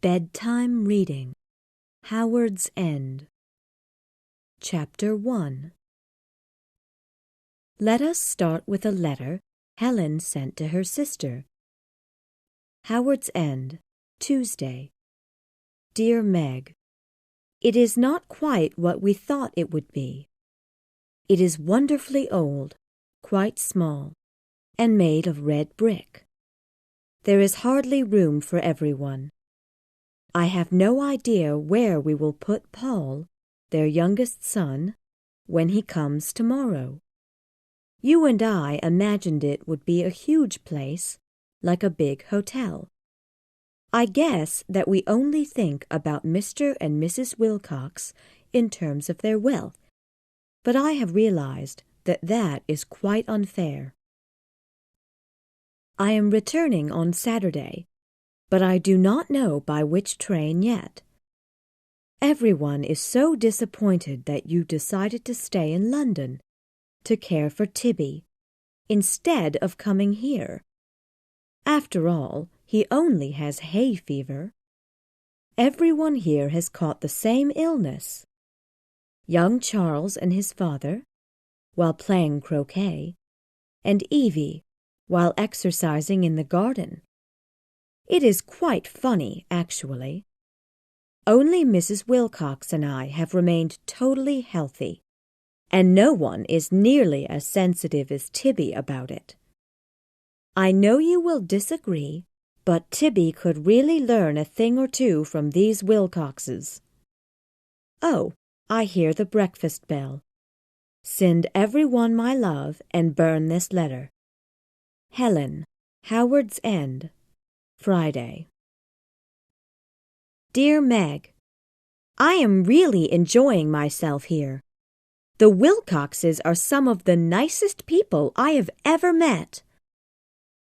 Bedtime Reading, Howard's End. Chapter 1. Let us start with a letter Helen sent to her sister. Howard's End, Tuesday. Dear Meg, it is not quite what we thought it would be. It is wonderfully old, quite small, and made of red brick. There is hardly room for everyone. I have no idea where we will put Paul, their youngest son, when he comes tomorrow. You and I imagined it would be a huge place, like a big hotel. I guess that we only think about Mr. and Mrs. Wilcox in terms of their wealth, but I have realized that that is quite unfair. I am returning on Saturday, but I do not know by which train yet. Everyone is so disappointed that you decided to stay in London, to care for Tibby, instead of coming here. After all, he only has hay fever. Everyone here has caught the same illness. Young Charles and his father, while playing croquet, and Evie, while exercising in the garden. It is quite funny, actually. Only Mrs. Wilcox and I have remained totally healthy, and no one is nearly as sensitive as Tibby about it. I know you will disagree, but Tibby could really learn a thing or two from these Wilcoxes. Oh, I hear the breakfast bell. Send everyone my love and burn this letter. Helen, Howard's End, Friday. Dear Meg, I am really enjoying myself here. The Wilcoxes are some of the nicest people I have ever met.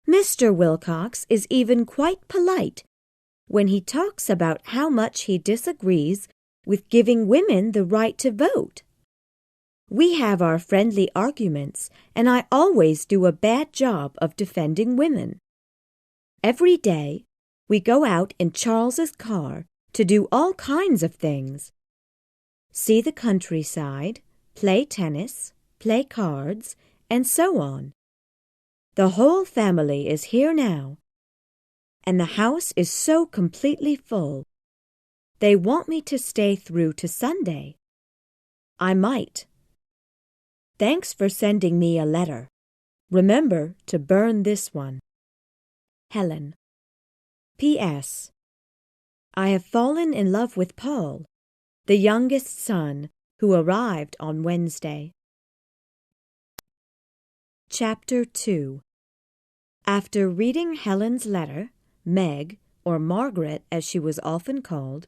Mr. Wilcox is even quite polite when he talks about how much he disagrees with giving women the right to vote. We have our friendly arguments, and I always do a bad job of defending women. Every day, we go out in Charles's car to do all kinds of things. See the countryside, play tennis, play cards, and so on. The whole family is here now, and the house is so completely full. They want me to stay through to Sunday. I might. Thanks for sending me a letter. Remember to burn this one. Helen. P.S. I have fallen in love with Paul, the youngest son, who arrived on Wednesday. Chapter 2. After reading Helen's letter, Meg, or Margaret as she was often called,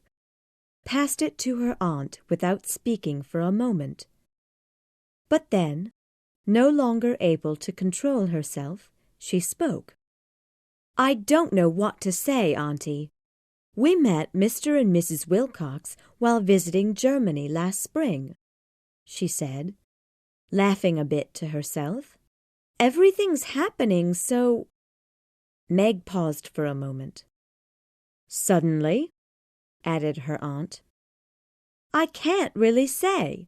passed it to her aunt without speaking for a moment. But then, no longer able to control herself, she spoke. I don't know what to say, Auntie. We met Mr. and Mrs. Wilcox while visiting Germany last spring, she said, laughing a bit to herself. Everything's happening so... Meg paused for a moment. Suddenly, added her aunt. I can't really say.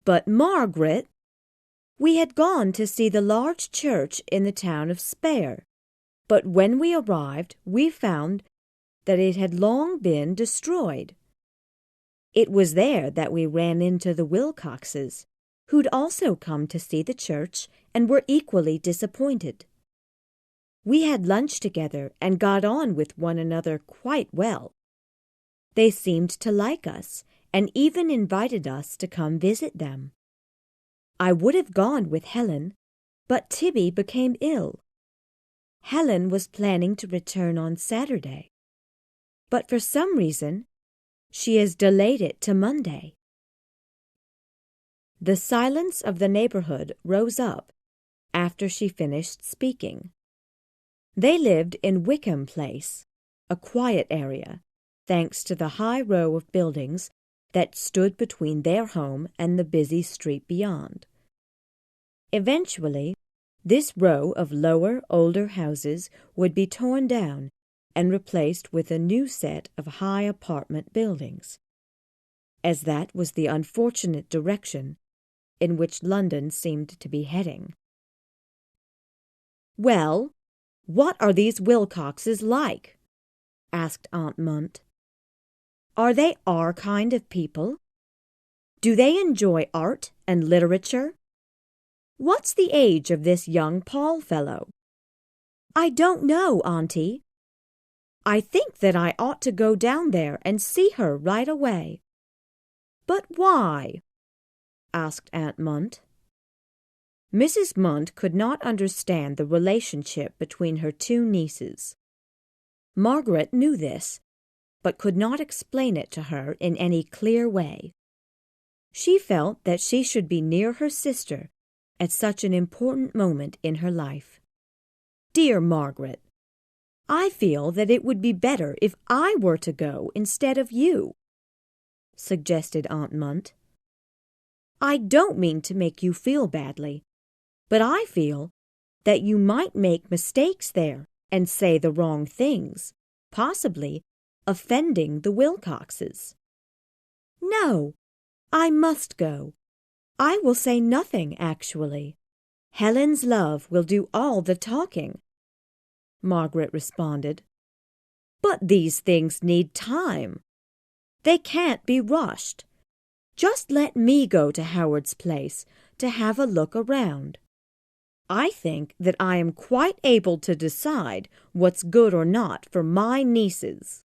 But Margaret, we had gone to see the large church in the town of Speyer, but when we arrived, we found that it had long been destroyed. It was there that we ran into the Wilcoxes, who'd also come to see the church and were equally disappointed. We had lunch together and got on with one another quite well. They seemed to like us and even invited us to come visit them. I would have gone with Helen, but Tibby became ill. Helen was planning to return on Saturday, but for some reason, she has delayed it to Monday. The silence of the neighborhood rose up after she finished speaking. They lived in Wickham Place, a quiet area, thanks to the high row of buildings that stood between their home and the busy street beyond. Eventually, this row of lower, older houses would be torn down and replaced with a new set of high apartment buildings, as that was the unfortunate direction in which London seemed to be heading. "Well, what are these Wilcoxes like?" asked Aunt Munt. "Are they our kind of people? Do they enjoy art and literature? What's the age of this young Paul fellow?" "I don't know, Auntie. I think that I ought to go down there and see her right away." "But why?" asked Aunt Munt. Mrs. Munt could not understand the relationship between her two nieces. Margaret knew this, but could not explain it to her in any clear way. She felt that she should be near her sister at such an important moment in her life. "Dear Margaret, I feel that it would be better if I were to go instead of you," suggested Aunt Munt. "I don't mean to make you feel badly, but I feel that you might make mistakes there and say the wrong things, possibly offending the Wilcoxes." "No, I must go. I will say nothing, actually. Helen's love will do all the talking," Margaret responded. "But these things need time. They can't be rushed. Just let me go to Howard's place to have a look around. I think that I am quite able to decide what's good or not for my nieces."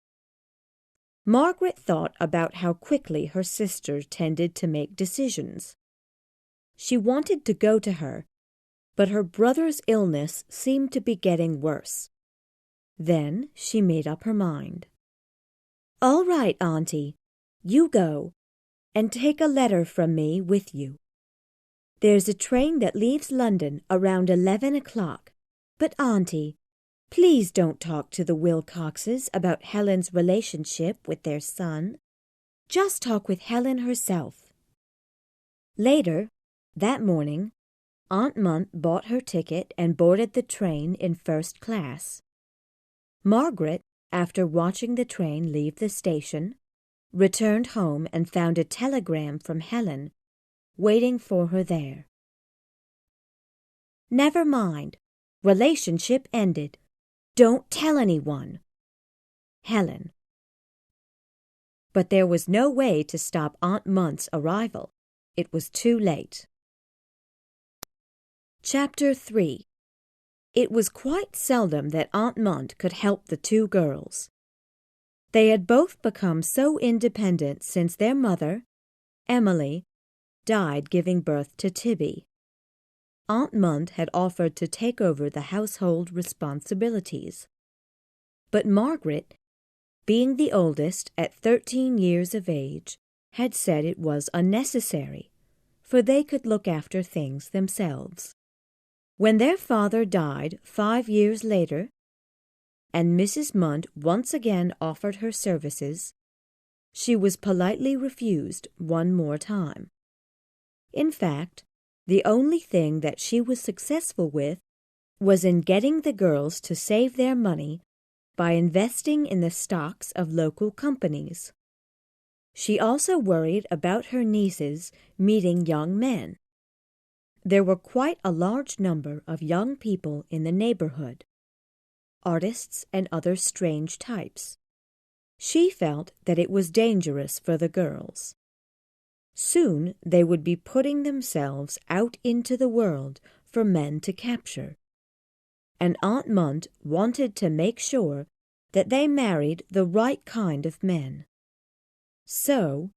Margaret thought about how quickly her sister tended to make decisions. She wanted to go to her, but her brother's illness seemed to be getting worse. Then she made up her mind. "All right, Auntie, you go, and take a letter from me with you. There's a train that leaves London around 11 o'clock, but Auntie, please don't talk to the Wilcoxes about Helen's relationship with their son. Just talk with Helen herself." Later, that morning, Aunt Munt bought her ticket and boarded the train in first class. Margaret, after watching the train leave the station, returned home and found a telegram from Helen waiting for her there. "Never mind. Relationship ended. Don't tell anyone. Helen." But there was no way to stop Aunt Munt's arrival. It was too late. Chapter 3. It was quite seldom that Aunt Munt could help the two girls. They had both become so independent since their mother, Emily, died giving birth to Tibby. Aunt Munt had offered to take over the household responsibilities. But Margaret, being the oldest at 13 years of age, had said it was unnecessary, for they could look after things themselves. When their father died 5 years later, and Mrs. Munt once again offered her services, she was politely refused one more time. In fact, the only thing that she was successful with was in getting the girls to save their money by investing in the stocks of local companies. She also worried about her nieces meeting young men. There were quite a large number of young people in the neighborhood, artists and other strange types. She felt that it was dangerous for the girls. Soon they would be putting themselves out into the world for men to capture, and Aunt Munt wanted to make sure that they married the right kind of men. So,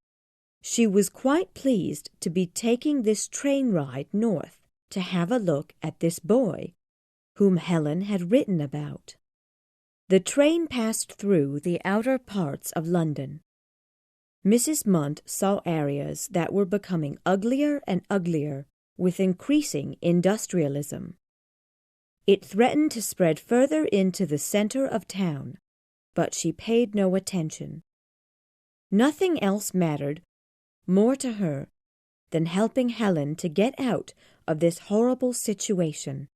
she was quite pleased to be taking this train ride north to have a look at this boy, whom Helen had written about. The train passed through the outer parts of London. Mrs. Munt saw areas that were becoming uglier and uglier with increasing industrialism. It threatened to spread further into the center of town, but she paid no attention. Nothing else mattered more to her than helping Helen to get out of this horrible situation.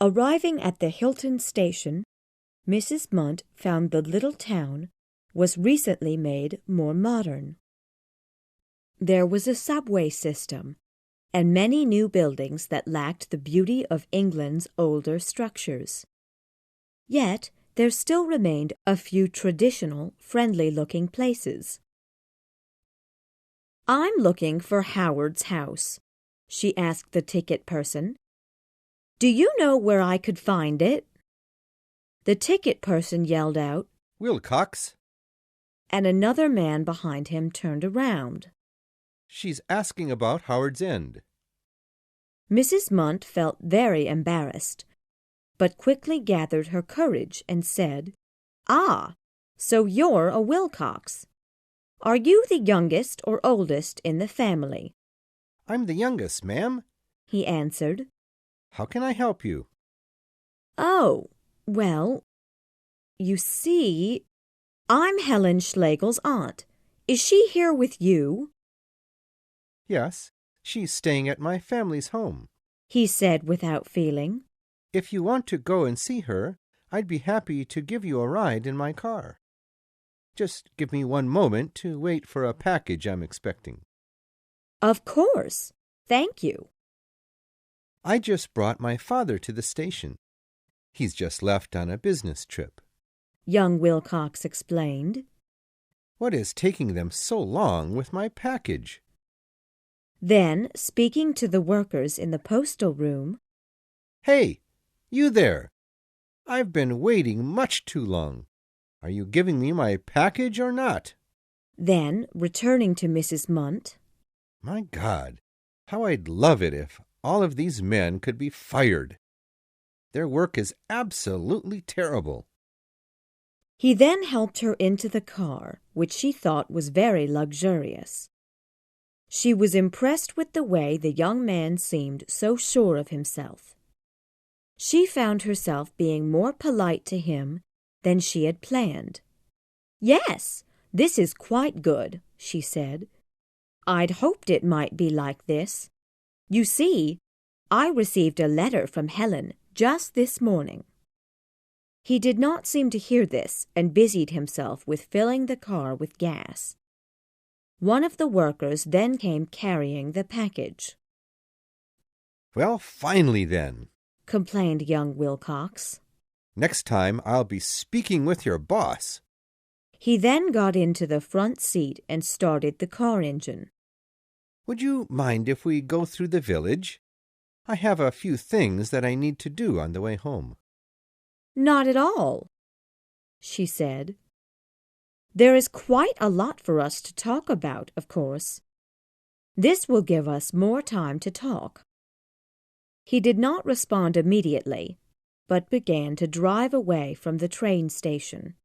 Arriving at the Hilton station, Mrs. Munt found the little town was recently made more modern. There was a subway system and many new buildings that lacked the beauty of England's older structures. Yet there still remained a few traditional, friendly-looking places. "I'm looking for Howard's house," she asked the ticket person. "Do you know where I could find it?" The ticket person yelled out, "Wilcox." And another man behind him turned around. "She's asking about Howard's End." Mrs. Munt felt very embarrassed, but quickly gathered her courage and said, "Ah, so you're a Wilcox. Are you the youngest or oldest in the family?" "I'm the youngest, ma'am," he answered. "How can I help you?" "Oh, well, you see, I'm Helen Schlegel's aunt. Is she here with you?" "Yes, she's staying at my family's home," he said without feeling. "If you want to go and see her, I'd be happy to give you a ride in my car. Just give me one moment to wait for a package I'm expecting." "Of course. Thank you." "I just brought my father to the station. He's just left on a business trip," young Wilcox explained. "What is taking them so long with my package?" Then, speaking to the workers in the postal room, "Hey, you there! I've been waiting much too long. Are you giving me my package or not?" Then, returning to Mrs. Munt, "My God, how I'd love it if all of these men could be fired. Their work is absolutely terrible." He then helped her into the car, which she thought was very luxurious. She was impressed with the way the young man seemed so sure of himself. She found herself being more polite to him than she had planned. "Yes, this is quite good," she said. "I'd hoped it might be like this. You see, I received a letter from Helen just this morning." He did not seem to hear this and busied himself with filling the car with gas. One of the workers then came carrying the package. "Well, finally then," complained young Wilcox. "Next time I'll be speaking with your boss." He then got into the front seat and started the car engine. "Would you mind if we go through the village? I have a few things that I need to do on the way home." "Not at all," she said. "There is quite a lot for us to talk about, of course. This will give us more time to talk." He did not respond immediately, but began to drive away from the train station.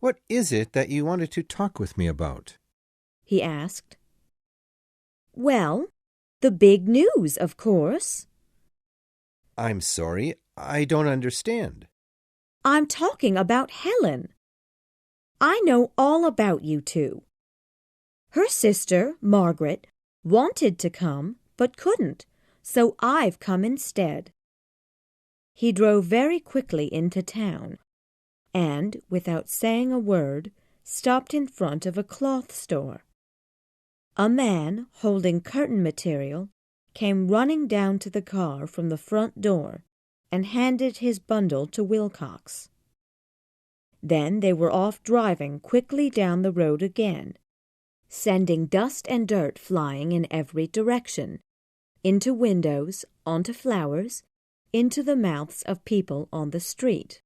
"What is it that you wanted to talk with me about?" he asked. "Well, the big news, of course." "I'm sorry, I don't understand." "I'm talking about Helen. I know all about you two. Her sister, Margaret, wanted to come but couldn't, so I've come instead." He drove very quickly into town and, without saying a word, stopped in front of a cloth store. A man holding curtain material came running down to the car from the front door and handed his bundle to Wilcox. Then they were off driving quickly down the road again, sending dust and dirt flying in every direction, into windows, onto flowers, into the mouths of people on the street.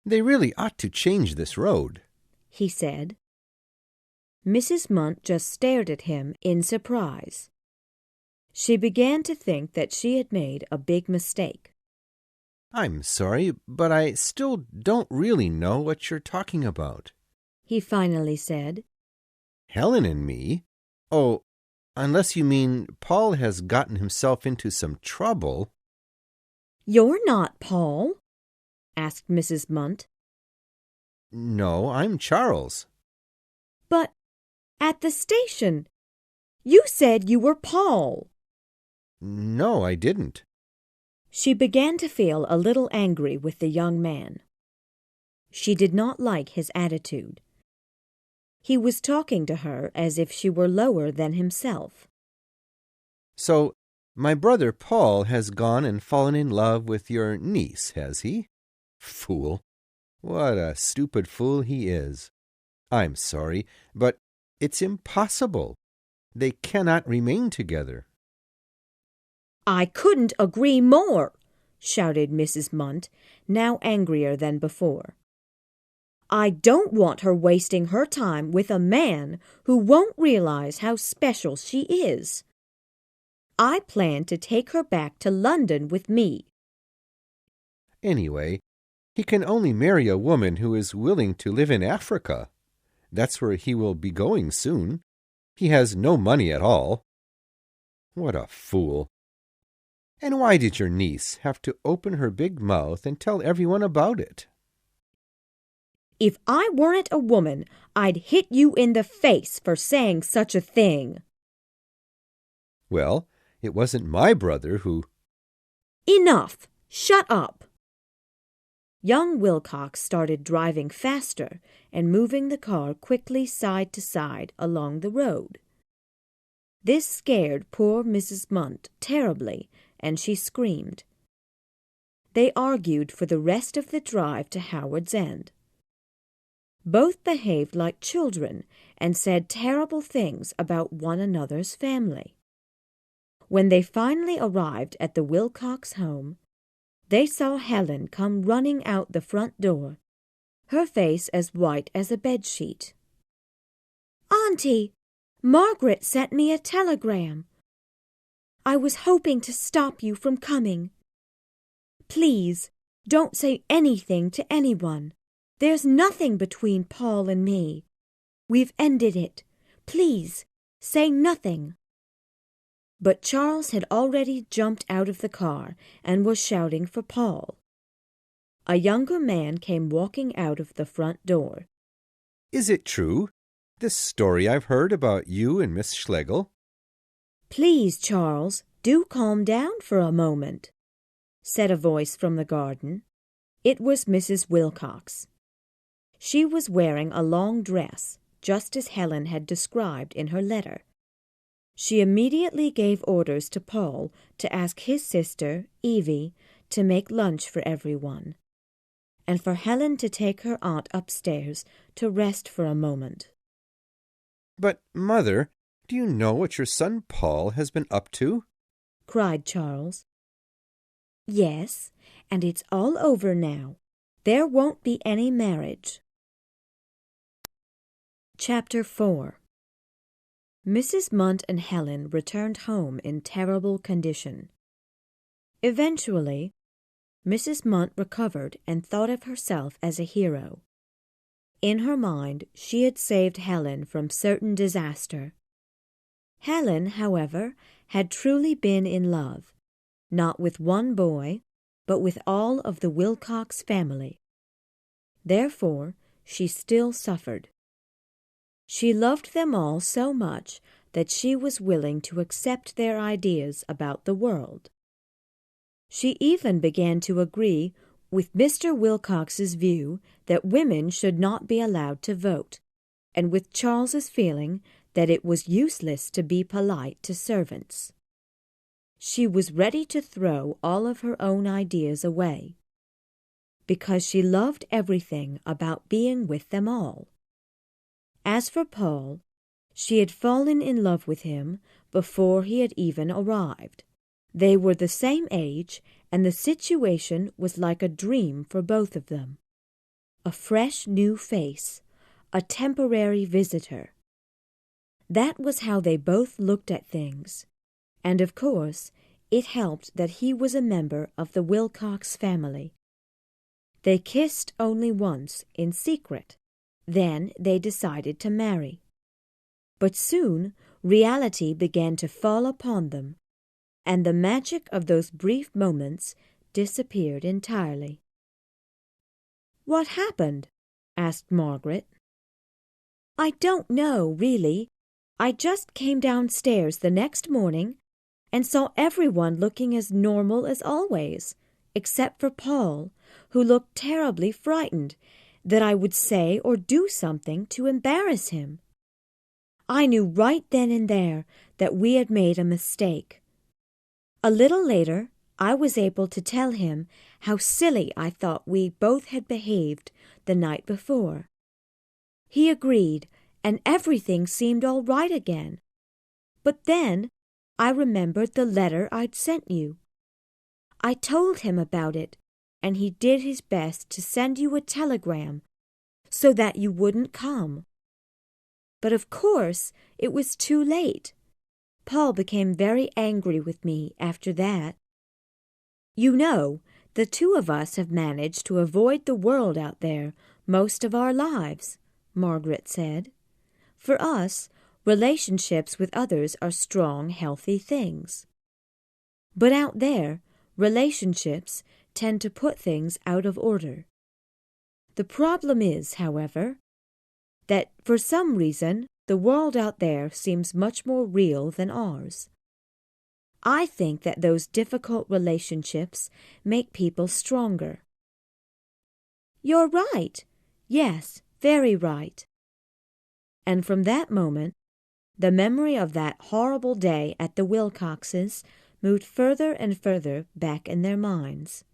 "They really ought to change this road," he said. Mrs. Munt just stared at him in surprise. She began to think that she had made a big mistake. "I'm sorry, but I still don't really know what you're talking about," he finally said. "Helen and me? Oh, unless you mean Paul has gotten himself into some trouble." "You're not Paul?" asked Mrs. Munt. "No, I'm Charles." "But at the station, you said you were Paul." "No, I didn't." She began to feel a little angry with the young man. She did not like his attitude. He was talking to her as if she were lower than himself. So, my brother Paul has gone and fallen in love with your niece, has he? Fool! What a stupid fool he is. I'm sorry, but it's impossible. They cannot remain together. I couldn't agree more, shouted Mrs. Munt, now angrier than before. I don't want her wasting her time with a man who won't realize how special she is. I plan to take her back to London with me. Anyway, he can only marry a woman who is willing to live in Africa. That's where he will be going soon. He has no money at all. What a fool! And why did your niece have to open her big mouth and tell everyone about it? If I weren't a woman, I'd hit you in the face for saying such a thing. Well, it wasn't my brother who— Enough! Shut up! Young Wilcox started driving faster and moving the car quickly side to side along the road. This scared poor Mrs. Munt terribly, and she screamed. They argued for the rest of the drive to Howard's End. Both behaved like children and said terrible things about one another's family. When they finally arrived at the Wilcox home, they saw Helen come running out the front door, her face as white as a bedsheet. "Auntie, Margaret sent me a telegram. I was hoping to stop you from coming. Please, don't say anything to anyone. There's nothing between Paul and me. We've ended it. Please, say nothing." But Charles had already jumped out of the car and was shouting for Paul. A younger man came walking out of the front door. "Is it true, this story I've heard about you and Miss Schlegel?" "Please, Charles, do calm down for a moment," said a voice from the garden. It was Mrs. Wilcox. She was wearing a long dress, just as Helen had described in her letter. She immediately gave orders to Paul to ask his sister, Evie, to make lunch for everyone, and for Helen to take her aunt upstairs to rest for a moment. "But, Mother, do you know what your son Paul has been up to?" cried Charles. "Yes, and it's all over now. There won't be any marriage." Chapter 4. Mrs. Munt and Helen returned home in terrible condition. Eventually, Mrs. Munt recovered and thought of herself as a hero. In her mind, she had saved Helen from certain disaster. Helen, however, had truly been in love, not with one boy, but with all of the Wilcox family. Therefore, she still suffered. She loved them all so much that she was willing to accept their ideas about the world. She even began to agree with Mr. Wilcox's view that women should not be allowed to vote, and with Charles's feeling that it was useless to be polite to servants. She was ready to throw all of her own ideas away, because she loved everything about being with them all. As for Paul, she had fallen in love with him before he had even arrived. They were the same age, and the situation was like a dream for both of them. A fresh new face, a temporary visitor. That was how they both looked at things, and of course it helped that he was a member of the Wilcox family. They kissed only once in secret. Then they decided to marry. But soon reality began to fall upon them, and the magic of those brief moments disappeared entirely. "What happened?" asked Margaret. "I don't know, really. I just came downstairs the next morning, and saw everyone looking as normal as always, except for Paul, who looked terribly frightened that I would say or do something to embarrass him. I knew right then and there that we had made a mistake. A little later, I was able to tell him how silly I thought we both had behaved the night before. He agreed, and everything seemed all right again. But then I remembered the letter I'd sent you. I told him about it, and he did his best to send you a telegram so that you wouldn't come. But of course it was too late. Paul became very angry with me after that. You know, the two of us have managed to avoid the world out there most of our lives, Margaret said. For us, relationships with others are strong, healthy things. But out there, relationships tend to put things out of order. The problem is, however, that for some reason the world out there seems much more real than ours. I think that those difficult relationships make people stronger. You're right. Yes, very right. And from that moment, the memory of that horrible day at the Wilcoxes moved further and further back in their minds.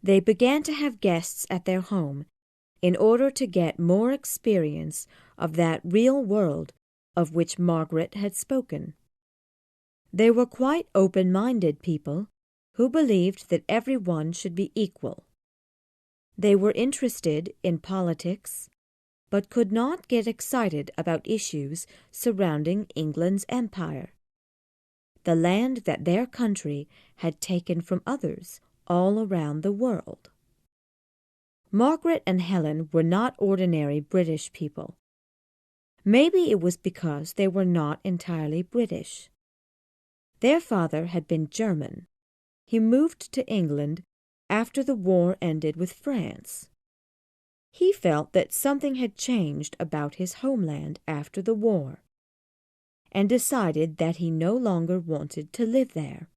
They began to have guests at their home in order to get more experience of that real world of which Margaret had spoken. They were quite open-minded people who believed that everyone should be equal. They were interested in politics, but could not get excited about issues surrounding England's empire, the land that their country had taken from others all around the world. Margaret and Helen were not ordinary British people. Maybe it was because they were not entirely British. Their father had been German. He moved to England after the war ended with France. He felt that something had changed about his homeland after the war, and decided that he no longer wanted to live there.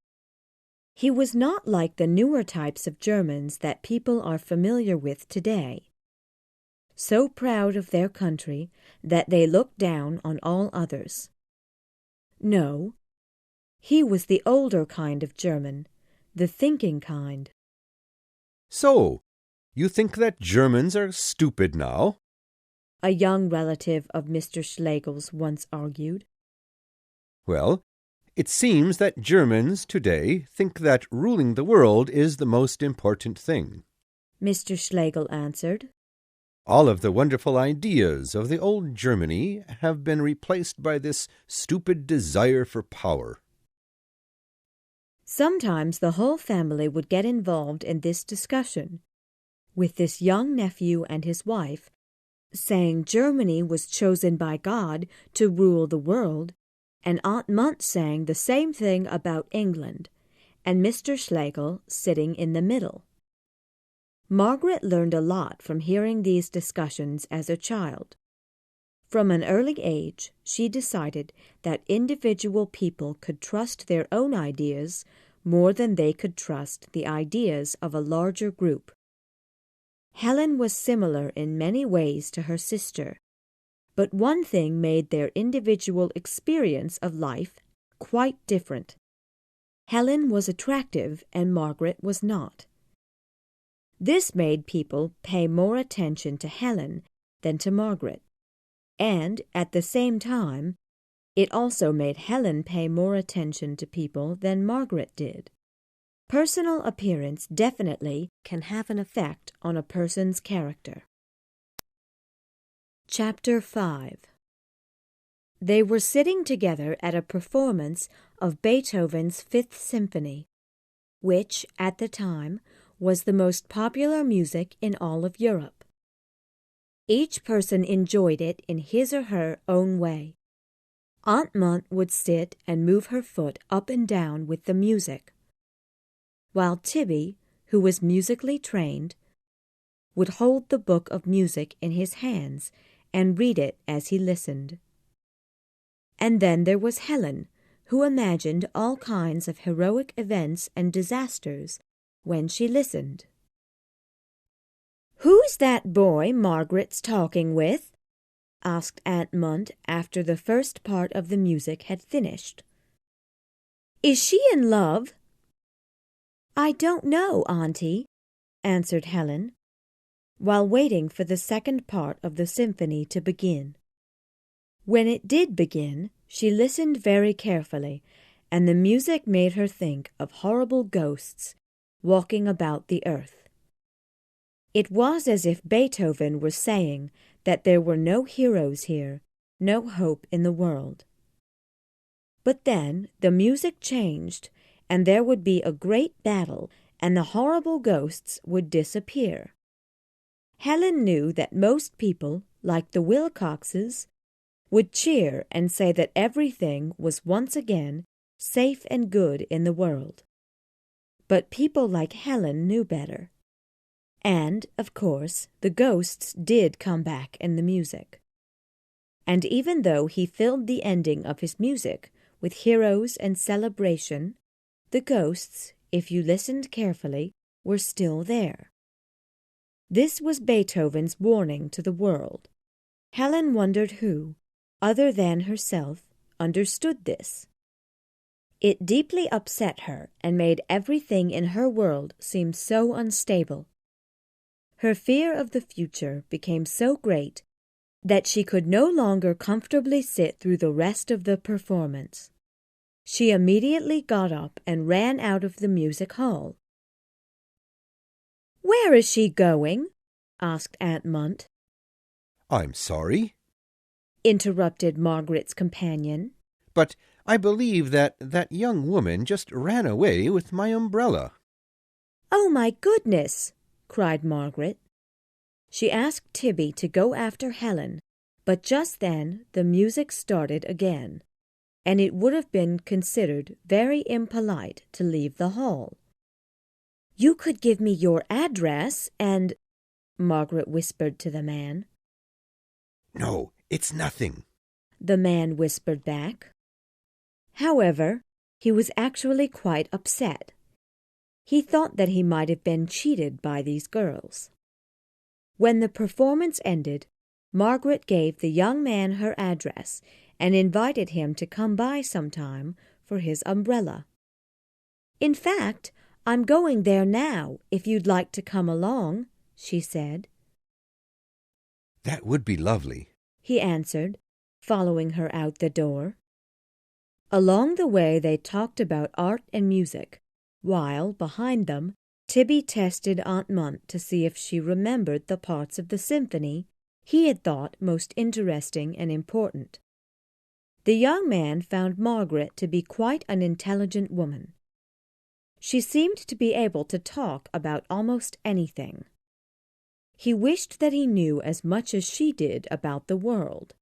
He was not like the newer types of Germans that people are familiar with today, so proud of their country that they look down on all others. No, he was the older kind of German, the thinking kind. So, you think that Germans are stupid now? A young relative of Mr. Schlegel's once argued. Well, it seems that Germans today think that ruling the world is the most important thing, Mr. Schlegel answered. All of the wonderful ideas of the old Germany have been replaced by this stupid desire for power. Sometimes the whole family would get involved in this discussion, with this young nephew and his wife saying Germany was chosen by God to rule the world, and Aunt Munt saying the same thing about England, and Mr. Schlegel sitting in the middle. Margaret learned a lot from hearing these discussions as a child. From an early age, she decided that individual people could trust their own ideas more than they could trust the ideas of a larger group. Helen was similar in many ways to her sister, but one thing made their individual experience of life quite different. Helen was attractive and Margaret was not. This made people pay more attention to Helen than to Margaret, and at the same time, it also made Helen pay more attention to people than Margaret did. Personal appearance definitely can have an effect on a person's character. Chapter 5. They were sitting together at a performance of Beethoven's Fifth Symphony, which, at the time, was the most popular music in all of Europe. Each person enjoyed it in his or her own way. Aunt Munt would sit and move her foot up and down with the music, while Tibby, who was musically trained, would hold the book of music in his hands and read it as he listened. And then there was Helen, who imagined all kinds of heroic events and disasters when she listened. "Who's that boy Margaret's talking with?" asked Aunt Munt after the first part of the music had finished. "Is she in love?" "I don't know, Auntie," answered Helen, while waiting for the second part of the symphony to begin. When it did begin, she listened very carefully, and the music made her think of horrible ghosts walking about the earth. It was as if Beethoven were saying that there were no heroes here, no hope in the world. But then the music changed, and there would be a great battle, and the horrible ghosts would disappear. Helen knew that most people, like the Wilcoxes, would cheer and say that everything was once again safe and good in the world. But people like Helen knew better. And, of course, the ghosts did come back in the music. And even though he filled the ending of his music with heroes and celebration, the ghosts, if you listened carefully, were still there. This was Beethoven's warning to the world. Helen wondered who, other than herself, understood this. It deeply upset her and made everything in her world seem so unstable. Her fear of the future became so great that she could no longer comfortably sit through the rest of the performance. She immediately got up and ran out of the music hall. "Where is she going?" asked Aunt Munt. "I'm sorry," interrupted Margaret's companion. "but I believe that young woman just ran away with my umbrella." "Oh, my goodness!" cried Margaret. She asked Tibby to go after Helen, but just then the music started again, and it would have been considered very impolite to leave the hall. "You could give me your address and—" Margaret whispered to the man. "No, it's nothing," the man whispered back. However, he was actually quite upset. He thought that he might have been cheated by these girls. When the performance ended, Margaret gave the young man her address and invited him to come by sometime for his umbrella. "In fact, I'm going there now, if you'd like to come along," she said. "That would be lovely," he answered, following her out the door. Along the way they talked about art and music, while, behind them, Tibby tested Aunt Munt to see if she remembered the parts of the symphony he had thought most interesting and important. The young man found Margaret to be quite an intelligent woman. She seemed to be able to talk about almost anything. He wished that he knew as much as she did about the world.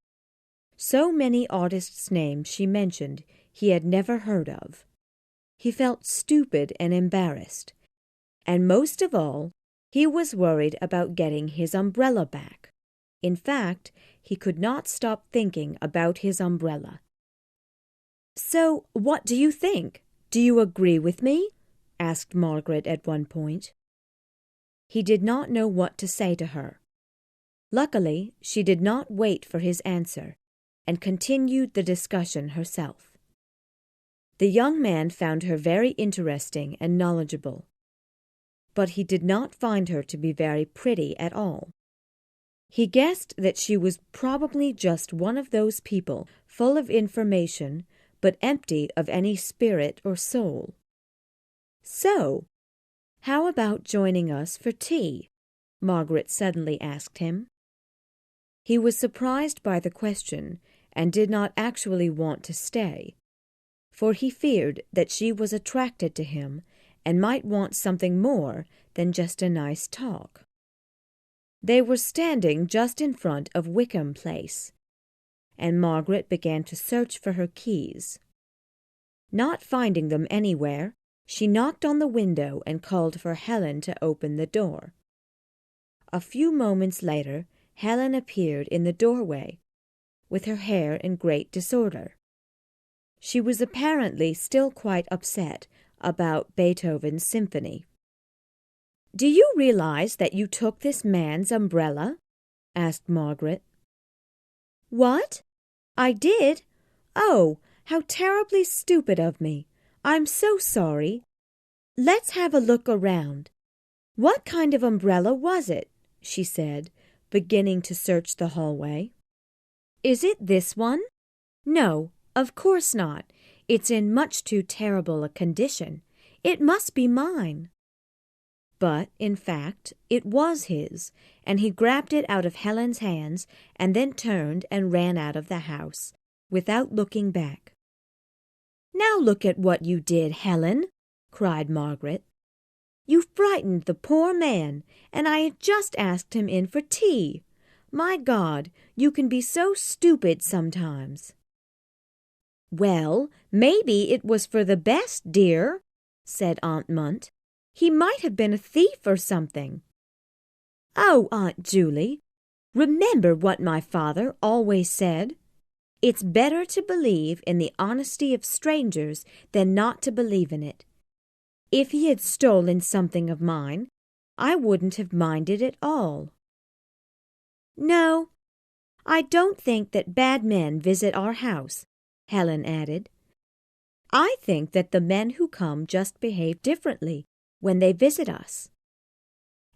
So many artists' names she mentioned he had never heard of. He felt stupid and embarrassed, and most of all, he was worried about getting his umbrella back. In fact, he could not stop thinking about his umbrella. "So, what do you think? Do you agree with me?" asked Margaret at one point. He did not know what to say to her. Luckily, she did not wait for his answer, and continued the discussion herself. The young man found her very interesting and knowledgeable, but he did not find her to be very pretty at all. He guessed that she was probably just one of those people full of information but empty of any spirit or soul. "So, how about joining us for tea?" Margaret suddenly asked him. He was surprised by the question and did not actually want to stay, for he feared that she was attracted to him and might want something more than just a nice talk. They were standing just in front of Wickham Place, and Margaret began to search for her keys. Not finding them anywhere, she knocked on the window and called for Helen to open the door. A few moments later, Helen appeared in the doorway, with her hair in great disorder. She was apparently still quite upset about Beethoven's symphony. "Do you realize that you took this man's umbrella?" asked Margaret. "What? I did? Oh, how terribly stupid of me. I'm so sorry. Let's have a look around. What kind of umbrella was it?" she said, beginning to search the hallway. "Is it this one? No, of course not. It's in much too terrible a condition. It must be mine." But, in fact, it was his, and he grabbed it out of Helen's hands and then turned and ran out of the house, without looking back. "Now look at what you did, Helen!" cried Margaret. "You frightened the poor man, and I had just asked him in for tea. My God, you can be so stupid sometimes." "Well, maybe it was for the best, dear," said Aunt Munt. "He might have been a thief or something." "Oh, Aunt Julie, remember what my father always said. It's better to believe in the honesty of strangers than not to believe in it. If he had stolen something of mine, I wouldn't have minded at all." "No, I don't think that bad men visit our house," Helen added. "I think that the men who come just behave differently when they visit us.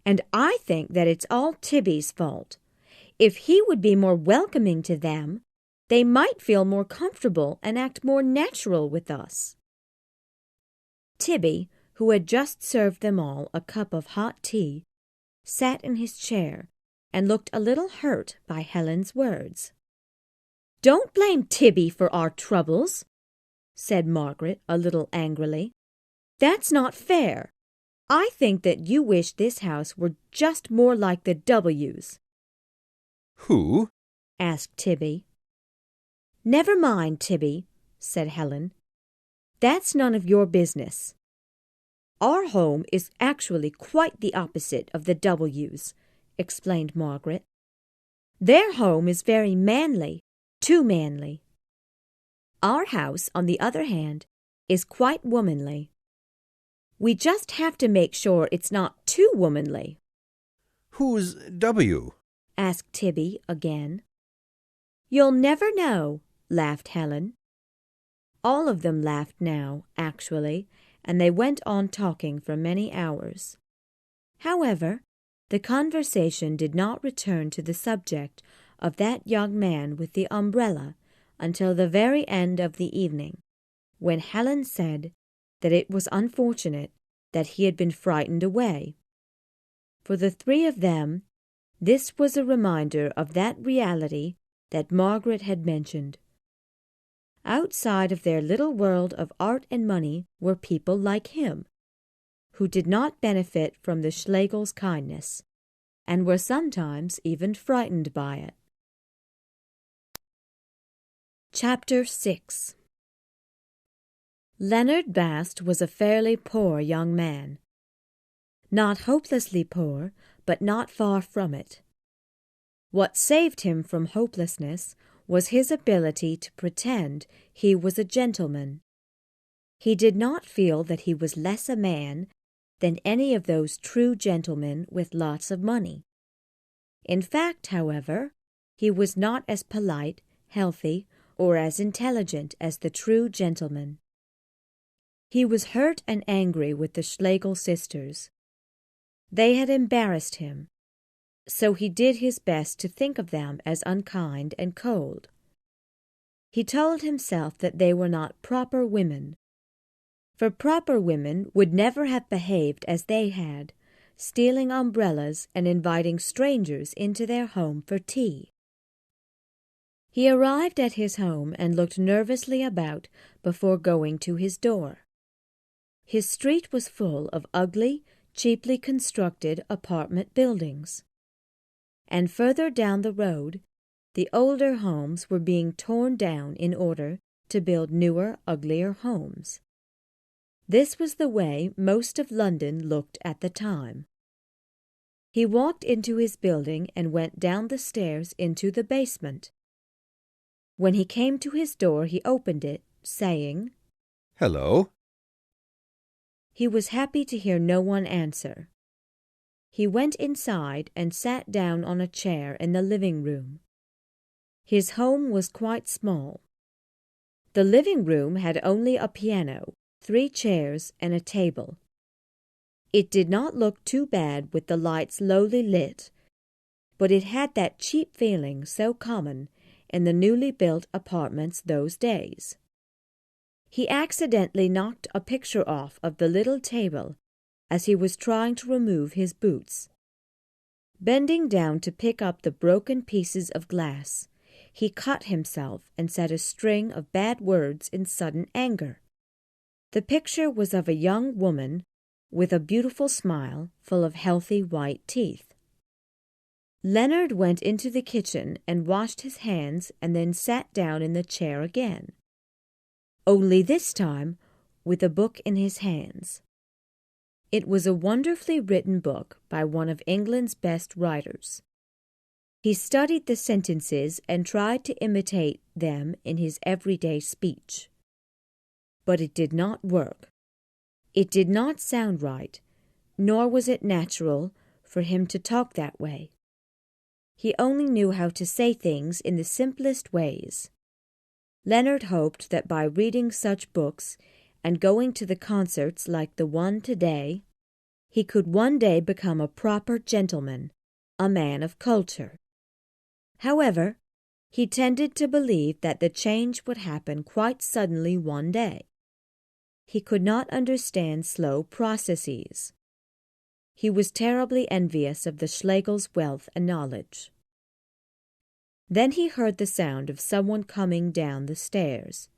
And I think that it's all Tibby's fault. If he would be more welcoming to them, they might feel more comfortable and act more natural with us." Tibby, who had just served them all a cup of hot tea, sat in his chair and looked a little hurt by Helen's words. "Don't blame Tibby for our troubles," said Margaret a little angrily. "That's not fair. I think that you wish this house were just more like the W's." "Who?" asked Tibby. "Never mind, Tibby," said Helen. "That's none of your business. Our home is actually quite the opposite of the W's," explained Margaret. "Their home is very manly, too manly. Our house, on the other hand, is quite womanly. We just have to make sure it's not too womanly." "Who's W?" asked Tibby again. "You'll never know," laughed Helen. All of them laughed now, actually, and they went on talking for many hours. However, the conversation did not return to the subject of that young man with the umbrella until the very end of the evening, when Helen said that it was unfortunate that he had been frightened away. For the three of them, this was a reminder of that reality that Margaret had mentioned. Outside of their little world of art and money were people like him, who did not benefit from the Schlegels' kindness, and were sometimes even frightened by it. Chapter 6. Leonard Bast was a fairly poor young man. Not hopelessly poor, but not far from it. What saved him from hopelessness was his ability to pretend he was a gentleman. He did not feel that he was less a man than any of those true gentlemen with lots of money. In fact, however, he was not as polite, healthy, or as intelligent as the true gentleman. He was hurt and angry with the Schlegel sisters. They had embarrassed him, so he did his best to think of them as unkind and cold. He told himself that they were not proper women, for proper women would never have behaved as they had, stealing umbrellas and inviting strangers into their home for tea. He arrived at his home and looked nervously about before going to his door. His street was full of ugly, cheaply constructed apartment buildings. And further down the road, the older homes were being torn down in order to build newer, uglier homes. This was the way most of London looked at the time. He walked into his building and went down the stairs into the basement. When he came to his door, he opened it saying, "Hello." He was happy to hear no one answer. He went inside and sat down on a chair in the living room. His home was quite small. The living room had only a piano, 3 chairs, and a table. It did not look too bad with the lights lowly lit, but it had that cheap feeling so common in the newly built apartments those days. He accidentally knocked a picture off of the little table as he was trying to remove his boots. Bending down to pick up the broken pieces of glass, he cut himself and said a string of bad words in sudden anger. The picture was of a young woman with a beautiful smile full of healthy white teeth. Leonard went into the kitchen and washed his hands and then sat down in the chair again, only this time with a book in his hands. It was a wonderfully written book by one of England's best writers. He studied the sentences and tried to imitate them in his everyday speech. But it did not work. It did not sound right, nor was it natural for him to talk that way. He only knew how to say things in the simplest ways. Leonard hoped that by reading such books and going to the concerts like the one today, he could one day become a proper gentleman, a man of culture. However, he tended to believe that the change would happen quite suddenly one day. He could not understand slow processes. He was terribly envious of the Schlegels' wealth and knowledge. Then he heard the sound of someone coming down the stairs.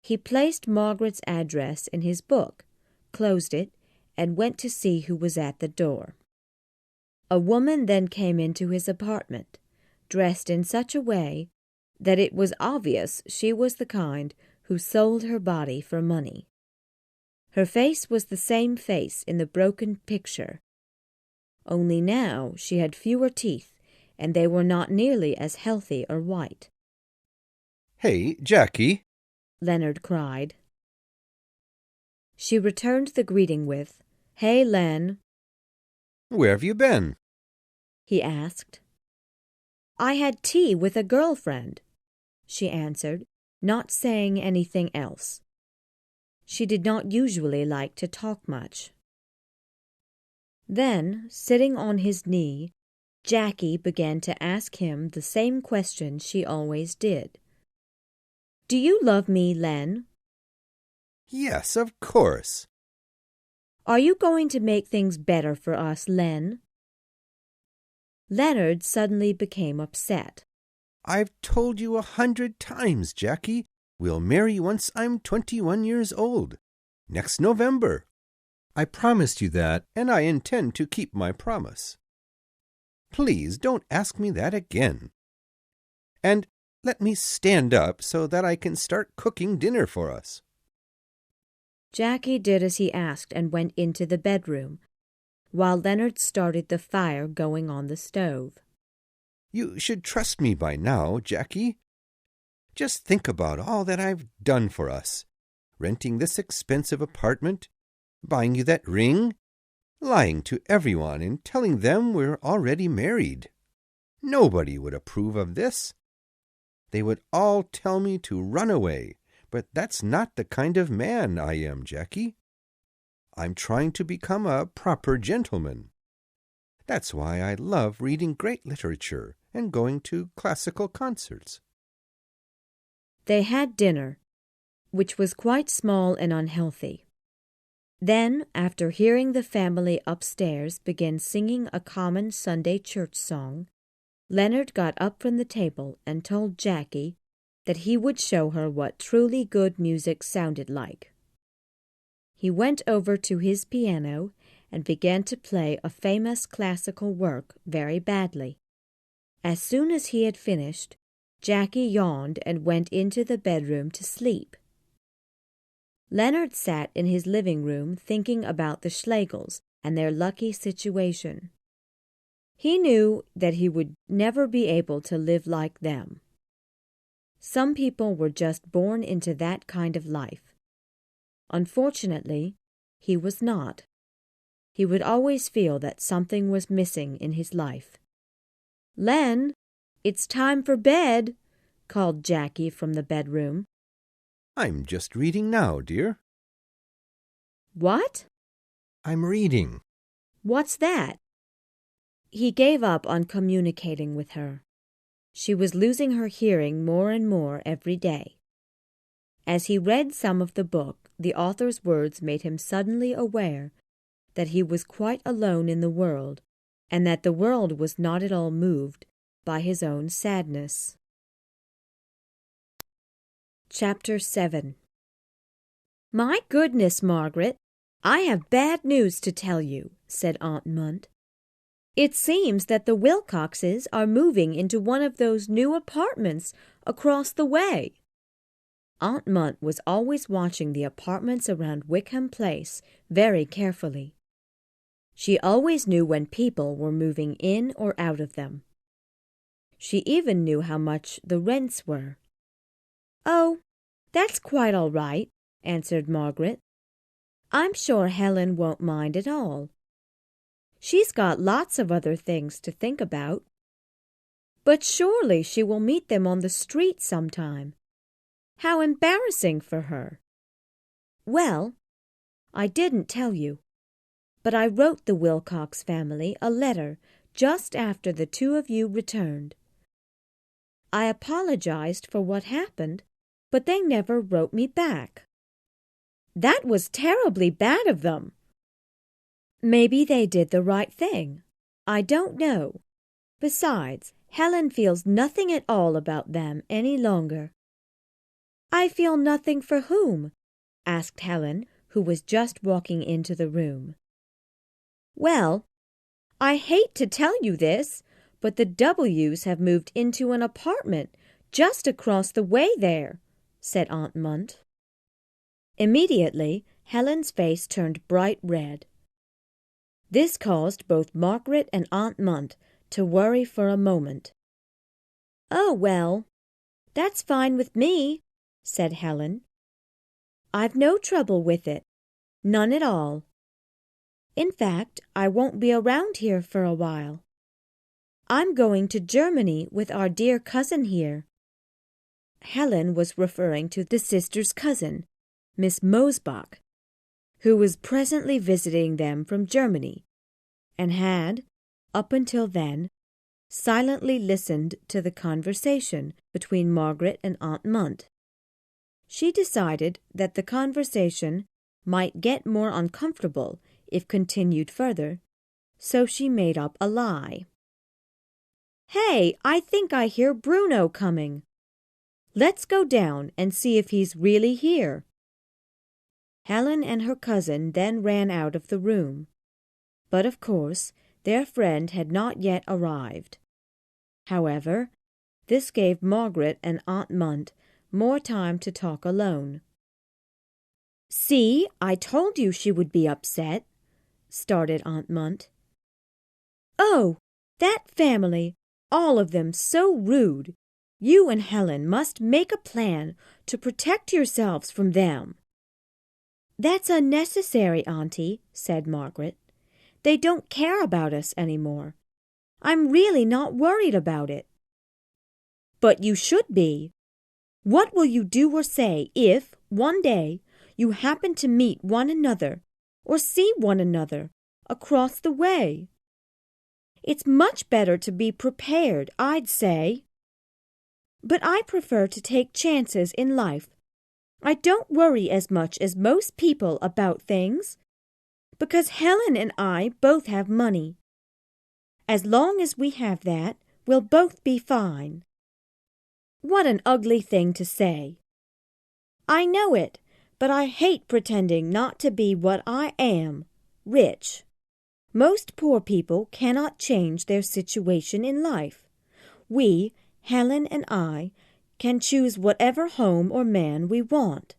He placed Margaret's address in his book, closed it, and went to see who was at the door. A woman then came into his apartment, dressed in such a way that it was obvious she was the kind who sold her body for money. Her face was the same face in the broken picture, only now she had fewer teeth, and they were not nearly as healthy or white. "Hey, Jackie," Leonard cried. She returned the greeting with, "Hey, Len." "Where have you been?" he asked. "I had tea with a girlfriend," she answered, not saying anything else. She did not usually like to talk much. Then, sitting on his knee, Jackie began to ask him the same question she always did. "Do you love me, Len?" "Yes, of course." "Are you going to make things better for us, Len?" Leonard suddenly became upset. "I've told you 100 times, Jackie. We'll marry once I'm 21 years old. Next November. I promised you that, and I intend to keep my promise. Please don't ask me that again. And let me stand up so that I can start cooking dinner for us." Jackie did as he asked and went into the bedroom, while Leonard started the fire going on the stove. "You should trust me by now, Jackie. Just think about all that I've done for us. Renting this expensive apartment, buying you that ring, lying to everyone and telling them we're already married. Nobody would approve of this. They would all tell me to run away, but that's not the kind of man I am, Jackie. I'm trying to become a proper gentleman. That's why I love reading great literature and going to classical concerts." They had dinner, which was quite small and unhealthy. Then, after hearing the family upstairs begin singing a common Sunday church song, Leonard got up from the table and told Jackie that he would show her what truly good music sounded like. He went over to his piano and began to play a famous classical work very badly. As soon as he had finished, Jackie yawned and went into the bedroom to sleep. Leonard sat in his living room thinking about the Schlegels and their lucky situation. He knew that he would never be able to live like them. Some people were just born into that kind of life. Unfortunately, he was not. He would always feel that something was missing in his life. "Len, it's time for bed," called Jackie from the bedroom. "I'm just reading now, dear." "What?" "I'm reading." "What's that?" He gave up on communicating with her. She was losing her hearing more and more every day. As he read some of the book, the author's words made him suddenly aware that he was quite alone in the world, and that the world was not at all moved by his own sadness. Chapter 7. "My goodness, Margaret, I have bad news to tell you," said Aunt Munt. "It seems that the Wilcoxes are moving into one of those new apartments across the way." Aunt Munt was always watching the apartments around Wickham Place very carefully. She always knew when people were moving in or out of them. She even knew how much the rents were. "Oh, that's quite all right," answered Margaret. "I'm sure Helen won't mind at all. She's got lots of other things to think about. But surely she will meet them on the street sometime. How embarrassing for her. Well, I didn't tell you, but I wrote the Wilcox family a letter just after the two of you returned. I apologized for what happened, but they never wrote me back." "That was terribly bad of them." "Maybe they did the right thing. I don't know. Besides, Helen feels nothing at all about them any longer." "I feel nothing for whom?" asked Helen, who was just walking into the room. "Well, I hate to tell you this, but the W's have moved into an apartment just across the way there," said Aunt Munt. Immediately, Helen's face turned bright red. This caused both Margaret and Aunt Munt to worry for a moment. "Oh, well, that's fine with me," said Helen. "I've no trouble with it, none at all. In fact, I won't be around here for a while. I'm going to Germany with our dear cousin here." Helen was referring to the sister's cousin, Miss Mosbach, who was presently visiting them from Germany, and had, up until then, silently listened to the conversation between Margaret and Aunt Munt. She decided that the conversation might get more uncomfortable if continued further, so she made up a lie. "Hey, I think I hear Bruno coming. Let's go down and see if he's really here." Helen and her cousin then ran out of the room, but of course their friend had not yet arrived. However, this gave Margaret and Aunt Munt more time to talk alone. "See, I told you she would be upset," started Aunt Munt. "Oh, that family, all of them so rude. You and Helen must make a plan to protect yourselves from them." "That's unnecessary, Auntie," said Margaret. "They don't care about us anymore. I'm really not worried about it." "But you should be. What will you do or say if, one day, you happen to meet one another or see one another across the way? It's much better to be prepared, I'd say. But I prefer to take chances in life. I don't worry as much as most people about things, because Helen and I both have money. As long as we have that, we'll both be fine." "What an ugly thing to say." "I know it, but I hate pretending not to be what I am, rich. Most poor people cannot change their situation in life. We, Helen and I, can choose whatever home or man we want.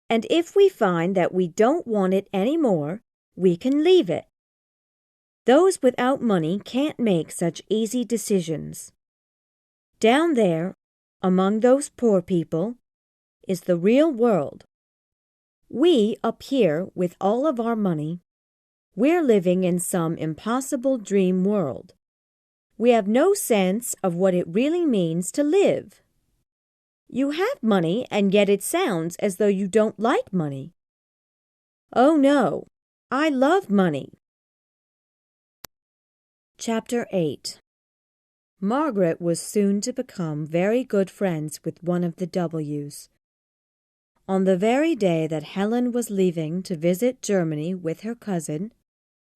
And if we find that we don't want it any more, we can leave it. Those without money can't make such easy decisions. Down there, among those poor people, is the real world. We, up here, with all of our money, we're living in some impossible dream world. We have no sense of what it really means to live. You have money, and yet it sounds as though you don't like money. Oh no, I love money. Chapter 8. Margaret was soon to become very good friends with one of the W's. On the very day that Helen was leaving to visit Germany with her cousin,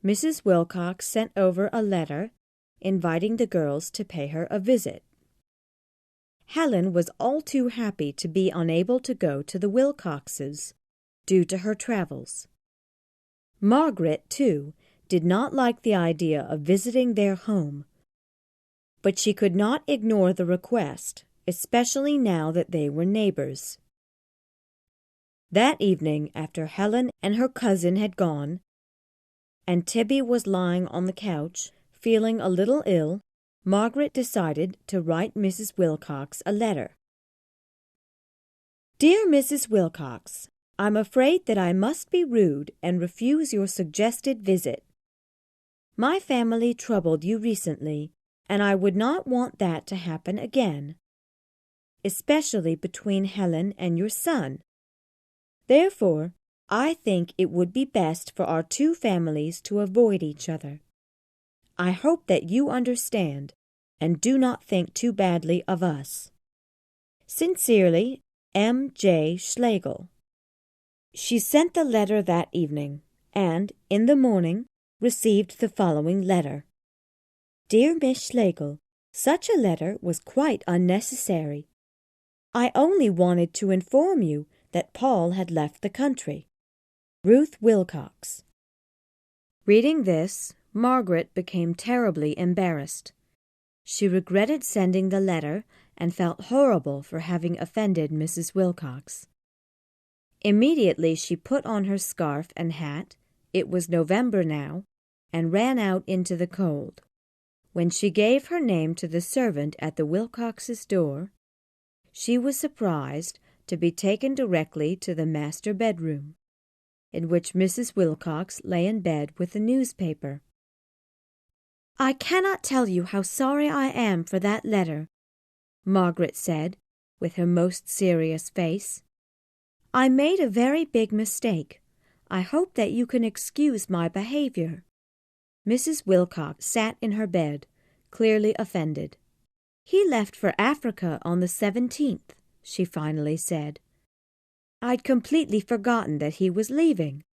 Mrs. Wilcox sent over a letter inviting the girls to pay her a visit. Helen was all too happy to be unable to go to the Wilcoxes, due to her travels. Margaret, too, did not like the idea of visiting their home, but she could not ignore the request, especially now that they were neighbors. That evening, after Helen and her cousin had gone, and Tibby was lying on the couch, feeling a little ill, Margaret decided to write Mrs. Wilcox a letter. Dear Mrs. Wilcox, I'm afraid that I must be rude and refuse your suggested visit. My family troubled you recently, and I would not want that to happen again, especially between Helen and your son. Therefore, I think it would be best for our two families to avoid each other. I hope that you understand, and do not think too badly of us. Sincerely, M. J. Schlegel. She sent the letter that evening, and, in the morning, received the following letter. Dear Miss Schlegel, such a letter was quite unnecessary. I only wanted to inform you that Paul had left the country. Ruth Wilcox. Reading this, Margaret became terribly embarrassed. She regretted sending the letter and felt horrible for having offended Mrs. Wilcox. Immediately she put on her scarf and hat, it was November now, and ran out into the cold. When she gave her name to the servant at the Wilcoxes' door, she was surprised to be taken directly to the master bedroom, in which Mrs. Wilcox lay in bed with a newspaper. I cannot tell you how sorry I am for that letter, Margaret said, with her most serious face. I made a very big mistake. I hope that you can excuse my behavior. Mrs. Wilcox sat in her bed, clearly offended. He left for Africa on the 17th, she finally said. I'd completely forgotten that he was leaving.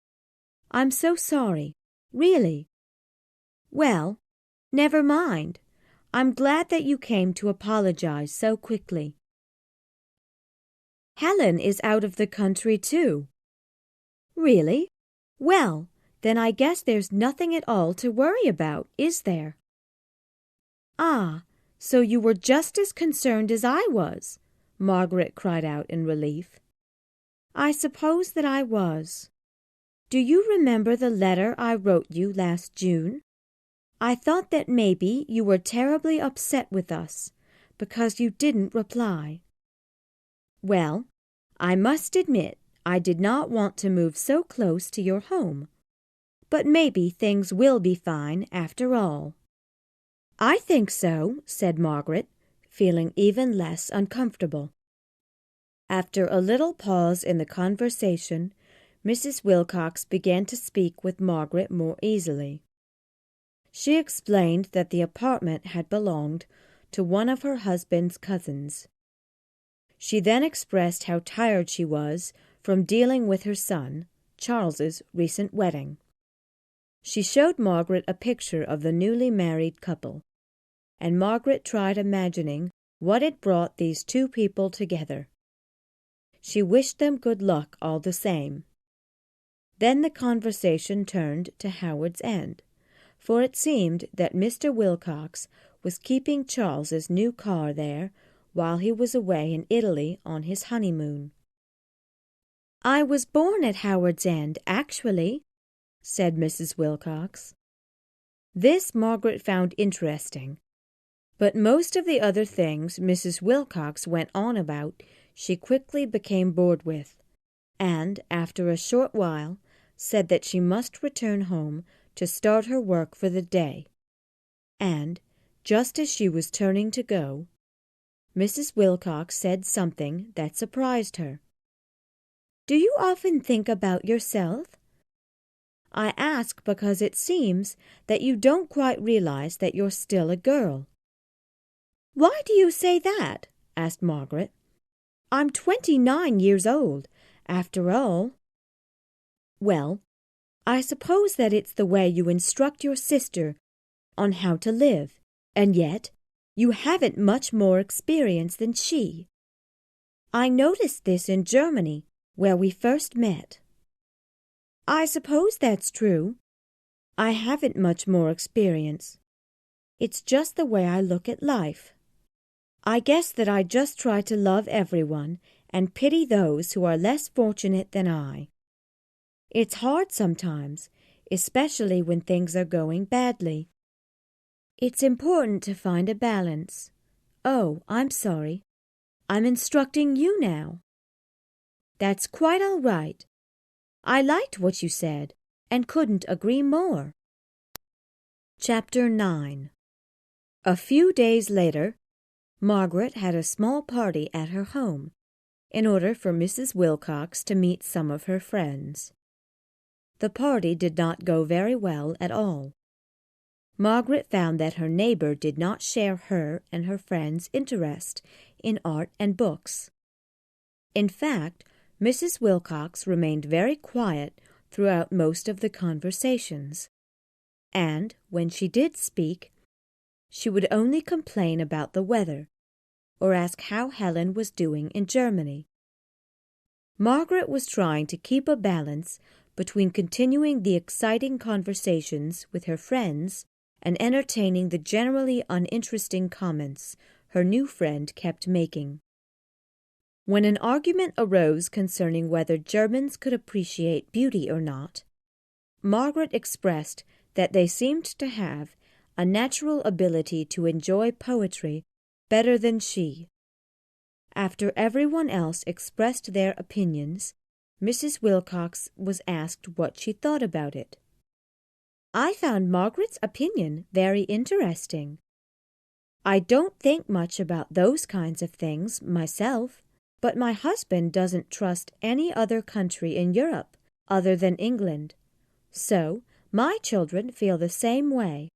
I'm so sorry, really. Well, never mind. I'm glad that you came to apologize so quickly. Helen is out of the country, too. Really? Well, then I guess there's nothing at all to worry about, is there? Ah, so you were just as concerned as I was, Margaret cried out in relief. I suppose that I was. Do you remember the letter I wrote you last June? I thought that maybe you were terribly upset with us because you didn't reply. Well, I must admit I did not want to move so close to your home, but maybe things will be fine after all. I think so, said Margaret, feeling even less uncomfortable. After a little pause in the conversation, Mrs. Wilcox began to speak with Margaret more easily. She explained that the apartment had belonged to one of her husband's cousins. She then expressed how tired she was from dealing with her son, Charles's recent wedding. She showed Margaret a picture of the newly married couple, and Margaret tried imagining what had brought these two people together. She wished them good luck all the same. Then the conversation turned to Howard's End, for it seemed that Mr. Wilcox was keeping Charles's new car there while he was away in Italy on his honeymoon. I was born at Howard's End, actually, said Mrs. Wilcox. This Margaret found interesting. But most of the other things Mrs. Wilcox went on about she quickly became bored with, and, after a short while, said that she must return home to start her work for the day. And, just as she was turning to go, Mrs. Wilcox said something that surprised her. "Do you often think about yourself? I ask because it seems that you don't quite realize that you're still a girl." "Why do you say that?" asked Margaret. "I'm 29 years old, after all." "Well, I suppose that it's the way you instruct your sister on how to live, and yet you haven't much more experience than she. I noticed this in Germany, where we first met." "I suppose that's true. I haven't much more experience. It's just the way I look at life. I guess that I just try to love everyone and pity those who are less fortunate than I. It's hard sometimes, especially when things are going badly. It's important to find a balance. Oh, I'm sorry. I'm instructing you now." "That's quite all right. I liked what you said and couldn't agree more." Chapter 9. A few days later, Margaret had a small party at her home, in order for Mrs. Wilcox to meet some of her friends. The party did not go very well at all. Margaret found that her neighbor did not share her and her friends' interest in art and books. In fact, Mrs. Wilcox remained very quiet throughout most of the conversations, and, when she did speak, she would only complain about the weather, or ask how Helen was doing in Germany. Margaret was trying to keep a balance between continuing the exciting conversations with her friends and entertaining the generally uninteresting comments her new friend kept making. When an argument arose concerning whether Germans could appreciate beauty or not, Margaret expressed that they seemed to have a natural ability to enjoy poetry better than she. After everyone else expressed their opinions, Mrs. Wilcox was asked what she thought about it. "I found Margaret's opinion very interesting. I don't think much about those kinds of things myself, but my husband doesn't trust any other country in Europe other than England, so my children feel the same way."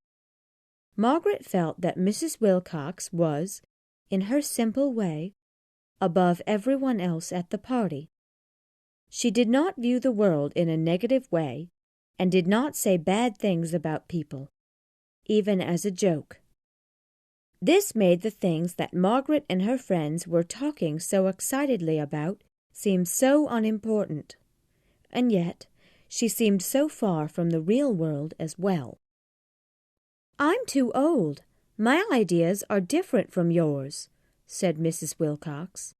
Margaret felt that Mrs. Wilcox was, in her simple way, above everyone else at the party. She did not view the world in a negative way, and did not say bad things about people, even as a joke. This made the things that Margaret and her friends were talking so excitedly about seem so unimportant, and yet she seemed so far from the real world as well. "I'm too old. My ideas are different from yours," said Mrs. Wilcox.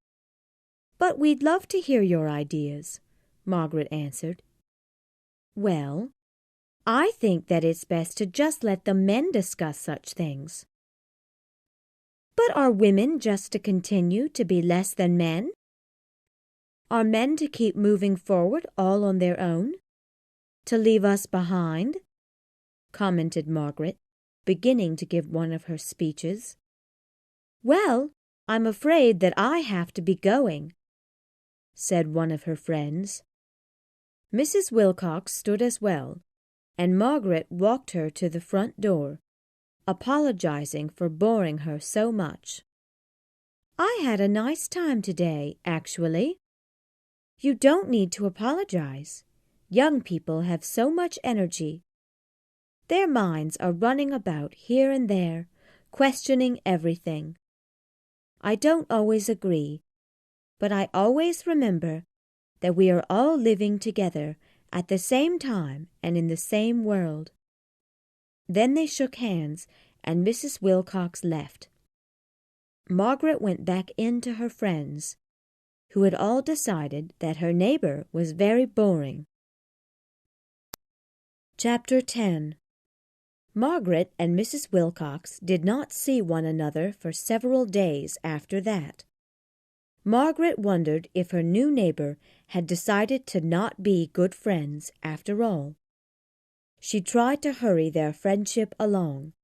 "But we'd love to hear your ideas," Margaret answered. "Well, I think that it's best to just let the men discuss such things." "But are women just to continue to be less than men? Are men to keep moving forward all on their own? To leave us behind?" commented Margaret, beginning to give one of her speeches. "Well, I'm afraid that I have to be going," said one of her friends. Mrs. Wilcox stood as well, and Margaret walked her to the front door, apologizing for boring her so much. "I had a nice time today, actually." "You don't need to apologize. Young people have so much energy. Their minds are running about here and there, questioning everything. I don't always agree, but I always remember that we are all living together at the same time and in the same world." Then they shook hands, and Mrs. Wilcox left. Margaret went back in to her friends, who had all decided that her neighbor was very boring. Chapter 10. Margaret and Mrs. Wilcox did not see one another for several days after that. Margaret wondered if her new neighbor had decided to not be good friends after all. She tried to hurry their friendship along,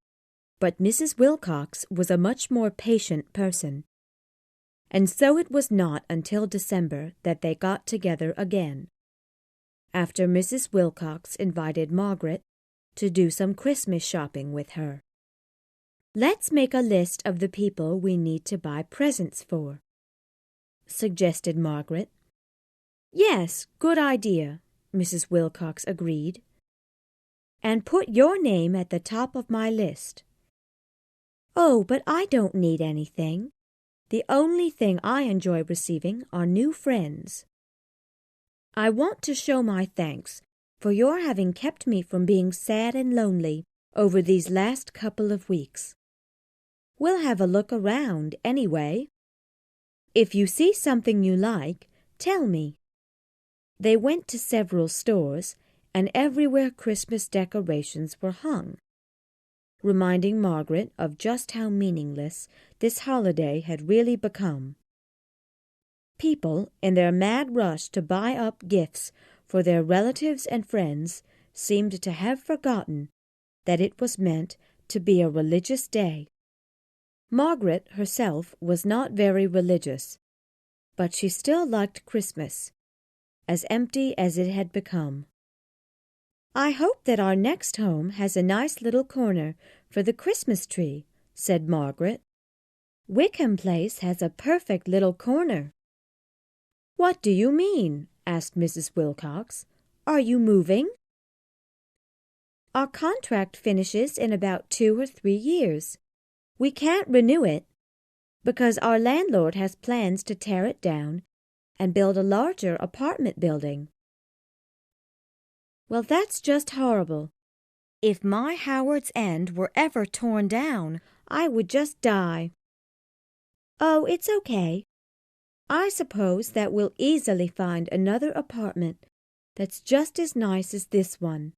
but Mrs. Wilcox was a much more patient person, and so it was not until December that they got together again, after Mrs. Wilcox invited Margaret to do some Christmas shopping with her. "Let's make a list of the people we need to buy presents for," suggested Margaret. "Yes, good idea," Mrs. Wilcox agreed. "And put your name at the top of my list." "Oh, but I don't need anything. The only thing I enjoy receiving are new friends. I want to show my thanks for your having kept me from being sad and lonely over these last couple of weeks. We'll have a look around anyway. If you see something you like, tell me." They went to several stores, and everywhere Christmas decorations were hung, reminding Margaret of just how meaningless this holiday had really become. People, in their mad rush to buy up gifts for their relatives and friends, seemed to have forgotten that it was meant to be a religious day. Margaret herself was not very religious, but she still liked Christmas, as empty as it had become. "I hope that our next home has a nice little corner for the Christmas tree," said Margaret. "Wickham Place has a perfect little corner." "What do you mean?" asked Mrs. Wilcox. "Are you moving?" "Our contract finishes in about 2 or 3 years. We can't renew it, because our landlord has plans to tear it down and build a larger apartment building." "Well, that's just horrible. If my Howard's End were ever torn down, I would just die." "Oh, it's okay. I suppose that we'll easily find another apartment that's just as nice as this one."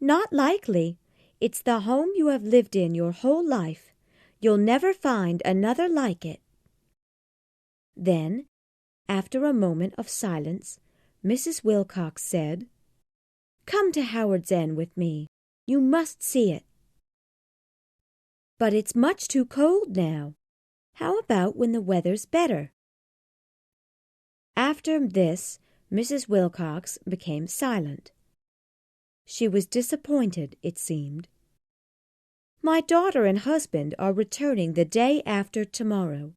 "Not likely. It's the home you have lived in your whole life. You'll never find another like it." Then, after a moment of silence, Mrs. Wilcox said, "Come to Howard's End with me. You must see it." "But it's much too cold now. How about when the weather's better?" After this, Mrs. Wilcox became silent. She was disappointed, it seemed. "My daughter and husband are returning the day after tomorrow.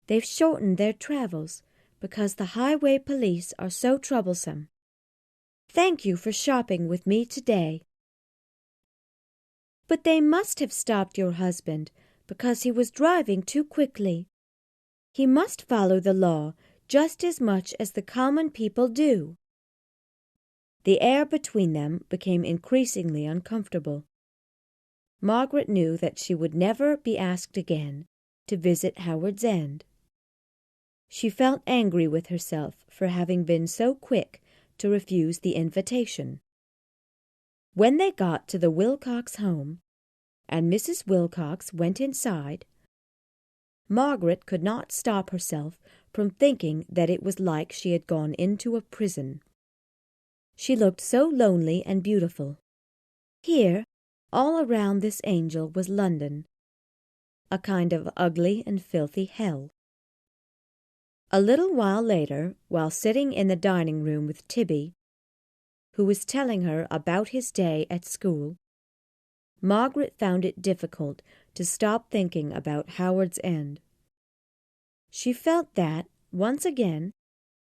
They've shortened their travels because the highway police are so troublesome. Thank you for shopping with me today." "But they must have stopped your husband because he was driving too quickly. He must follow the law just as much as the common people do." The air between them became increasingly uncomfortable. Margaret knew that she would never be asked again to visit Howard's End. She felt angry with herself for having been so quick to refuse the invitation. When they got to the Wilcox home, and Mrs. Wilcox went inside, Margaret could not stop herself from thinking that it was like she had gone into a prison. She looked so lonely and beautiful. Here, all around this angel was London, a kind of ugly and filthy hell. A little while later, while sitting in the dining room with Tibby, who was telling her about his day at school, Margaret found it difficult to stop thinking about Howard's End. She felt that, once again,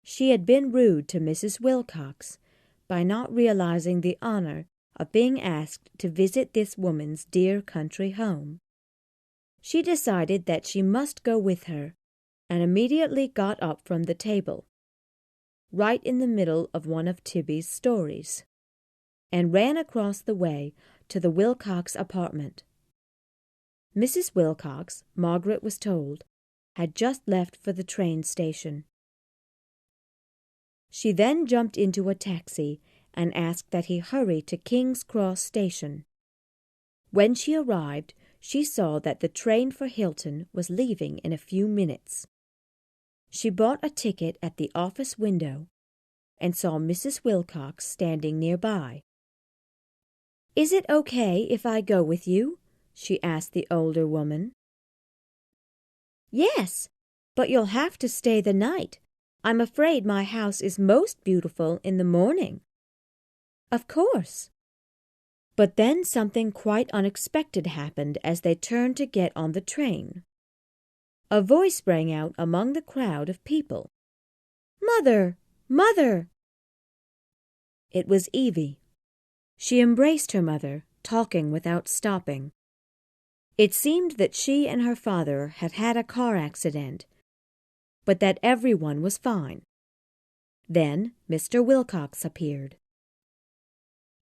she had been rude to Mrs. Wilcox by not realizing the honor of being asked to visit this woman's dear country home. She decided that she must go with her, and immediately got up from the table, right in the middle of one of Tibby's stories, and ran across the way to the Wilcox apartment. Mrs. Wilcox, Margaret was told, had just left for the train station. She then jumped into a taxi and asked that he hurry to King's Cross Station. When she arrived, she saw that the train for Hilton was leaving in a few minutes. She bought a ticket at the office window and saw Mrs. Wilcox standing nearby. "Is it okay if I go with you?" she asked the older woman. "Yes, but you'll have to stay the night. I'm afraid my house is most beautiful in the morning." "Of course." But then something quite unexpected happened as they turned to get on the train. A voice rang out among the crowd of people. "Mother! Mother!" It was Evie. She embraced her mother, talking without stopping. It seemed that she and her father had had a car accident, but that everyone was fine. Then Mr. Wilcox appeared.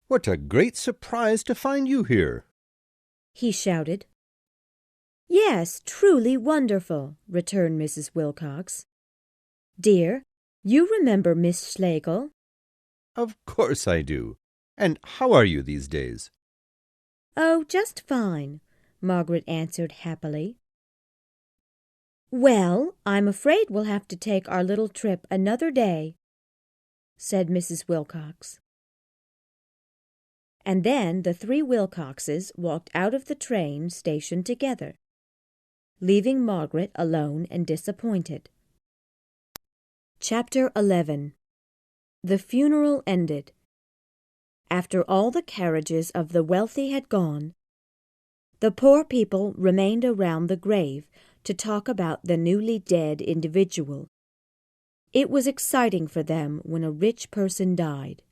"What a great surprise to find you here!" he shouted. "Yes, truly wonderful," returned Mrs. Wilcox. "Dear, you remember Miss Schlegel?" "Of course I do. And how are you these days?" "Oh, just fine," Margaret answered happily. "Well, I'm afraid we'll have to take our little trip another day," said Mrs. Wilcox. And then the three Wilcoxes walked out of the train station together, leaving Margaret alone and disappointed. Chapter 11. The funeral ended. After all the carriages of the wealthy had gone, the poor people remained around the grave to talk about the newly dead individual. It was exciting for them when a rich person died.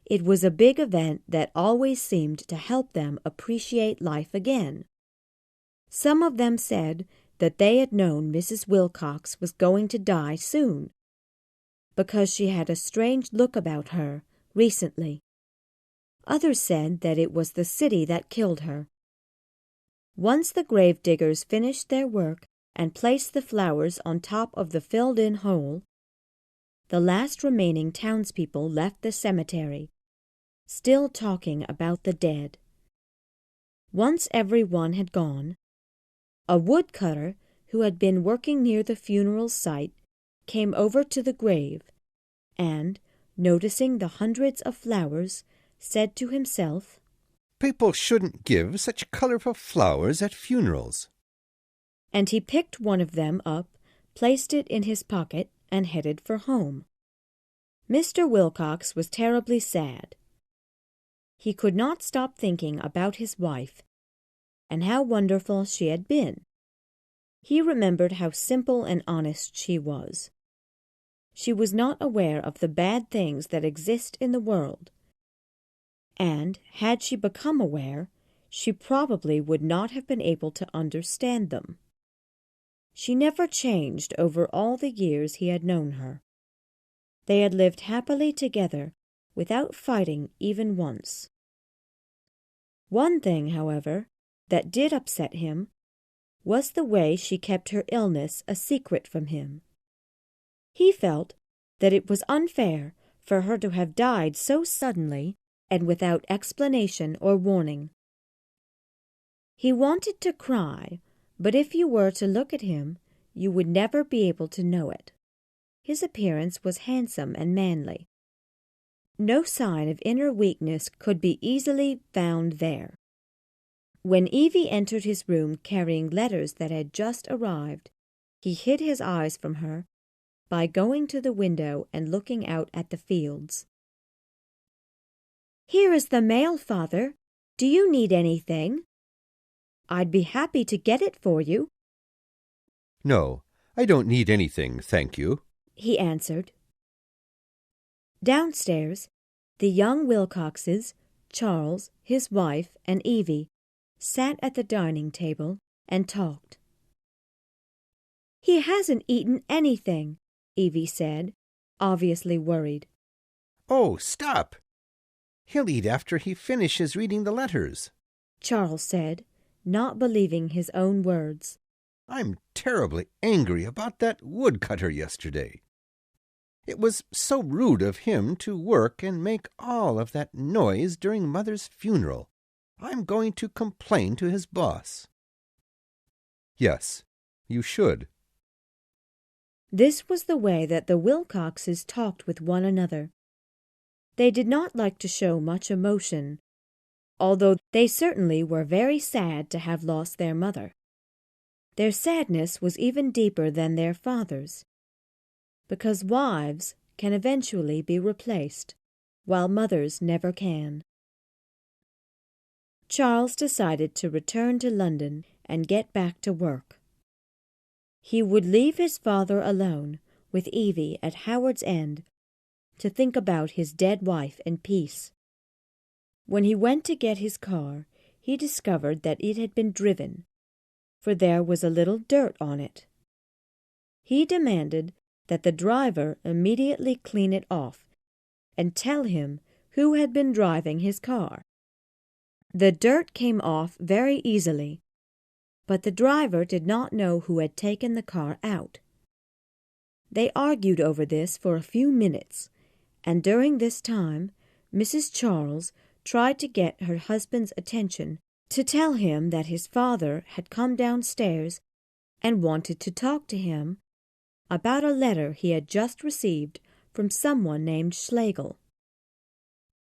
It was a big event that always seemed to help them appreciate life again. Some of them said that they had known Mrs. Wilcox was going to die soon, because she had a strange look about her recently. Others said that it was the city that killed her. Once the grave diggers finished their work and placed the flowers on top of the filled-in hole, the last remaining townspeople left the cemetery, still talking about the dead. Once everyone had gone, a woodcutter who had been working near the funeral site came over to the grave and, noticing the hundreds of flowers, said to himself, "People shouldn't give such colorful flowers at funerals." And he picked one of them up, placed it in his pocket, and headed for home. Mr. Wilcox was terribly sad. He could not stop thinking about his wife and how wonderful she had been. He remembered how simple and honest she was. She was not aware of the bad things that exist in the world, and had she become aware, she probably would not have been able to understand them. She never changed over all the years he had known her. They had lived happily together without fighting even once. One thing, however, that did upset him was the way she kept her illness a secret from him. He felt that it was unfair for her to have died so suddenly and without explanation or warning. He wanted to cry, but if you were to look at him, you would never be able to know it. His appearance was handsome and manly. No sign of inner weakness could be easily found there. When Evie entered his room carrying letters that had just arrived, he hid his eyes from her by going to the window and looking out at the fields. "Here is the mail, Father. Do you need anything?" "I'd be happy to get it for you." "No, I don't need anything, thank you," he answered. Downstairs, the young Wilcoxes, Charles, his wife, and Evie sat at the dining table and talked. "He hasn't eaten anything," Evie said, obviously worried. "Oh, stop! He'll eat after he finishes reading the letters," Charles said, not believing his own words. "I'm terribly angry about that woodcutter yesterday." It was so rude of him to work and make all of that noise during Mother's funeral. I'm going to complain to his boss." "Yes, you should." This was the way that the Wilcoxes talked with one another. They did not like to show much emotion, although they certainly were very sad to have lost their mother. Their sadness was even deeper than their father's, because wives can eventually be replaced, while mothers never can. Charles decided to return to London and get back to work. He would leave his father alone with Evie at Howard's End to think about his dead wife in peace. When he went to get his car, he discovered that it had been driven, for there was a little dirt on it. He demanded that the driver immediately clean it off and tell him who had been driving his car. The dirt came off very easily, but the driver did not know who had taken the car out. They argued over this for a few minutes, and during this time Mrs. Charles tried to get her husband's attention to tell him that his father had come downstairs and wanted to talk to him about a letter he had just received from someone named Schlegel.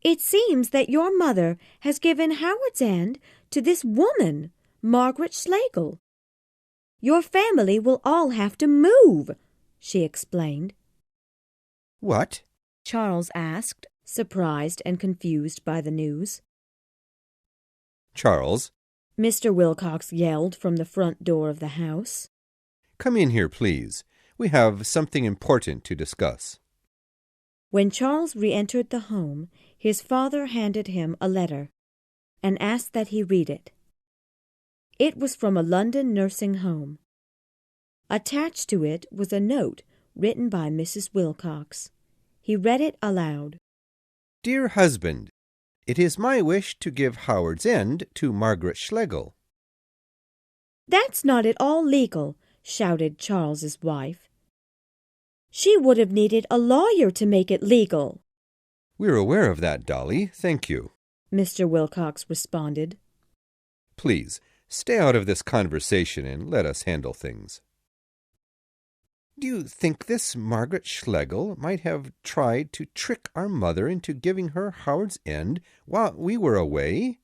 "It seems that your mother has given Howard's End to this woman, Margaret Schlegel. Your family will all have to move," she explained. "What?" Charles asked, surprised and confused by the news. "Charles," Mr. Wilcox yelled from the front door of the house. "come in here, please. We have something important to discuss." When Charles re-entered the home, his father handed him a letter and asked that he read it. It was from a London nursing home. Attached to it was a note written by Mrs. Wilcox. He read it aloud. "Dear husband, it is my wish to give Howard's End to Margaret Schlegel." "That's not at all legal," shouted Charles's wife. "She would have needed a lawyer to make it legal." "We're aware of that, Dolly, thank you," Mr. Wilcox responded. "Please, stay out of this conversation and let us handle things." "Do you think this Margaret Schlegel might have tried to trick our mother into giving her Howard's End while we were away?"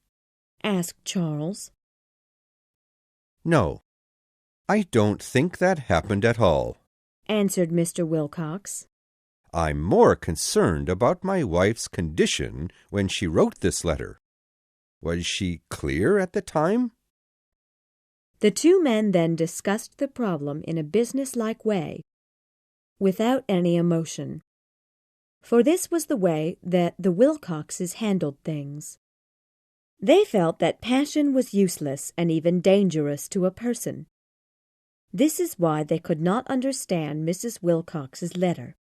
asked Charles. "No, I don't think that happened at all," answered Mr. Wilcox. "I'm more concerned about my wife's condition when she wrote this letter. Was she clear at the time?" The two men then discussed the problem in a business-like way, without any emotion. For this was the way that the Wilcoxes handled things. They felt that passion was useless and even dangerous to a person. This is why they could not understand Mrs. Wilcox's letter.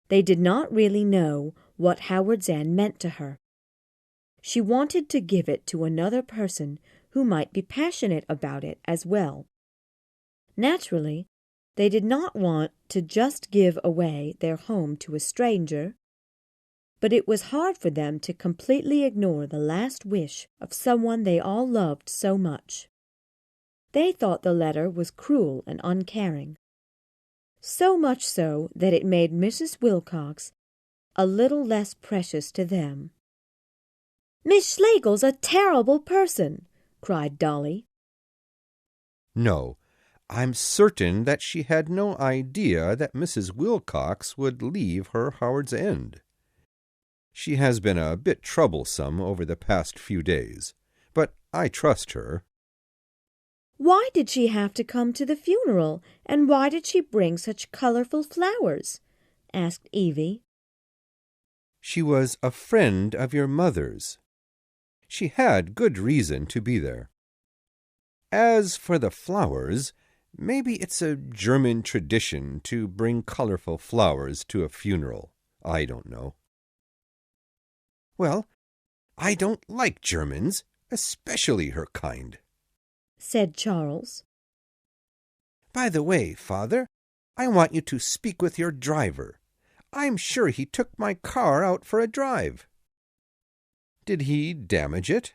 They did not really know what Howard's End meant to her. She wanted to give it to another person who might be passionate about it as well. Naturally, they did not want to just give away their home to a stranger, but it was hard for them to completely ignore the last wish of someone they all loved so much. They thought the letter was cruel and uncaring, so much so that it made Mrs. Wilcox a little less precious to them. "Miss Schlegel's a terrible person," cried Dolly. "No, I'm certain that she had no idea that Mrs. Wilcox would leave her Howard's End. She has been a bit troublesome over the past few days, but I trust her." "Why did she have to come to the funeral, and why did she bring such colorful flowers?" asked Evie. "She was a friend of your mother's. She had good reason to be there. As for the flowers, maybe it's a German tradition to bring colorful flowers to a funeral. I don't know." "Well, I don't like Germans, especially her kind," said Charles. "By the way, Father, I want you to speak with your driver. I'm sure he took my car out for a drive." "Did he damage it?"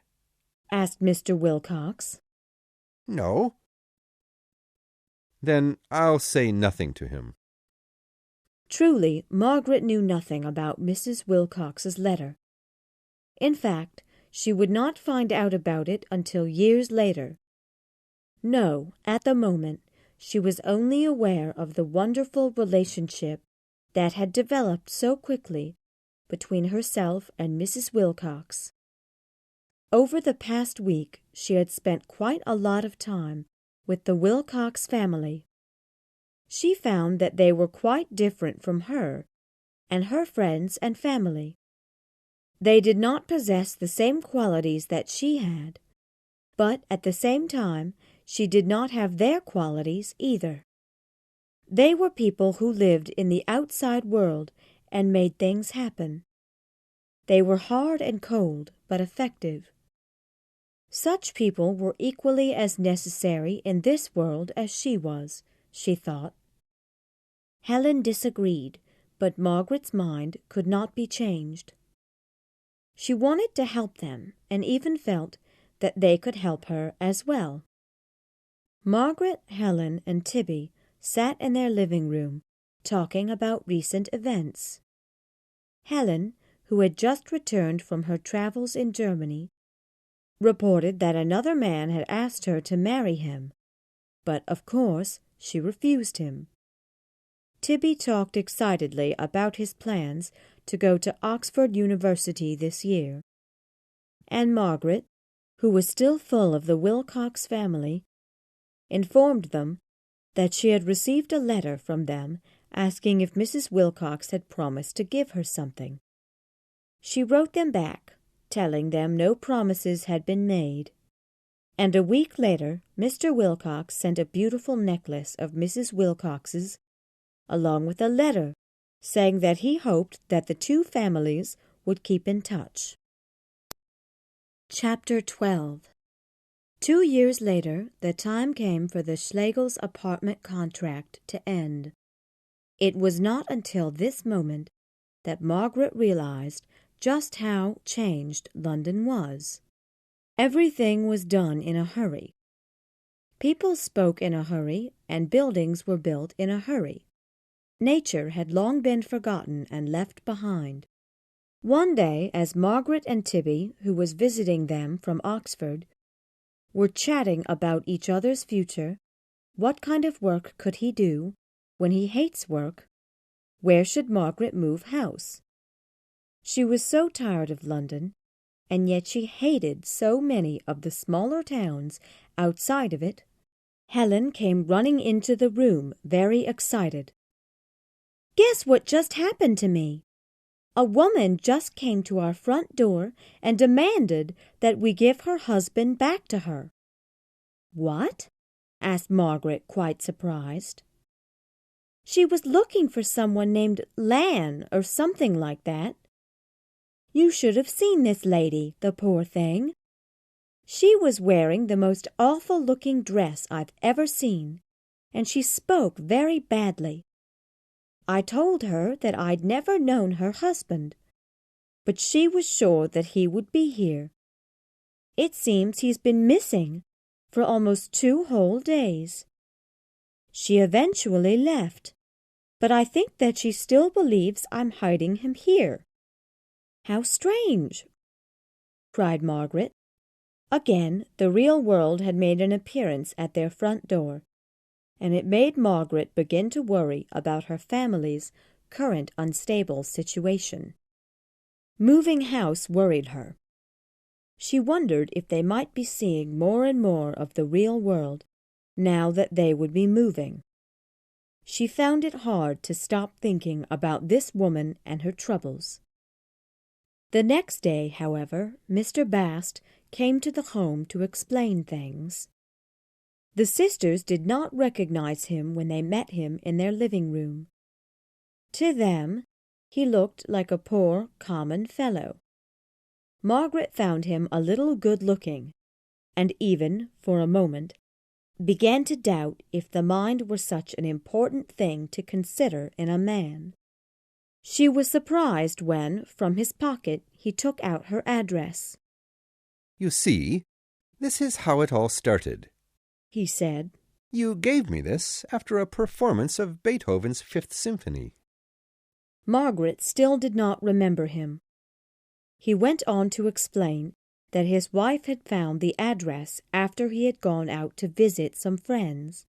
asked Mr. Wilcox. "No." "Then I'll say nothing to him." Truly, Margaret knew nothing about Mrs. Wilcox's letter. In fact, she would not find out about it until years later. No, at the moment, she was only aware of the wonderful relationship that had developed so quickly between herself and Mrs. Wilcox. Over the past week, she had spent quite a lot of time with the Wilcox family. She found that they were quite different from her and her friends and family. They did not possess the same qualities that she had, but at the same time she did not have their qualities either. They were people who lived in the outside world and made things happen. They were hard and cold, but effective. Such people were equally as necessary in this world as she was, she thought. Helen disagreed, but Margaret's mind could not be changed. She wanted to help them, and even felt that they could help her as well. Margaret, Helen, and Tibby sat in their living room, talking about recent events. Helen, who had just returned from her travels in Germany, reported that another man had asked her to marry him, but of course she refused him. Tibby talked excitedly about his plans to go to Oxford University this year, and Margaret, who was still full of the Wilcox family, informed them that she had received a letter from them asking if Mrs. Wilcox had promised to give her something. She wrote them back, telling them no promises had been made, and a week later Mr. Wilcox sent a beautiful necklace of Mrs. Wilcox's, along with a letter saying that he hoped that the two families would keep in touch. Chapter 12. 2 years later, the time came for the Schlegels' apartment contract to end. It was not until this moment that Margaret realized just how changed London was. Everything was done in a hurry. People spoke in a hurry, and buildings were built in a hurry. Nature had long been forgotten and left behind. One day, as Margaret and Tibby, who was visiting them from Oxford, were chatting about each other's future, what kind of work could he do when he hates work? Where should Margaret move house? She was so tired of London, and yet she hated so many of the smaller towns outside of it. Helen came running into the room, very excited. "Guess what just happened to me? A woman just came to our front door and demanded that we give her husband back to her." "What?" asked Margaret, quite surprised. "She was looking for someone named Lan or something like that. You should have seen this lady, the poor thing. She was wearing the most awful-looking dress I've ever seen, and she spoke very badly. I told her that I'd never known her husband, but she was sure that he would be here. It seems he's been missing for almost 2 whole days. She eventually left, but I think that she still believes I'm hiding him here." "How strange!" cried Margaret. Again, the real world had made an appearance at their front door, and it made Margaret begin to worry about her family's current unstable situation. Moving house worried her. She wondered if they might be seeing more and more of the real world now that they would be moving. She found it hard to stop thinking about this woman and her troubles. The next day, however, Mr. Bast came to the home to explain things. The sisters did not recognize him when they met him in their living room. To them, he looked like a poor, common fellow. Margaret found him a little good-looking, and even, for a moment, began to doubt if the mind were such an important thing to consider in a man. She was surprised when, from his pocket, he took out her address. "You see, this is how it all started," he said. "You gave me this after a performance of Beethoven's Fifth Symphony." Margaret still did not remember him. He went on to explain that his wife had found the address after he had gone out to visit some friends.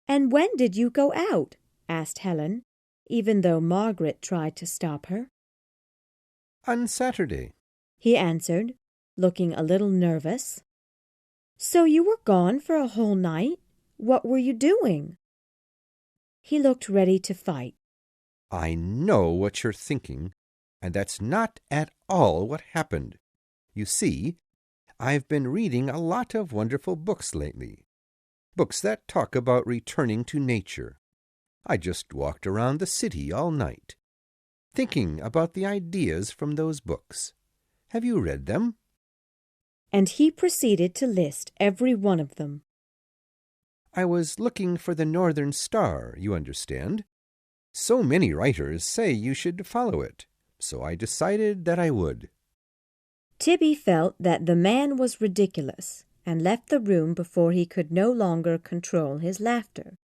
"And when did you go out?" asked Helen, even though Margaret tried to stop her. "On Saturday," he answered, looking a little nervous. "So you were gone for a whole night? What were you doing?" He looked ready to fight. "I know what you're thinking, and that's not at all what happened. You see, I've been reading a lot of wonderful books lately, books that talk about returning to nature. I just walked around the city all night, thinking about the ideas from those books. Have you read them?" And he proceeded to list every one of them. "I was looking for the Northern Star, you understand. So many writers say you should follow it, so I decided that I would." Tibby felt that the man was ridiculous and left the room before he could no longer control his laughter.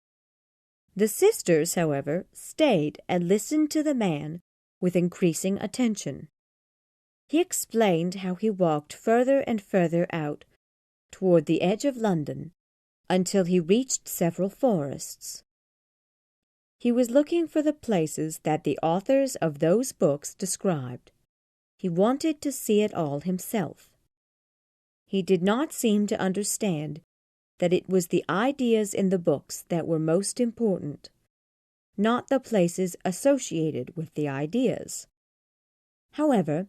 The sisters, however, stayed and listened to the man with increasing attention. He explained how he walked further and further out toward the edge of London until he reached several forests. He was looking for the places that the authors of those books described. He wanted to see it all himself. He did not seem to understand that it was the ideas in the books that were most important, not the places associated with the ideas. However,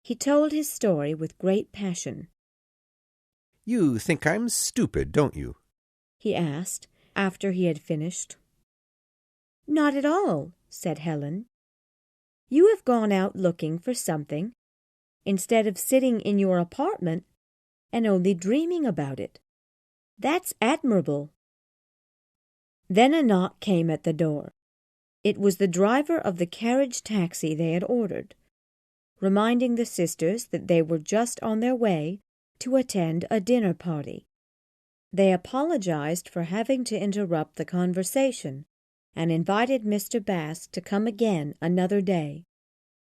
he told his story with great passion. "You think I'm stupid, don't you?" he asked after he had finished. "Not at all," said Helen. "You have gone out looking for something, instead of sitting in your apartment and only dreaming about it. That's admirable." Then a knock came at the door. It was the driver of the carriage taxi they had ordered, reminding the sisters that they were just on their way to attend a dinner party. They apologized for having to interrupt the conversation and invited Mr. Bast to come again another day,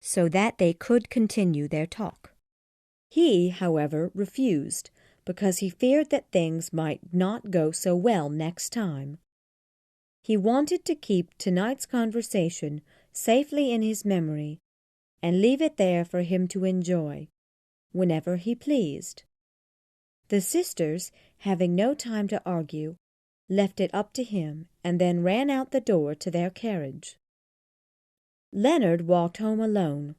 so that they could continue their talk. He, however, refused, because he feared that things might not go so well next time. He wanted to keep tonight's conversation safely in his memory and leave it there for him to enjoy, whenever he pleased. The sisters, having no time to argue, left it up to him and then ran out the door to their carriage. Leonard walked home alone.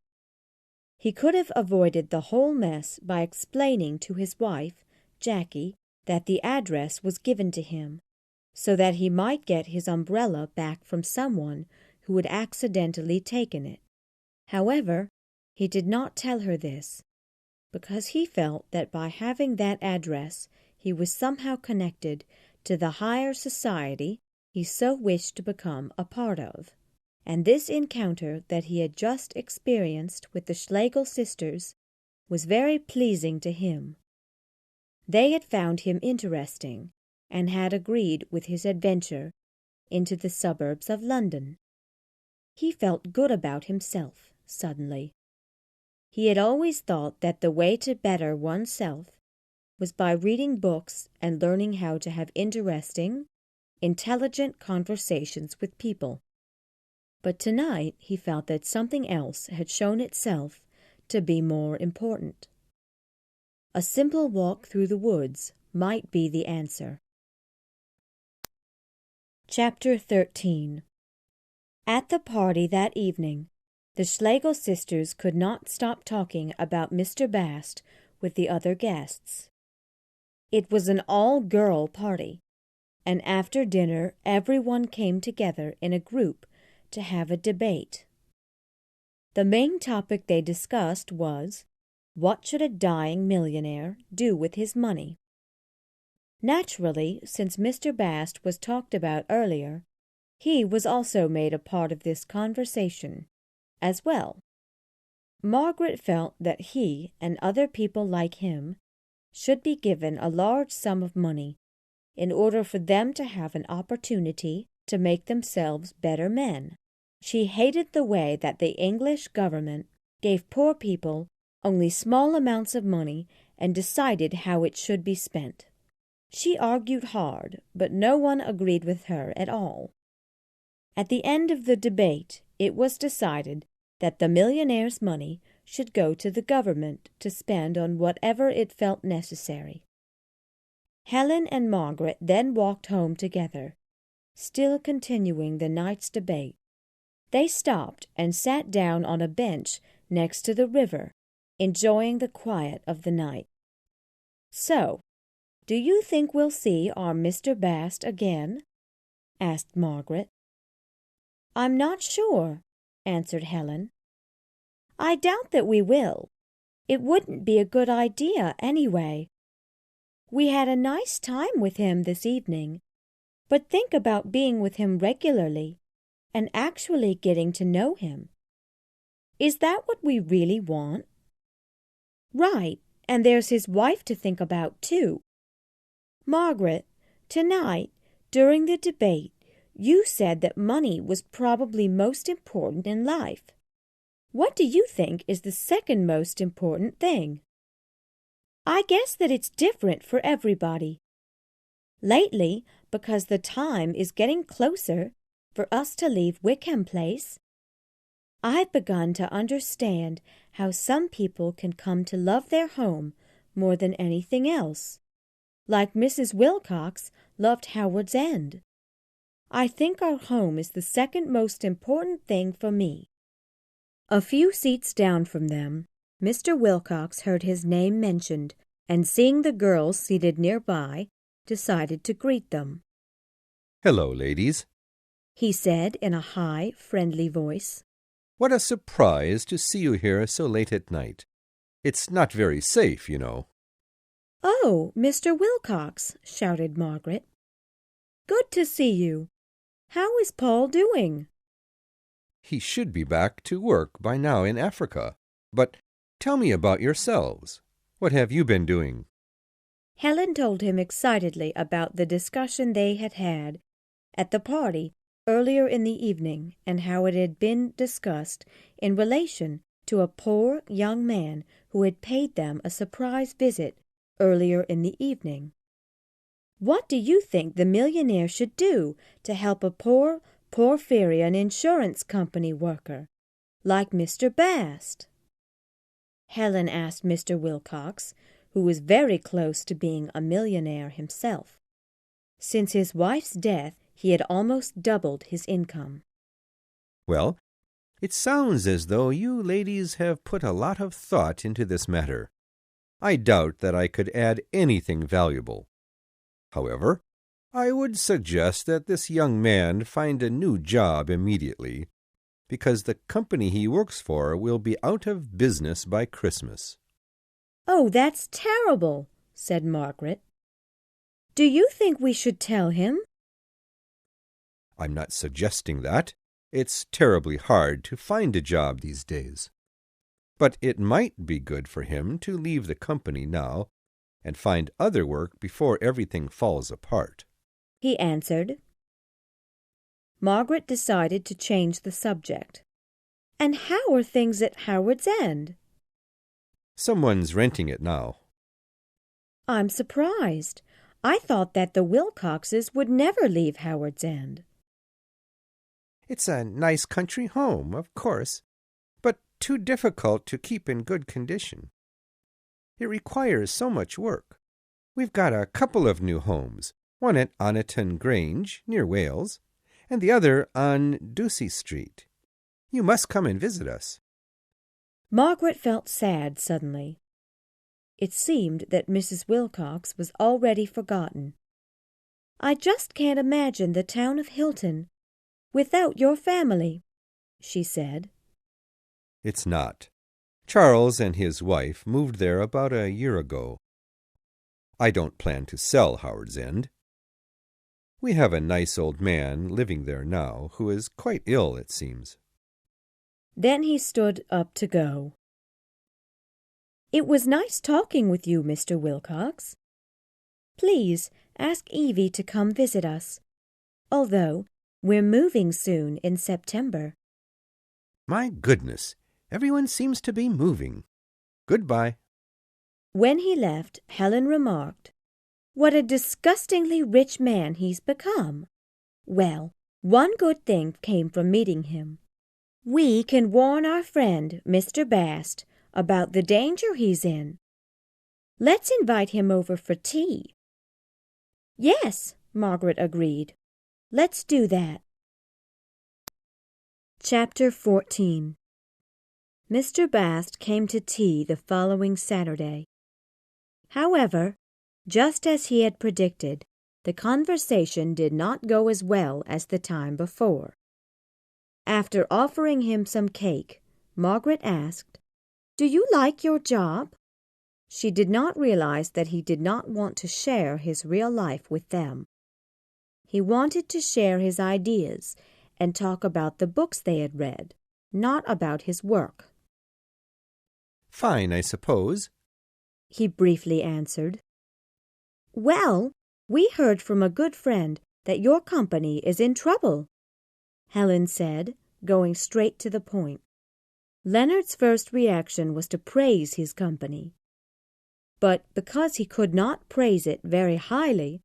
He could have avoided the whole mess by explaining to his wife, Jackie, that the address was given to him, so that he might get his umbrella back from someone who had accidentally taken it. However, he did not tell her this, because he felt that by having that address he was somehow connected to the higher society he so wished to become a part of. And this encounter that he had just experienced with the Schlegel sisters was very pleasing to him. They had found him interesting, and had agreed with his adventure into the suburbs of London. He felt good about himself, suddenly. He had always thought that the way to better oneself was by reading books and learning how to have interesting, intelligent conversations with people. But tonight he felt that something else had shown itself to be more important. A simple walk through the woods might be the answer. Chapter 13. At the party that evening, the Schlegel sisters could not stop talking about Mr. Bast with the other guests. It was an all-girl party, and after dinner everyone came together in a group to have a debate. The main topic they discussed was, what should a dying millionaire do with his money? Naturally, since Mr. Bast was talked about earlier, he was also made a part of this conversation, as well. Margaret felt that he and other people like him should be given a large sum of money in order for them to have an opportunity to make themselves better men. She hated the way that the English government gave poor people only small amounts of money and decided how it should be spent. She argued hard, but no one agreed with her at all. At the end of the debate, it was decided that the millionaire's money should go to the government to spend on whatever it felt necessary. Helen and Margaret then walked home together, still continuing the night's debate. They stopped and sat down on a bench next to the river, enjoying the quiet of the night. "So, do you think we'll see our Mr. Bast again?" asked Margaret. "I'm not sure," answered Helen. "I doubt that we will. It wouldn't be a good idea anyway. We had a nice time with him this evening, but think about being with him regularly and actually getting to know him. Is that what we really want?" "Right, and there's his wife to think about, too. Margaret, tonight, during the debate, you said that money was probably most important in life. What do you think is the second most important thing?" "I guess that it's different for everybody. Lately, because the time is getting closer for us to leave Wickham Place, I've begun to understand how some people can come to love their home more than anything else, like Mrs. Wilcox loved Howard's End. I think our home is the second most important thing for me." A few seats down from them, Mr. Wilcox heard his name mentioned, and seeing the girls seated nearby, decided to greet them. "Hello, ladies," he said in a high, friendly voice. "What a surprise to see you here so late at night. It's not very safe, you know." "Oh, Mr. Wilcox," shouted Margaret. "Good to see you. How is Paul doing?" "He should be back to work by now in Africa. But tell me about yourselves. What have you been doing?" Helen told him excitedly about the discussion they had had at the party earlier in the evening and how it had been discussed in relation to a poor young man who had paid them a surprise visit earlier in the evening. "What do you think the millionaire should do to help a poor Porphyrian insurance company worker, like Mr. Bast?" Helen asked Mr. Wilcox, who was very close to being a millionaire himself. Since his wife's death, he had almost doubled his income. "Well, it sounds as though you ladies have put a lot of thought into this matter. I doubt that I could add anything valuable. However, I would suggest that this young man find a new job immediately, because the company he works for will be out of business by Christmas." "Oh, that's terrible," said Margaret. "Do you think we should tell him?" "I'm not suggesting that. It's terribly hard to find a job these days. But it might be good for him to leave the company now and find other work before everything falls apart," he answered. Margaret decided to change the subject. "And how are things at Howard's End?" "Someone's renting it now." "I'm surprised. I thought that the Wilcoxes would never leave Howard's End." "It's a nice country home, of course, but too difficult to keep in good condition. It requires so much work. We've got a couple of new homes, one at Oniton Grange, near Wales, and the other on Ducie Street. You must come and visit us." Margaret felt sad suddenly. It seemed that Mrs. Wilcox was already forgotten. "I just can't imagine the town of Hilton without your family," she said. "It's not. Charles and his wife moved there about a year ago. I don't plan to sell Howard's End. We have a nice old man living there now who is quite ill, it seems." Then he stood up to go. "It was nice talking with you, Mr. Wilcox. Please ask Evie to come visit us, although we're moving soon in September." My goodness, everyone seems to be moving. Goodbye. When he left, Helen remarked, "What a disgustingly rich man he's become. Well, one good thing came from meeting him. We can warn our friend, Mr. Bast, about the danger he's in. Let's invite him over for tea." "Yes," Margaret agreed. "Let's do that." Chapter 14. Mr. Bast came to tea the following Saturday. However, just as he had predicted, the conversation did not go as well as the time before. After offering him some cake, Margaret asked, "Do you like your job?" She did not realize that he did not want to share his real life with them. He wanted to share his ideas and talk about the books they had read, not about his work. Fine, I suppose, he briefly answered. "Well, we heard from a good friend that your company is in trouble," Helen said, going straight to the point. Leonard's first reaction was to praise his company. But because he could not praise it very highly,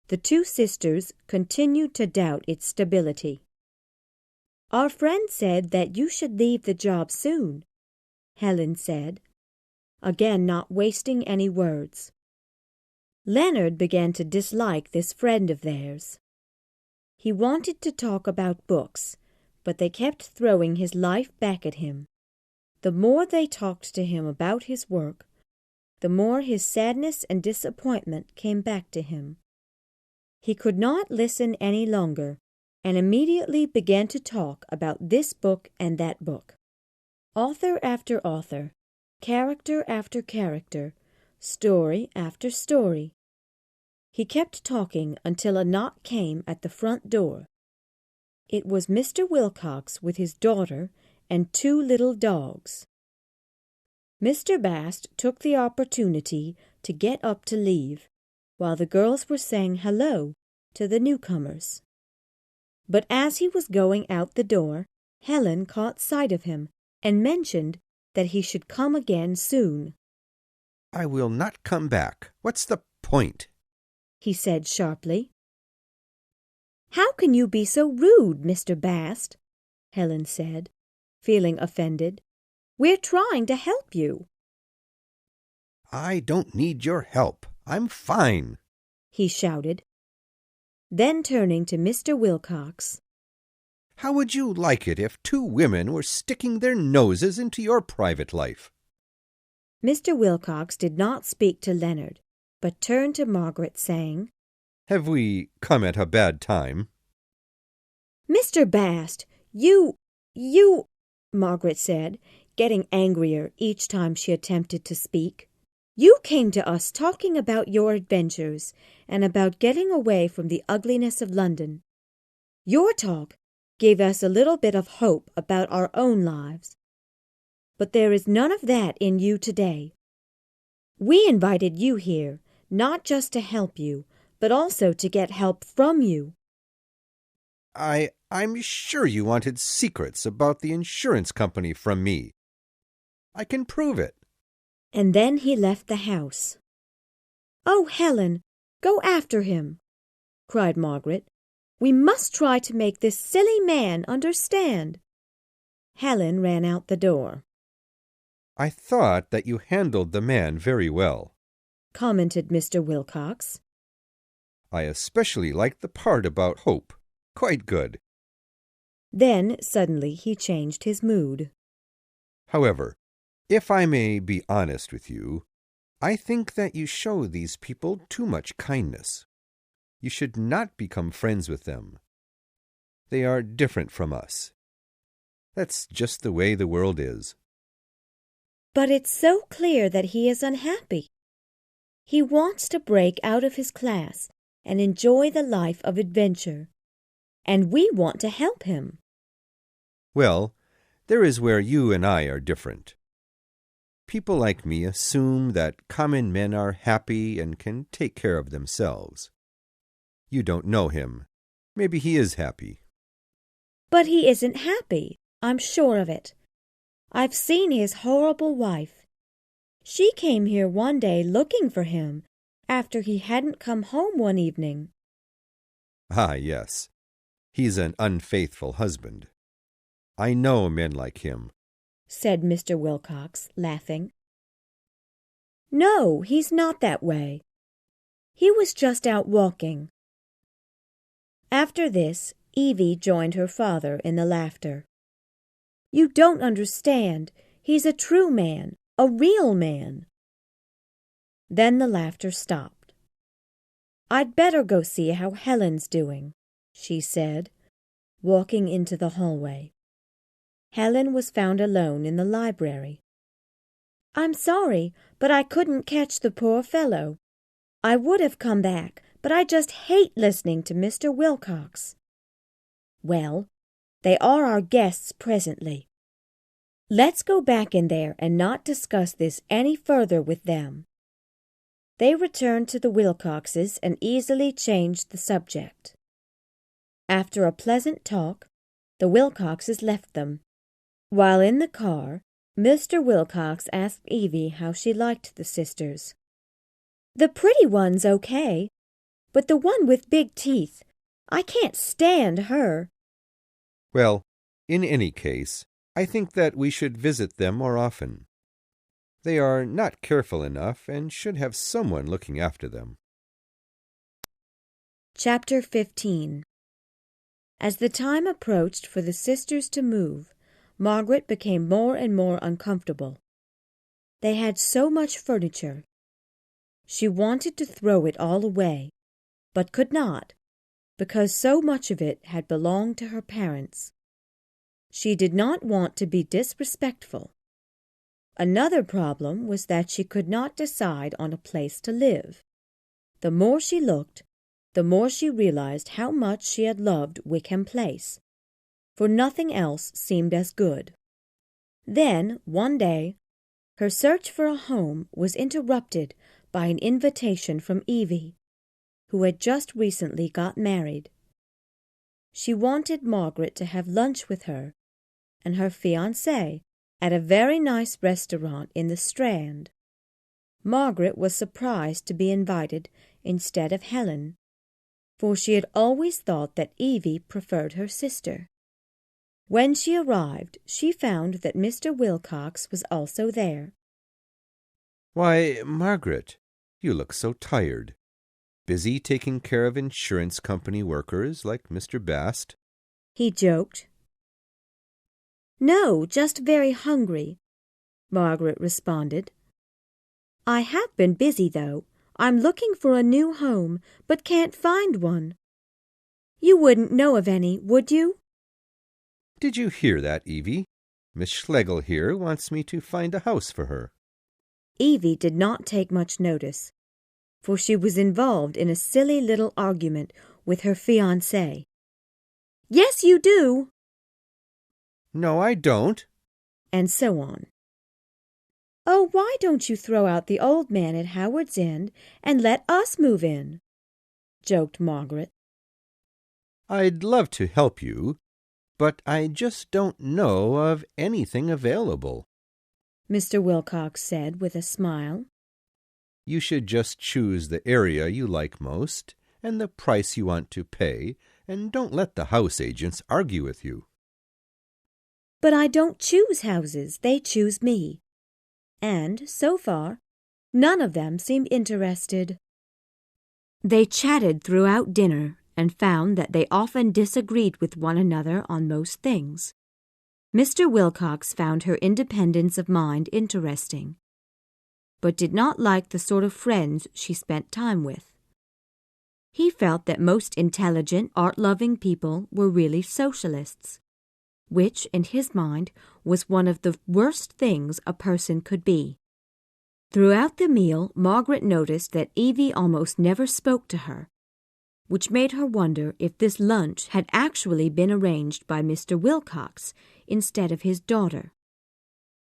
the two sisters continued to doubt its stability. "Our friend said that you should leave the job soon," Helen said, again not wasting any words. Leonard began to dislike this friend of theirs. He wanted to talk about books, but they kept throwing his life back at him. The more they talked to him about his work, the more his sadness and disappointment came back to him. He could not listen any longer, and immediately began to talk about this book and that book. Author after author, character after character, story after story. He kept talking until a knock came at the front door. It was Mr. Wilcox with his daughter and two little dogs. Mr. Bast took the opportunity to get up to leave, while the girls were saying hello to the newcomers. But as he was going out the door, Helen caught sight of him and mentioned that he should come again soon. "I will not come back. What's the point?" he said sharply. "How can you be so rude, Mr. Bast?" Helen said, feeling offended. "We're trying to help you." "I don't need your help. I'm fine," he shouted. Then turning to Mr. Wilcox, "How would you like it if two women were sticking their noses into your private life?" Mr. Wilcox did not speak to Leonard, but turned to Margaret, saying, "Have we come at a bad time?" "Mr. Bast, you, Margaret said, getting angrier each time she attempted to speak. "You came to us talking about your adventures and about getting away from the ugliness of London. Your talk gave us a little bit of hope about our own lives. But there is none of that in you today. We invited you here, not just to help you, but also to get help from you." I'm sure you wanted secrets about the insurance company from me. I can prove it." And then he left the house. "Oh, Helen, go after him," cried Margaret. "We must try to make this silly man understand." Helen ran out the door. "I thought that you handled the man very well," commented Mr. Wilcox. "I especially liked the part about hope. Quite good. Then suddenly he changed his mood. However, if I may be honest with you, I think that you show these people too much kindness. You should not become friends with them. They are different from us. That's just the way the world is." "But it's so clear that he is unhappy. He wants to break out of his class and enjoy the life of adventure. And we want to help him." "Well, There is where you and I are different. People like me assume that common men are happy and can take care of themselves. You don't know him. Maybe he is happy. But he isn't happy, I'm sure of it. I've seen his horrible wife. She came here one day looking for him after he hadn't come home one evening. Ah, yes. He's an unfaithful husband. I know men like him, said Mr. Wilcox, laughing. No, he's not that way. He was just out walking. After this, Evie joined her father in the laughter. You don't understand. He's a true man, a real man. Then the laughter stopped. I'd better go see how Helen's doing, she said, walking into the hallway. Helen was found alone in the library. I'm sorry, but I couldn't catch the poor fellow. I would have come back, but I just hate listening to Mr. Wilcox. Well, they are our guests presently. Let's go back in there and not discuss this any further with them. They returned to the Wilcoxes and easily changed the subject. After a pleasant talk, the Wilcoxes left them. While in the car, Mr. Wilcox asked Evie how she liked the sisters. The pretty one's okay, but the one with big teeth, I can't stand her. Well, in any case, I think that we should visit them more often. They are not careful enough and should have someone looking after them. Chapter 15. As the time approached for the sisters to move, Margaret became more and more uncomfortable. They had so much furniture. She wanted to throw it all away, but could not, because so much of it had belonged to her parents. She did not want to be disrespectful. Another problem was that she could not decide on a place to live. The more she looked, the more she realized how much she had loved Wickham Place, for nothing else seemed as good. Then, one day, her search for a home was interrupted by an invitation from Evie, who had just recently got married. She wanted Margaret to have lunch with her and her fiancé at a very nice restaurant in the Strand. Margaret was surprised to be invited instead of Helen, for she had always thought that Evie preferred her sister. When she arrived, she found that Mr. Wilcox was also there. Why, Margaret, you look so tired. Busy taking care of insurance company workers like Mr. Bast? He joked. No, just very hungry, Margaret responded. I have been busy, though. I'm looking for a new home, but can't find one. You wouldn't know of any, would you? Did you hear that, Evie? Miss Schlegel here wants me to find a house for her. Evie did not take much notice, for she was involved in a silly little argument with her fiancé. Yes, you do. No, I don't. And so on. Oh, why don't you throw out the old man at Howard's End and let us move in? Joked Margaret. I'd love to help you, but I just don't know of anything available, Mr. Wilcox said with a smile. You should just choose the area you like most and the price you want to pay, and don't let the house agents argue with you. But I don't choose houses, they choose me. And, so far, none of them seemed interested. They chatted throughout dinner and found that they often disagreed with one another on most things. Mr. Wilcox found her independence of mind interesting, but did not like the sort of friends she spent time with. He felt that most intelligent, art-loving people were really socialists, which, in his mind, was one of the worst things a person could be. Throughout the meal, Margaret noticed that Evie almost never spoke to her, which made her wonder if this lunch had actually been arranged by Mr. Wilcox instead of his daughter.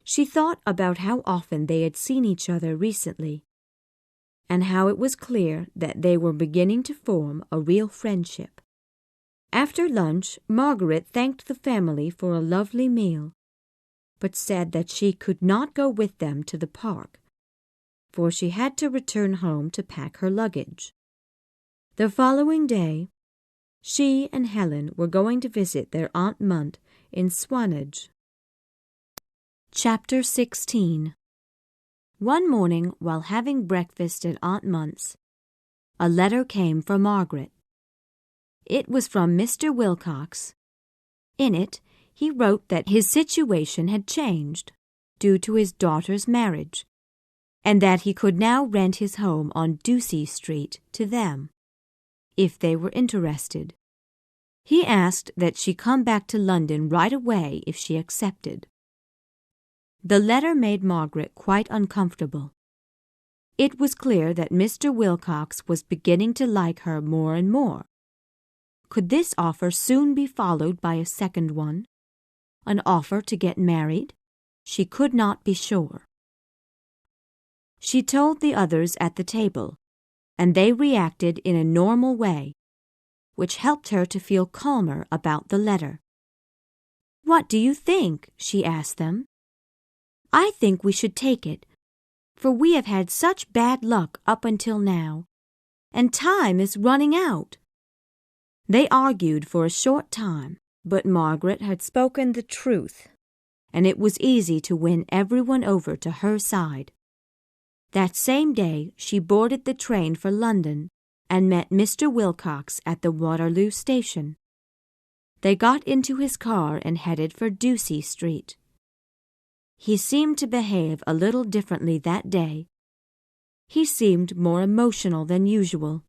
She thought about how often they had seen each other recently, and how it was clear that they were beginning to form a real friendship. After lunch, Margaret thanked the family for a lovely meal, but said that she could not go with them to the park, for she had to return home to pack her luggage. The following day, she and Helen were going to visit their Aunt Munt in Swanage. Chapter 16. One morning, while having breakfast at Aunt Munt's, a letter came for Margaret. It was from Mr. Wilcox. In it, he wrote that his situation had changed due to his daughter's marriage, and that he could now rent his home on Ducie Street to them, if they were interested. He asked that she come back to London right away if she accepted. The letter made Margaret quite uncomfortable. It was clear that Mr. Wilcox was beginning to like her more and more. Could this offer soon be followed by a second one? An offer to get married? She could not be sure. She told the others at the table, and they reacted in a normal way, which helped her to feel calmer about the letter. "What do you think?" she asked them. "I think we should take it, for we have had such bad luck up until now, and time is running out." They argued for a short time, but Margaret had spoken the truth, and it was easy to win everyone over to her side. That same day she boarded the train for London and met Mr. Wilcox at the Waterloo station. They got into his car and headed for Ducie Street. He seemed to behave a little differently that day. He seemed more emotional than usual.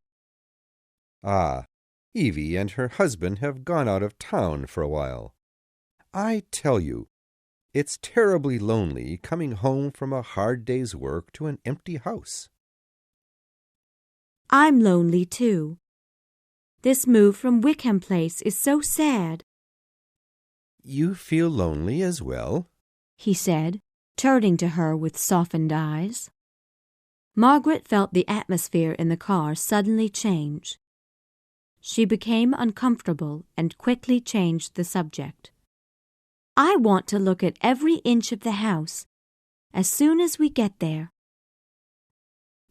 "Ah, Evie and her husband have gone out of town for a while. I tell you, it's terribly lonely coming home from a hard day's work to an empty house." "I'm lonely too. This move from Wickham Place is so sad." "You feel lonely as well?" he said, turning to her with softened eyes. Margaret felt the atmosphere in the car suddenly change. She became uncomfortable and quickly changed the subject. "I want to look at every inch of the house as soon as we get there."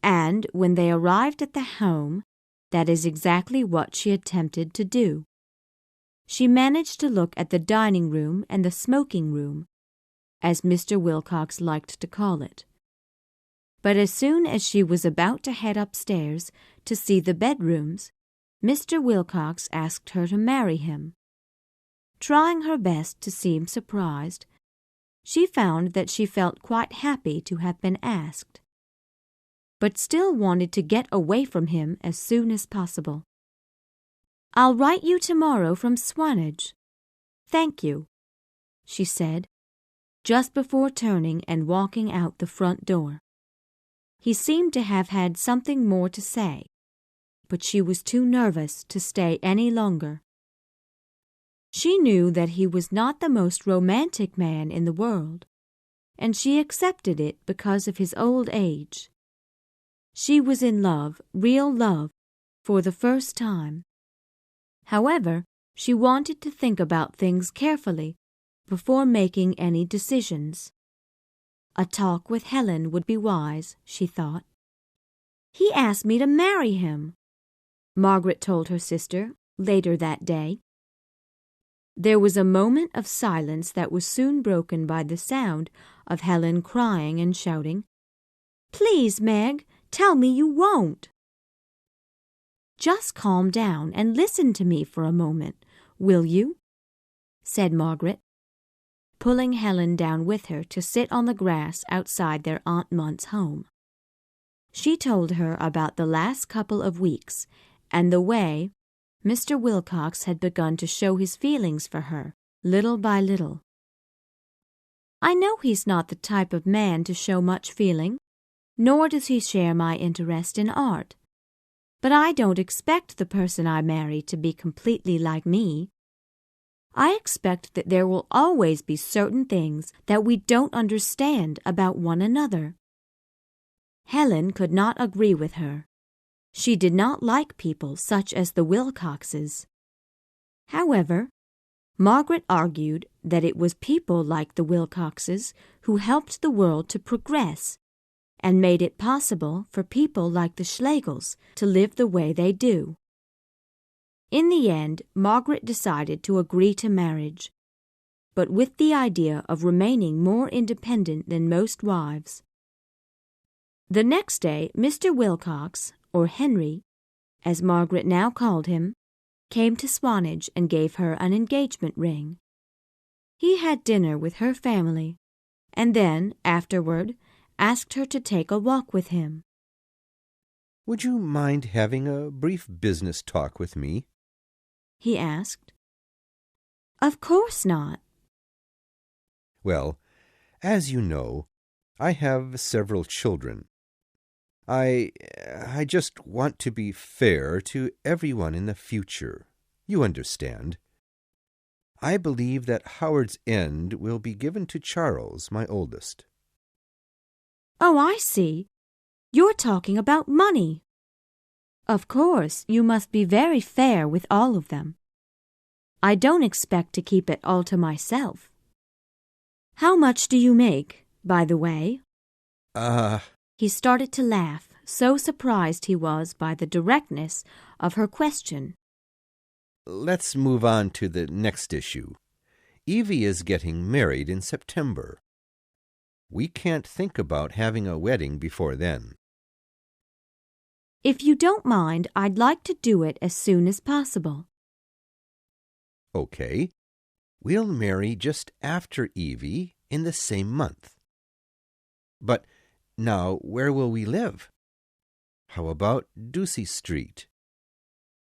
And when they arrived at the home, that is exactly what she attempted to do. She managed to look at the dining room and the smoking room, as Mr. Wilcox liked to call it. But as soon as she was about to head upstairs to see the bedrooms, Mr. Wilcox asked her to marry him. Trying her best to seem surprised, she found that she felt quite happy to have been asked, but still wanted to get away from him as soon as possible. "I'll write you tomorrow from Swanage. Thank you," she said, just before turning and walking out the front door. He seemed to have had something more to say, but she was too nervous to stay any longer. She knew that he was not the most romantic man in the world, and she accepted it because of his old age. She was in love, real love, for the first time. However, she wanted to think about things carefully before making any decisions. A talk with Helen would be wise, she thought. "He asked me to marry him," Margaret told her sister later that day. There was a moment of silence that was soon broken by the sound of Helen crying and shouting, "Please, Meg, tell me you won't." "Just calm down and listen to me for a moment, will you?" said Margaret, pulling Helen down with her to sit on the grass outside their Aunt Munt's home. She told her about the last couple of weeks and the way Mr. Wilcox had begun to show his feelings for her, little by little. "I know he's not the type of man to show much feeling, nor does he share my interest in art. But I don't expect the person I marry to be completely like me. I expect that there will always be certain things that we don't understand about one another." Helen could not agree with her. She did not like people such as the Wilcoxes. However, Margaret argued that it was people like the Wilcoxes who helped the world to progress and made it possible for people like the Schlegels to live the way they do. In the end, Margaret decided to agree to marriage, but with the idea of remaining more independent than most wives. The next day, Mr. Wilcox, or Henry, as Margaret now called him, came to Swanage and gave her an engagement ring. He had dinner with her family, and then, afterward, asked her to take a walk with him. "Would you mind having a brief business talk with me?" he asked. "Of course not." "Well, as you know, I have several children. I just want to be fair to everyone in the future. You understand. I believe that Howard's End will be given to Charles, my oldest." "Oh, I see. You're talking about money. Of course, you must be very fair with all of them. I don't expect to keep it all to myself. How much do you make, by the way?" He started to laugh, so surprised he was by the directness of her question. Let's move on to the next issue. Evie is getting married in September. We can't think about having a wedding before then. "If you don't mind, I'd like to do it as soon as possible." Okay. We'll marry just after Evie in the same month. But now where will we live? How about Ducie Street?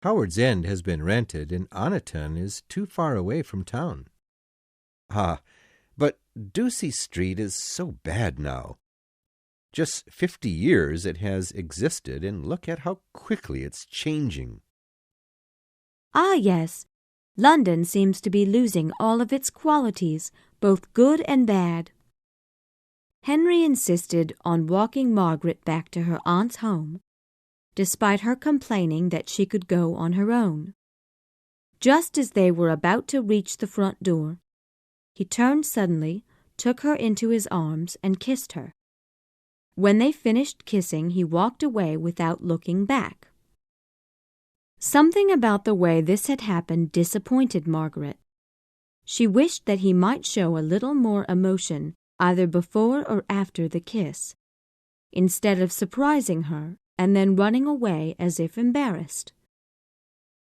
Howard's End has been rented and Oniton is too far away from town. But Ducie Street is so bad now. Just 50 years it has existed, and look at how quickly it's changing. "Ah, yes. London seems to be losing all of its qualities, both good and bad." Henry insisted on walking Margaret back to her aunt's home, despite her complaining that she could go on her own. Just as they were about to reach the front door, he turned suddenly, took her into his arms, and kissed her. When they finished kissing, he walked away without looking back. Something about the way this had happened disappointed Margaret. She wished that he might show a little more emotion either before or after the kiss, instead of surprising her and then running away as if embarrassed.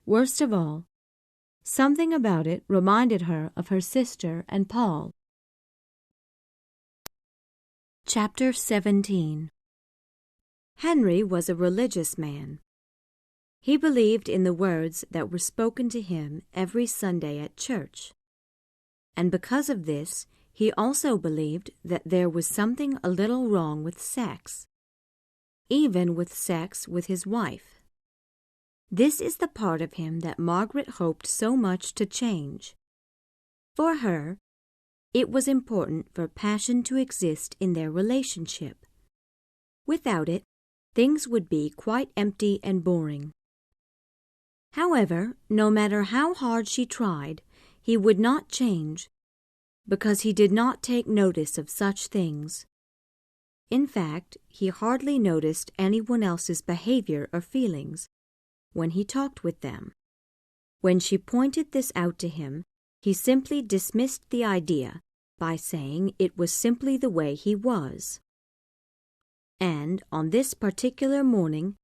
Worst of all, something about it reminded her of her sister and Paul. Chapter 17. Henry was a religious man. He believed in the words that were spoken to him every Sunday at church. And because of this, he also believed that there was something a little wrong with sex, even with sex with his wife. This is the part of him that Margaret hoped so much to change. For her, it was important for passion to exist in their relationship. Without it, things would be quite empty and boring. However, no matter how hard she tried, he would not change, because he did not take notice of such things. In fact, he hardly noticed anyone else's behavior or feelings when he talked with them. When she pointed this out to him, he simply dismissed the idea by saying it was simply the way he was. And on this particular morning,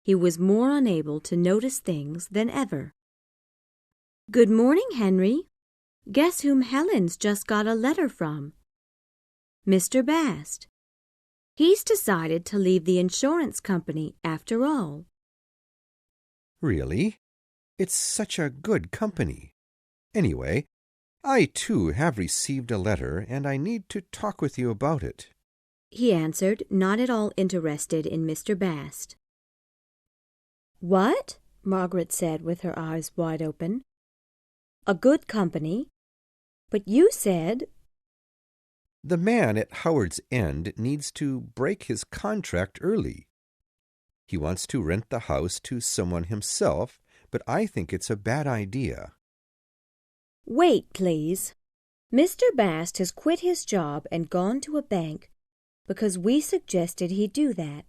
he was more unable to notice things than ever. "Good morning, Henry. Guess whom Helen's just got a letter from? Mr. Bast. He's decided to leave the insurance company after all." Really? It's such a good company. Anyway, I too have received a letter, and I need to talk with you about it, he answered, not at all interested in Mr. Bast. What? Margaret said with her eyes wide open. A good company? But you said— The man at Howard's End needs to break his contract early. He wants to rent the house to someone himself, but I think it's a bad idea. Wait, please. Mr. Bast has quit his job and gone to a bank because we suggested he do that.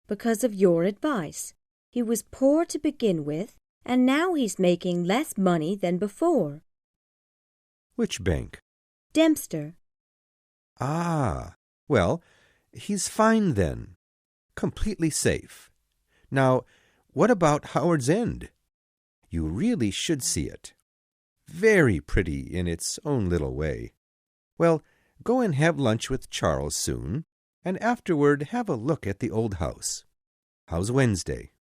Because of your advice. He was poor to begin with, and now he's making less money than before. Which bank? Dempster. Ah, well, he's fine then. Completely safe. Now, what about Howard's End? You really should see it. Very pretty in its own little way. Well, go and have lunch with Charles soon, and afterward have a look at the old house. How's Wednesday?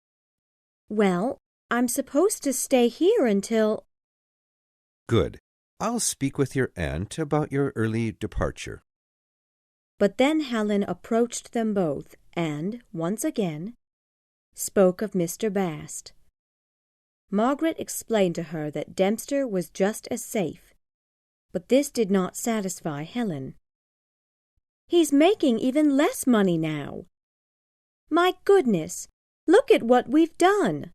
Well, I'm supposed to stay here until— Good. I'll speak with your aunt about your early departure. But then Helen approached them both and, once again, spoke of Mr. Bast. Margaret explained to her that Dempster was just as safe, but this did not satisfy Helen. He's making even less money now. My goodness, look at what we've done,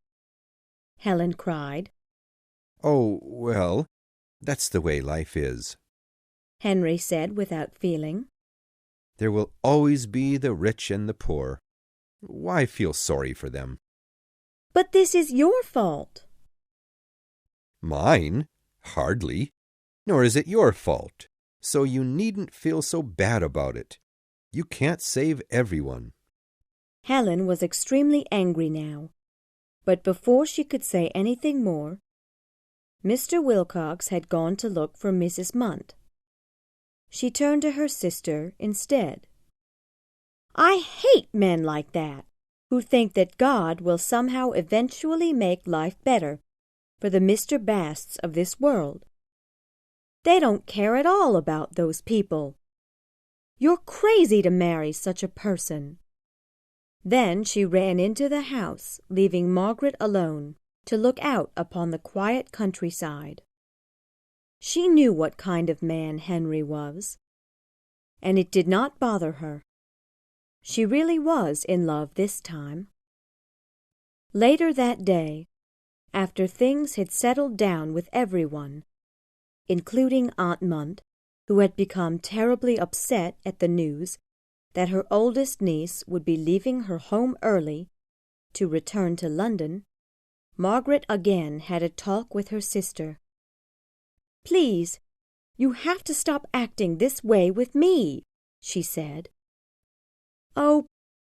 Helen cried. Oh, well, that's the way life is, Henry said without feeling. There will always be the rich and the poor. Why feel sorry for them? But this is your fault. Mine? Hardly. Nor is it your fault. So you needn't feel so bad about it. You can't save everyone. Helen was extremely angry now, but before she could say anything more, Mr. Wilcox had gone to look for Mrs. Munt. She turned to her sister instead. I hate men like that, who think that God will somehow eventually make life better for the Mr. Basts of this world. They don't care at all about those people. You're crazy to marry such a person. Then she ran into the house, leaving Margaret alone to look out upon the quiet countryside. She knew what kind of man Henry was, and it did not bother her. She really was in love this time. Later that day, after things had settled down with everyone, including Aunt Munt, who had become terribly upset at the news that her oldest niece would be leaving her home early to return to London, Margaret again had a talk with her sister. Please, you have to stop acting this way with me, she said. Oh,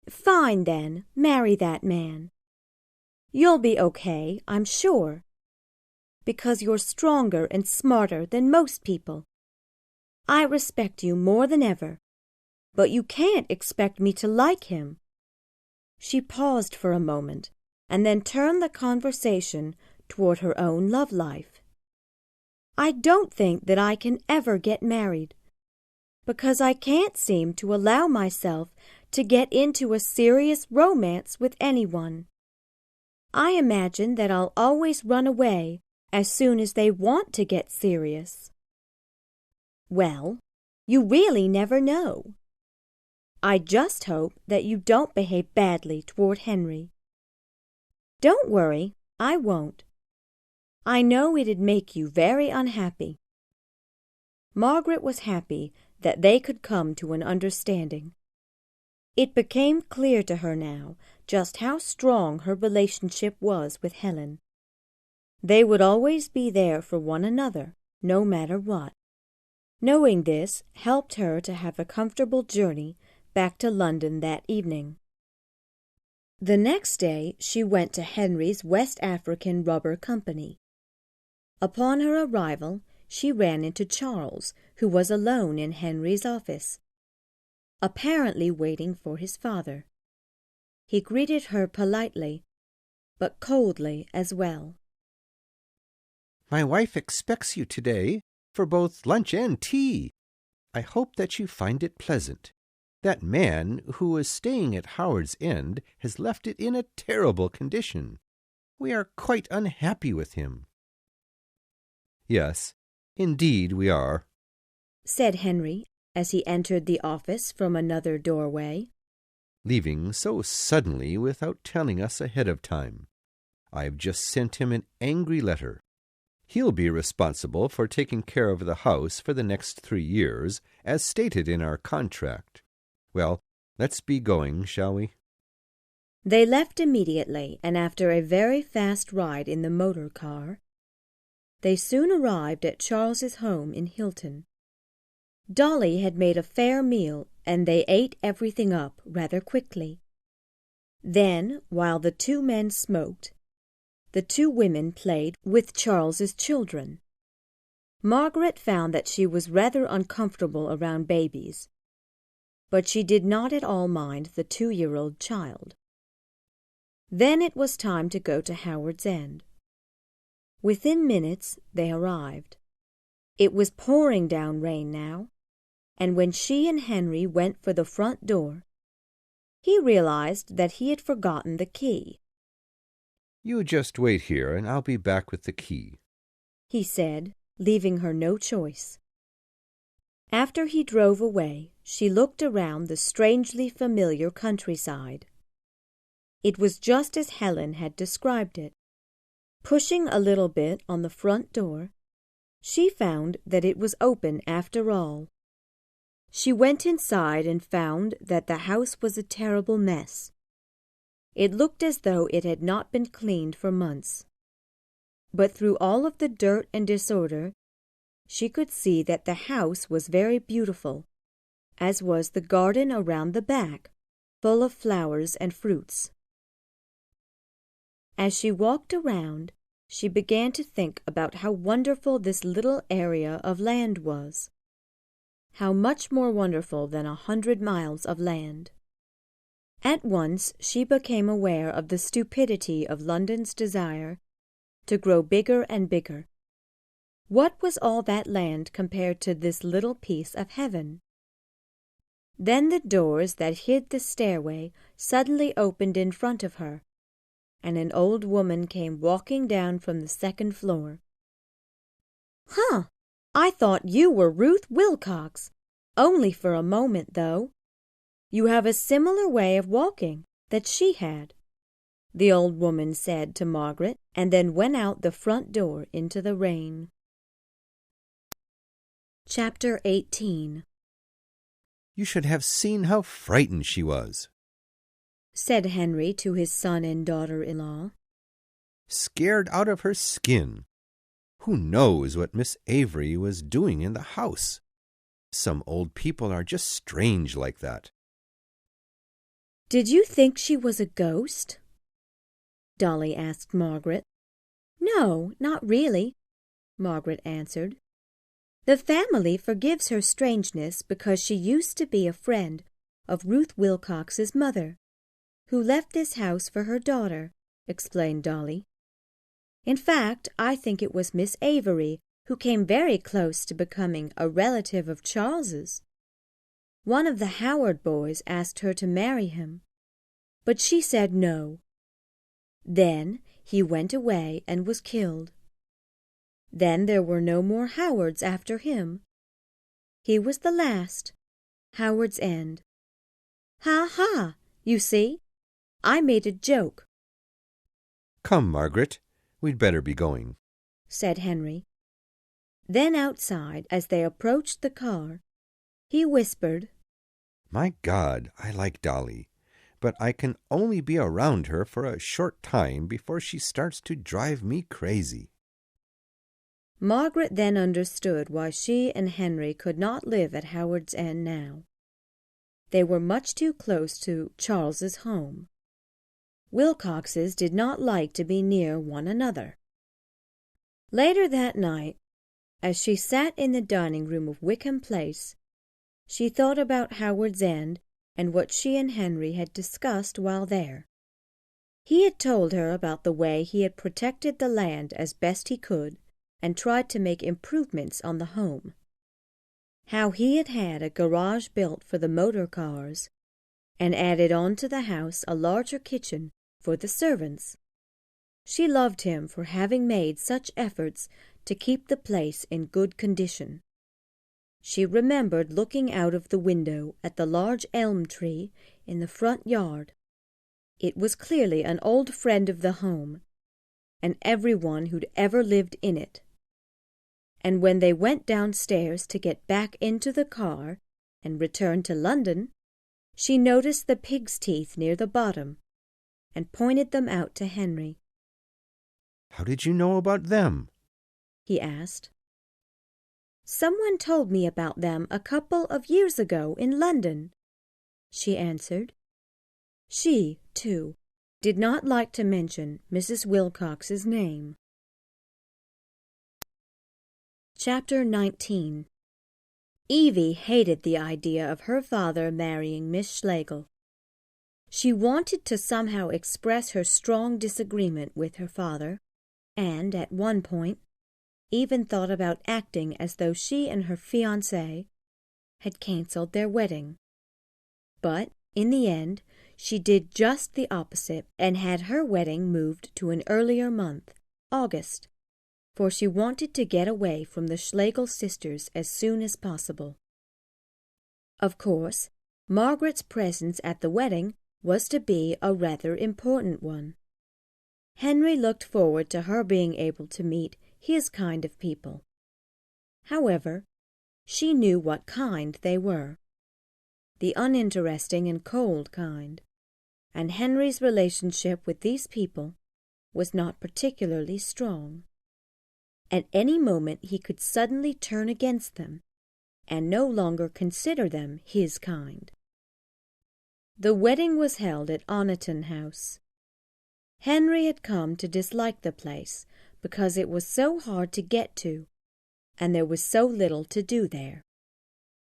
fine then, marry that man. You'll be okay, I'm sure, because you're stronger and smarter than most people. I respect you more than ever, but you can't expect me to like him. She paused for a moment and then turned the conversation toward her own love life. I don't think that I can ever get married, because I can't seem to allow myself to get into a serious romance with anyone. I imagine that I'll always run away as soon as they want to get serious. Well, you really never know. I just hope that you don't behave badly toward Henry. Don't worry, I won't. I know it'd make you very unhappy. Margaret was happy that they could come to an understanding. It became clear to her now just how strong her relationship was with Helen. They would always be there for one another, no matter what. Knowing this helped her to have a comfortable journey back to London that evening. The next day she went to Henry's West African Rubber Company. Upon her arrival, she ran into Charles, who was alone in Henry's office, apparently waiting for his father. He greeted her politely, but coldly as well. My wife expects you today for both lunch and tea. I hope that you find it pleasant. That man who is staying at Howard's End has left it in a terrible condition. We are quite unhappy with him." "Yes, indeed we are," said Henry, as he entered the office from another doorway. "leaving so suddenly without telling us ahead of time. I've just sent him an angry letter. He'll be responsible for taking care of the house for the next 3 years, as stated in our contract. Well, let's be going, shall we?" They left immediately, and after a very fast ride in the motor car, they soon arrived at Charles's home in Hilton. Dolly had made a fair meal, and they ate everything up rather quickly. Then, while the 2 men smoked, the 2 women played with Charles's children. Margaret found that she was rather uncomfortable around babies, but she did not at all mind the 2-year-old child. Then it was time to go to Howard's End. Within minutes they arrived. It was pouring down rain now, and when she and Henry went for the front door, he realized that he had forgotten the key. "You just wait here, and I'll be back with the key," he said, leaving her no choice. After he drove away, she looked around the strangely familiar countryside. It was just as Helen had described it. Pushing a little bit on the front door, she found that it was open after all. She went inside and found that the house was a terrible mess. It looked as though it had not been cleaned for months. But through all of the dirt and disorder, she could see that the house was very beautiful, as was the garden around the back, full of flowers and fruits. As she walked around, she began to think about how wonderful this little area of land was. How much more wonderful than 100 miles of land. At once she became aware of the stupidity of London's desire to grow bigger and bigger. What was all that land compared to this little piece of heaven? Then the doors that hid the stairway suddenly opened in front of her, and an old woman came walking down from the 2nd floor. "Huh! I thought you were Ruth Wilcox. Only for a moment, though. You have a similar way of walking that she had," the old woman said to Margaret, and then went out the front door into the rain. Chapter 18. "You should have seen how frightened she was," said Henry to his son and daughter-in-law. "Scared out of her skin. Who knows what Miss Avery was doing in the house? Some old people are just strange like that." "Did you think she was a ghost?" Dolly asked Margaret. "No, not really," Margaret answered. "The family forgives her strangeness because she used to be a friend of Ruth Wilcox's mother, who left this house for her daughter," explained Dolly. "In fact, I think it was Miss Avery who came very close to becoming a relative of Charles's. One of the Howard boys asked her to marry him, but she said no. Then he went away and was killed. Then there were no more Howards after him. He was the last, Howard's End. Ha ha! You see? I made a joke." "Come, Margaret, we'd better be going," said Henry. Then outside, as they approached the car, he whispered, "My God, I like Dolly, but I can only be around her for a short time before she starts to drive me crazy." Margaret then understood why she and Henry could not live at Howard's End now. They were much too close to Charles's home. Wilcoxes did not like to be near one another. Later that night, as she sat in the dining room of Wickham Place, she thought about Howard's End and what she and Henry had discussed while there. He had told her about the way he had protected the land as best he could and tried to make improvements on the home. how he had had a garage built for the motor cars, and added on to the house a larger kitchen for the servants. She loved him for having made such efforts to keep the place in good condition. She remembered looking out of the window at the large elm tree in the front yard. It was clearly an old friend of the home, and everyone who'd ever lived in it. And when they went downstairs to get back into the car and return to London, she noticed the pig's teeth near the bottom, and pointed them out to Henry. "How did you know about them?" he asked. "Someone told me about them a couple of years ago in London," she answered. She, too, did not like to mention Mrs. Wilcox's name. Chapter 19. Evie hated the idea of her father marrying Miss Schlegel. She wanted to somehow express her strong disagreement with her father, and, at one point, even thought about acting as though she and her fiancé had cancelled their wedding. But, in the end, she did just the opposite and had her wedding moved to an earlier month, August, for she wanted to get away from the Schlegel sisters as soon as possible. Of course, Margaret's presence at the wedding was to be a rather important one. Henry looked forward to her being able to meet his kind of people. However, she knew what kind they were, the uninteresting and cold kind, and Henry's relationship with these people was not particularly strong. At any moment he could suddenly turn against them and no longer consider them his kind. The wedding was held at Oniton House. Henry had come to dislike the place because it was so hard to get to, and there was so little to do there.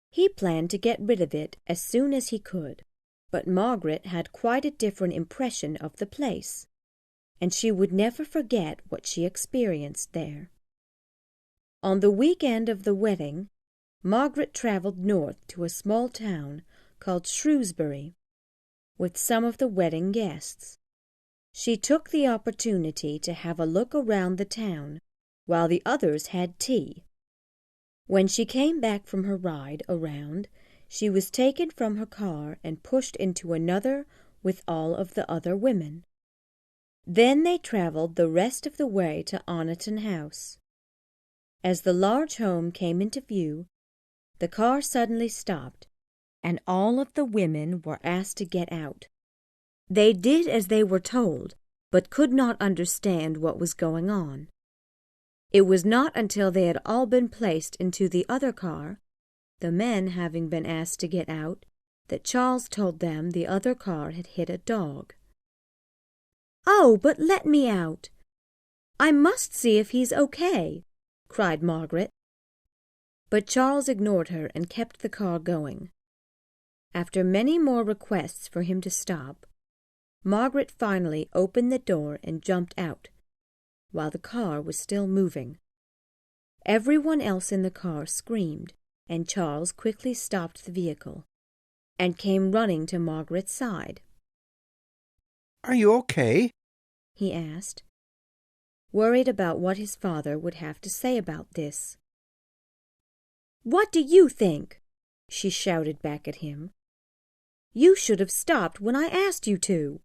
He planned to get rid of it as soon as he could, but Margaret had quite a different impression of the place, and she would never forget what she experienced there. On the weekend of the wedding, Margaret travelled north to a small town called Shrewsbury with some of the wedding guests. She took the opportunity to have a look around the town while the others had tea. When she came back from her ride around, she was taken from her car and pushed into another with all of the other women. Then they travelled the rest of the way to Oniton House. As the large home came into view, the car suddenly stopped, and all of the women were asked to get out. They did as they were told, but could not understand what was going on. It was not until they had all been placed into the other car, the men having been asked to get out, that Charles told them the other car had hit a dog. "Oh, but let me out! I must see if he's okay," cried Margaret. But Charles ignored her and kept the car going. After many more requests for him to stop, Margaret finally opened the door and jumped out, while the car was still moving. Everyone else in the car screamed, and Charles quickly stopped the vehicle and came running to Margaret's side. "Are you okay?" he asked, worried about what his father would have to say about this. "What do you think?" she shouted back at him. "You should have stopped when I asked you to."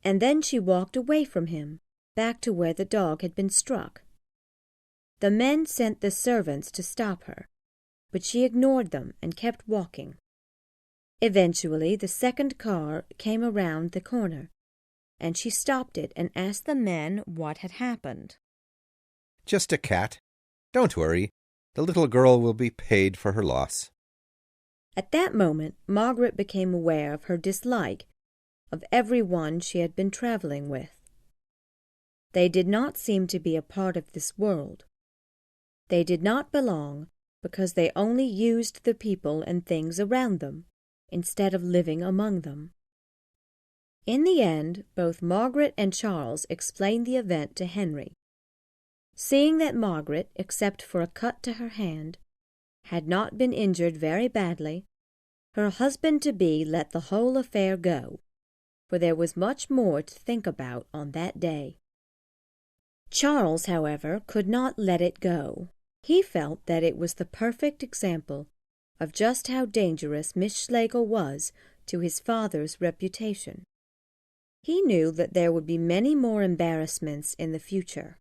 And then she walked away from him, back to where the dog had been struck. The men sent the servants to stop her, but she ignored them and kept walking. Eventually, the second car came around the corner, and she stopped it and asked the men what had happened. "Just a cat. Don't worry. The little girl will be paid for her loss." At that moment, Margaret became aware of her dislike of everyone she had been travelling with. They did not seem to be a part of this world. They did not belong because they only used the people and things around them, instead of living among them. In the end, both Margaret and Charles explained the event to Henry. Seeing that Margaret, except for a cut to her hand, had not been injured very badly, her husband-to-be let the whole affair go, for there was much more to think about on that day. Charles, however, could not let it go. He felt that it was the perfect example of just how dangerous Miss Schlegel was to his father's reputation. He knew that there would be many more embarrassments in the future.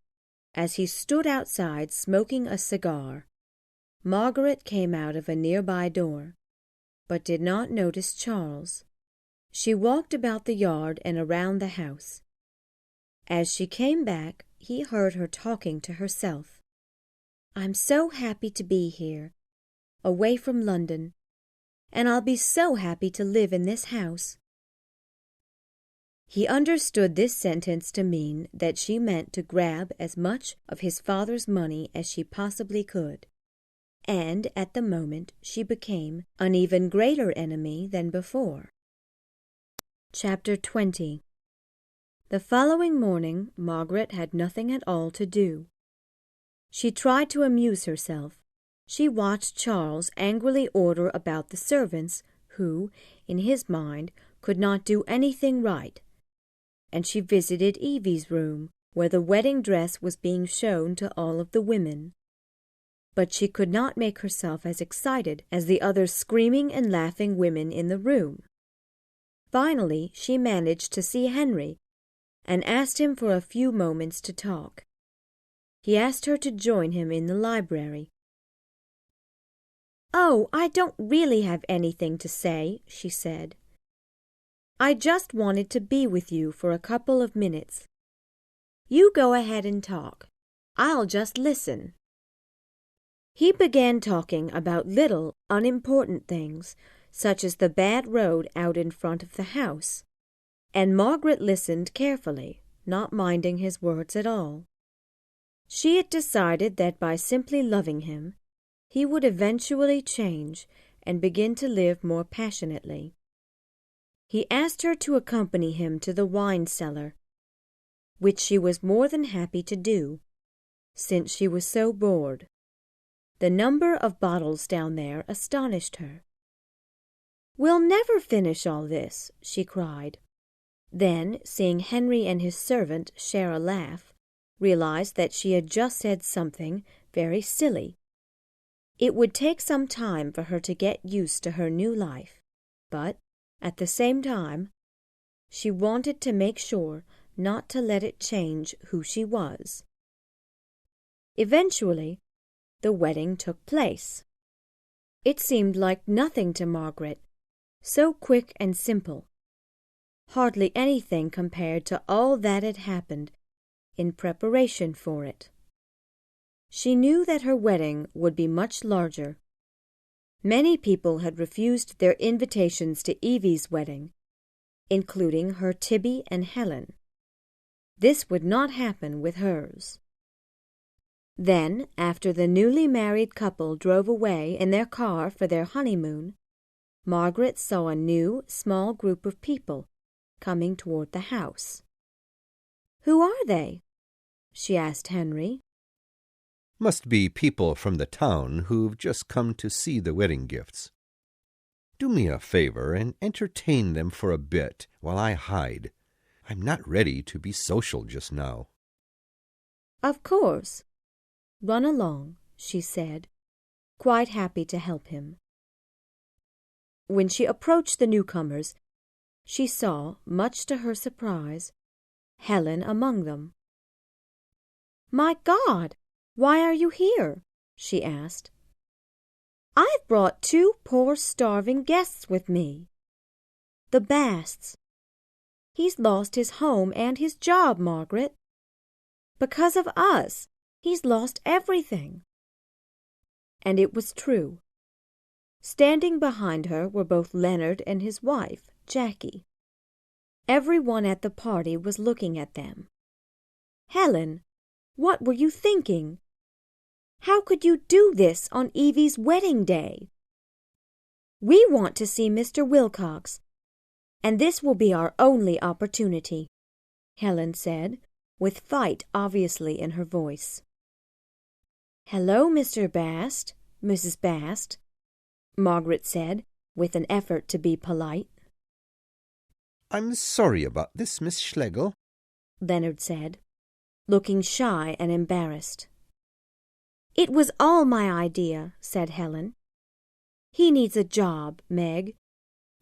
As he stood outside smoking a cigar, Margaret came out of a nearby door, but did not notice Charles. She walked about the yard and around the house. As she came back, he heard her talking to herself. "I'm so happy to be here, away from London, and I'll be so happy to live in this house." He understood this sentence to mean that she meant to grab as much of his father's money as she possibly could, and at the moment she became an even greater enemy than before. Chapter 20. The following morning Margaret had nothing at all to do. She tried to amuse herself. She watched Charles angrily order about the servants who, in his mind, could not do anything right, and she visited Evie's room, where the wedding dress was being shown to all of the women. But she could not make herself as excited as the other screaming and laughing women in the room. Finally, she managed to see Henry, and asked him for a few moments to talk. He asked her to join him in the library. "Oh, I don't really have anything to say," she said. "I just wanted to be with you for a couple of minutes. You go ahead and talk. I'll just listen." He began talking about little, unimportant things, such as the bad road out in front of the house, and Margaret listened carefully, not minding his words at all. She had decided that by simply loving him, he would eventually change and begin to live more passionately. He asked her to accompany him to the wine cellar, which she was more than happy to do, since she was so bored. The number of bottles down there astonished her. "We'll never finish all this," she cried. Then, seeing Henry and his servant share a laugh, realized that she had just said something very silly. It would take some time for her to get used to her new life, but at the same time, she wanted to make sure not to let it change who she was. Eventually, the wedding took place. It seemed like nothing to Margaret, so quick and simple. Hardly anything compared to all that had happened in preparation for it. She knew that her wedding would be much larger. Many people had refused their invitations to Evie's wedding, including her Tibby and Helen. This would not happen with hers. Then, after the newly married couple drove away in their car for their honeymoon, Margaret saw a new, small group of people coming toward the house. "Who are they?" she asked Henry. "Must be people from the town who've just come to see the wedding gifts. Do me a favor and entertain them for a bit while I hide. I'm not ready to be social just now." "Of course. Run along," she said, quite happy to help him. When she approached the newcomers, she saw, much to her surprise, Helen among them. "My God! Why are you here?" she asked. "I've brought 2 poor starving guests with me. The Basts. He's lost his home and his job, Margaret. Because of us, he's lost everything." And it was true. Standing behind her were both Leonard and his wife, Jackie. Everyone at the party was looking at them. "Helen, what were you thinking? How could you do this on Evie's wedding day? We want to see Mr. Wilcox, and this will be our only opportunity," Helen said, with fight obviously in her voice. "Hello, Mr. Bast," Mrs. Bast," Margaret said, with an effort to be polite. "I'm sorry about this, Miss Schlegel," Leonard said, looking shy and embarrassed. "It was all my idea," said Helen. "He needs a job, Meg.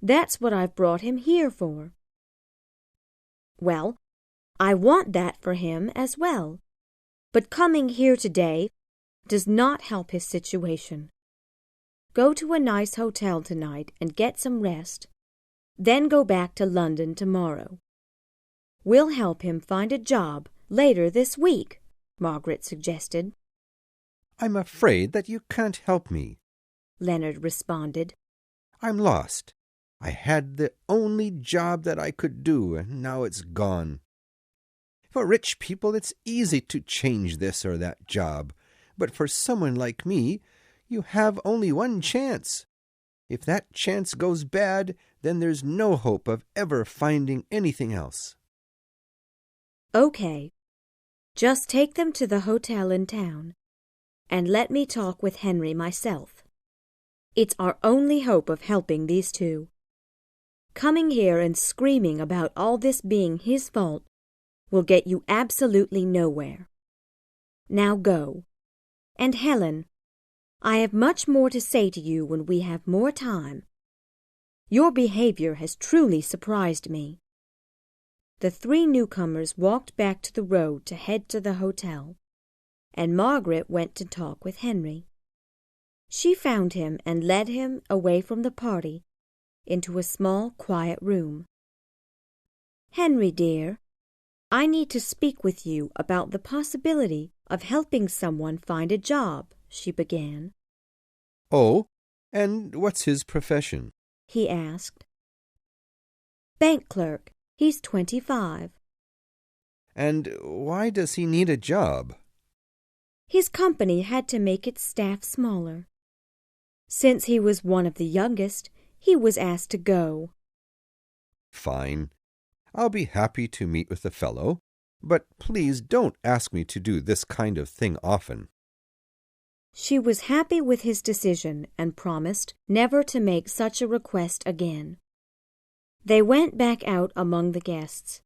That's what I've brought him here for." "Well, I want that for him as well. But coming here today does not help his situation. Go to a nice hotel tonight and get some rest, then go back to London tomorrow. We'll help him find a job later this week," Margaret suggested. "I'm afraid that you can't help me," Leonard responded. "I'm lost. I had the only job that I could do, and now it's gone. For rich people, it's easy to change this or that job, but for someone like me, you have only one chance. If that chance goes bad, then there's no hope of ever finding anything else." "Okay. Just take them to the hotel in town, and let me talk with Henry myself. It's our only hope of helping these two. Coming here and screaming about all this being his fault will get you absolutely nowhere. Now go. And Helen, I have much more to say to you when we have more time. Your behavior has truly surprised me." The three newcomers walked back to the road to head to the hotel, and Margaret went to talk with Henry. She found him and led him away from the party into a small, quiet room. "Henry, dear, I need to speak with you about the possibility of helping someone find a job," she began. "Oh, and what's his profession?" he asked. "Bank clerk. He's 25. "And why does he need a job?" His company had to make its staff smaller. Since he was one of the youngest, he was asked to go." "Fine. I'll be happy to meet with the fellow, but please don't ask me to do this kind of thing often." She was happy with his decision and promised never to make such a request again. They went back out among the guests,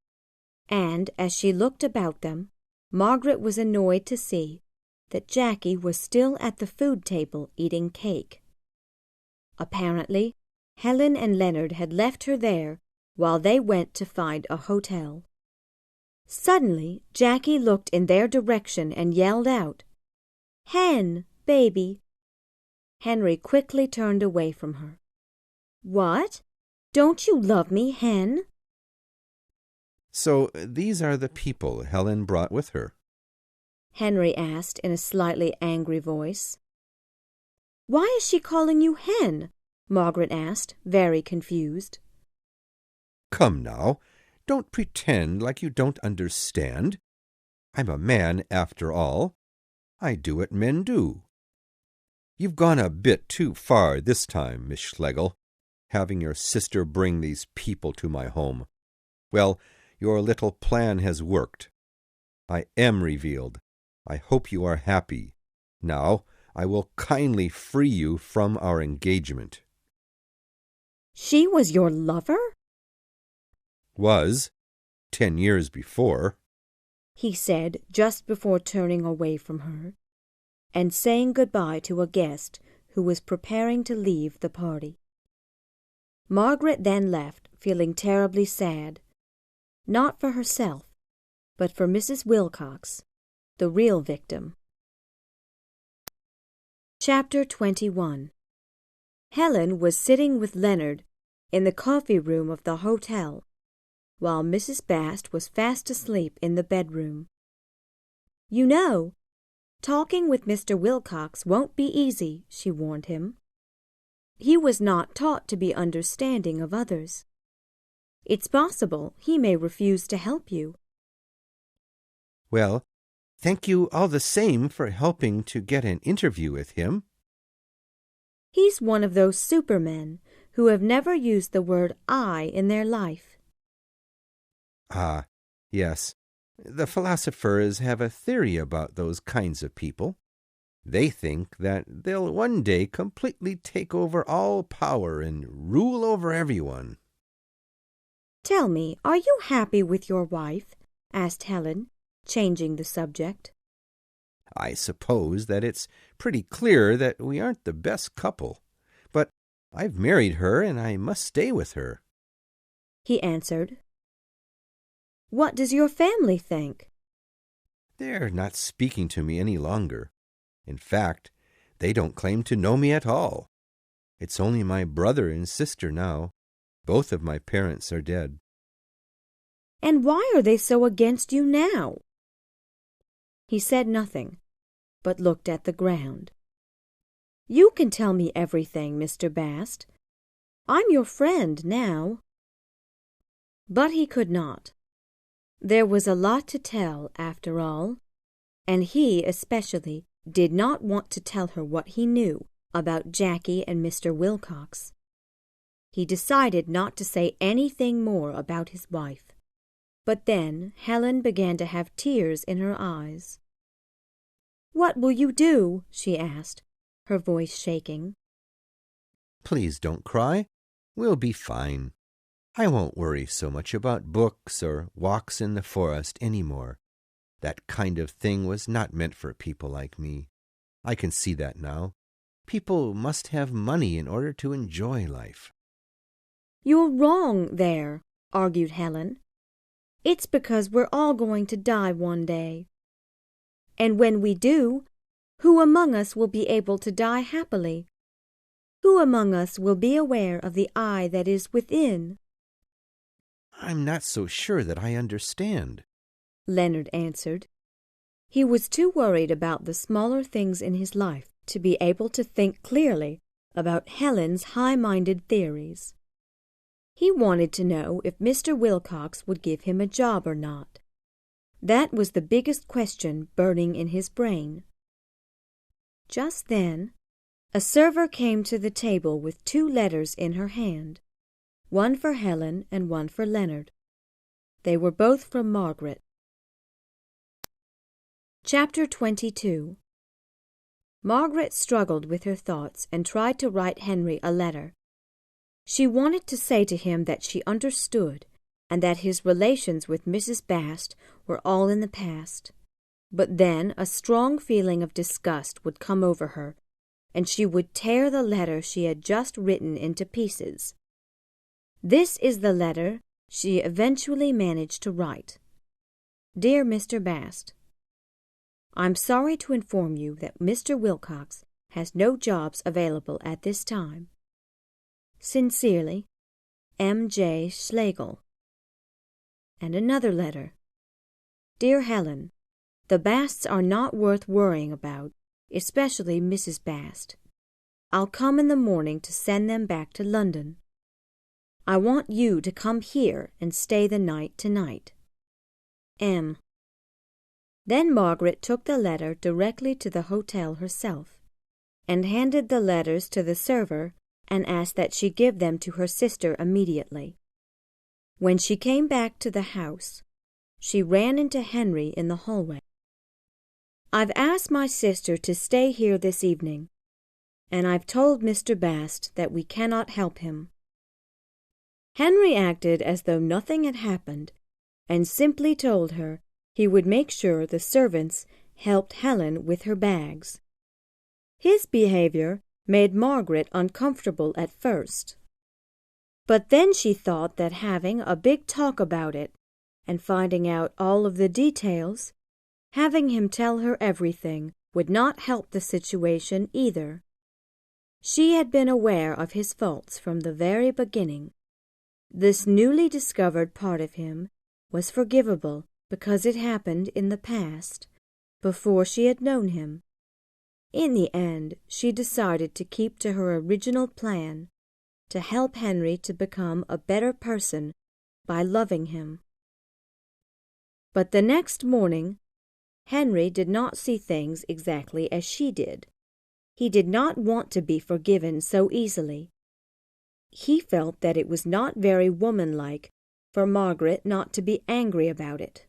and as she looked about them, Margaret was annoyed to see that Jackie was still at the food table eating cake. Apparently, Helen and Leonard had left her there while they went to find a hotel. Suddenly, Jackie looked in their direction and yelled out, "Hen, baby!" Henry quickly turned away from her. "What? Don't you love me, Hen?" "So these are the people Helen brought with her?" Henry asked in a slightly angry voice. "Why is she calling you Hen?" Margaret asked, very confused. "Come now, don't pretend like you don't understand. I'm a man after all. I do what men do. You've gone a bit too far this time, Miss Schlegel, having your sister bring these people to my home. Well, your little plan has worked. I am revealed. I hope you are happy. Now, I will kindly free you from our engagement." "She was your lover?" "Was, 10 years before," he said just before turning away from her and saying goodbye to a guest who was preparing to leave the party. Margaret then left, feeling terribly sad, not for herself, but for Mrs. Wilcox, the real victim. Chapter 21. Helen was sitting with Leonard in the coffee room of the hotel, while Mrs. Bast was fast asleep in the bedroom. "You know, talking with Mr. Wilcox won't be easy," she warned him. "He was not taught to be understanding of others. It's possible he may refuse to help you." "Well, thank you all the same for helping to get an interview with him." "He's one of those supermen who have never used the word I in their life." "Ah, yes. The philosophers have a theory about those kinds of people. They think that they'll one day completely take over all power and rule over everyone. "Tell me, are you happy with your wife?" asked Helen, changing the subject. I suppose that it's pretty clear that we aren't the best couple, but I've married her and I must stay with her," he answered. "What does your family think?" "They're not speaking to me any longer. In fact, they don't claim to know me at all. It's only my brother and sister now. Both of my parents are dead." "And why are they so against you now?" He said nothing, but looked at the ground. "You can tell me everything, Mr. Bast. I'm your friend now." But he could not. There was a lot to tell, after all, and he especially did not want to tell her what he knew about Jackie and Mr. Wilcox. He decided not to say anything more about his wife. But then Helen began to have tears in her eyes. "What will you do?" she asked, her voice shaking. "Please don't cry. We'll be fine. I won't worry so much about books or walks in the forest any more. That kind of thing was not meant for people like me. I can see that now. People must have money in order to enjoy life." "You're wrong there," argued Helen. "It's because we're all going to die one day. And when we do, who among us will be able to die happily? Who among us will be aware of the I that is within?" "I'm not so sure that I understand," Leonard answered. He was too worried about the smaller things in his life to be able to think clearly about Helen's high-minded theories. He wanted to know if Mr. Wilcox would give him a job or not. That was the biggest question burning in his brain. Just then, a server came to the table with 2 letters in her hand, one for Helen and one for Leonard. They were both from Margaret. Chapter 22. Margaret struggled with her thoughts and tried to write Henry a letter. She wanted to say to him that she understood and that his relations with Mrs. Bast were all in the past. But then a strong feeling of disgust would come over her, and she would tear the letter she had just written into pieces. This is the letter she eventually managed to write. "Dear Mr. Bast, I'm sorry to inform you that Mr. Wilcox has no jobs available at this time. Sincerely, M.J. Schlegel." And another letter. "Dear Helen, the Basts are not worth worrying about, especially Mrs. Bast. I'll come in the morning to send them back to London. I want you to come here and stay the night tonight. M." Then Margaret took the letter directly to the hotel herself, and handed the letters to the server and asked that she give them to her sister immediately. When she came back to the house, she ran into Henry in the hallway. "I've asked my sister to stay here this evening, and I've told Mr. Bast that we cannot help him." Henry acted as though nothing had happened, and simply told her he would make sure the servants helped Helen with her bags. His behavior made Margaret uncomfortable at first. But then she thought that having a big talk about it and finding out all of the details, having him tell her everything, would not help the situation either. She had been aware of his faults from the very beginning. This newly discovered part of him was forgivable because it happened in the past, before she had known him. In the end, she decided to keep to her original plan, to help Henry to become a better person by loving him. But the next morning, Henry did not see things exactly as she did. He did not want to be forgiven so easily. He felt that it was not very womanlike for Margaret not to be angry about it.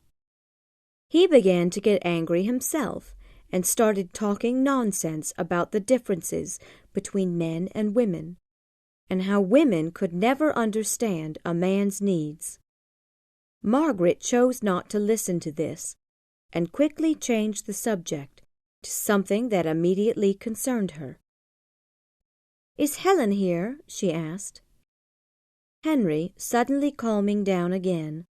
He began to get angry himself and started talking nonsense about the differences between men and women, and how women could never understand a man's needs. Margaret chose not to listen to this, and quickly changed the subject to something that immediately concerned her. "Is Helen here?" she asked. Henry, suddenly calming down again,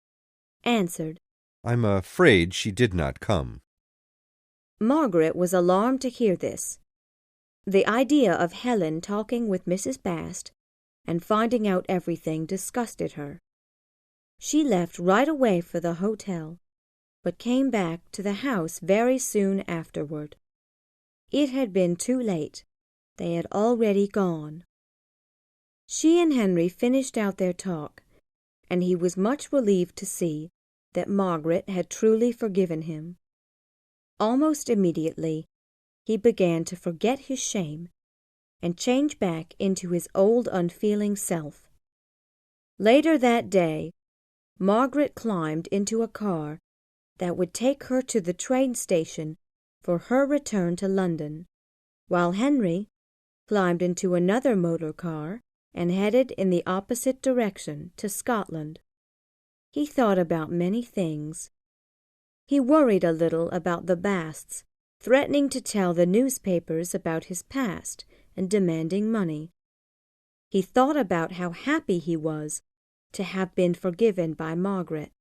answered, "I'm afraid she did not come." Margaret was alarmed to hear this. The idea of Helen talking with Mrs. Bast and finding out everything disgusted her. She left right away for the hotel, but came back to the house very soon afterward. It had been too late. They had already gone. She and Henry finished out their talk, and he was much relieved to see that Margaret had truly forgiven him. Almost immediately, he began to forget his shame and change back into his old unfeeling self. Later that day, Margaret climbed into a car that would take her to the train station for her return to London, while Henry climbed into another motor car and headed in the opposite direction to Scotland. He thought about many things. He worried a little about the Basts, threatening to tell the newspapers about his past and demanding money. He thought about how happy he was to have been forgiven by Margaret,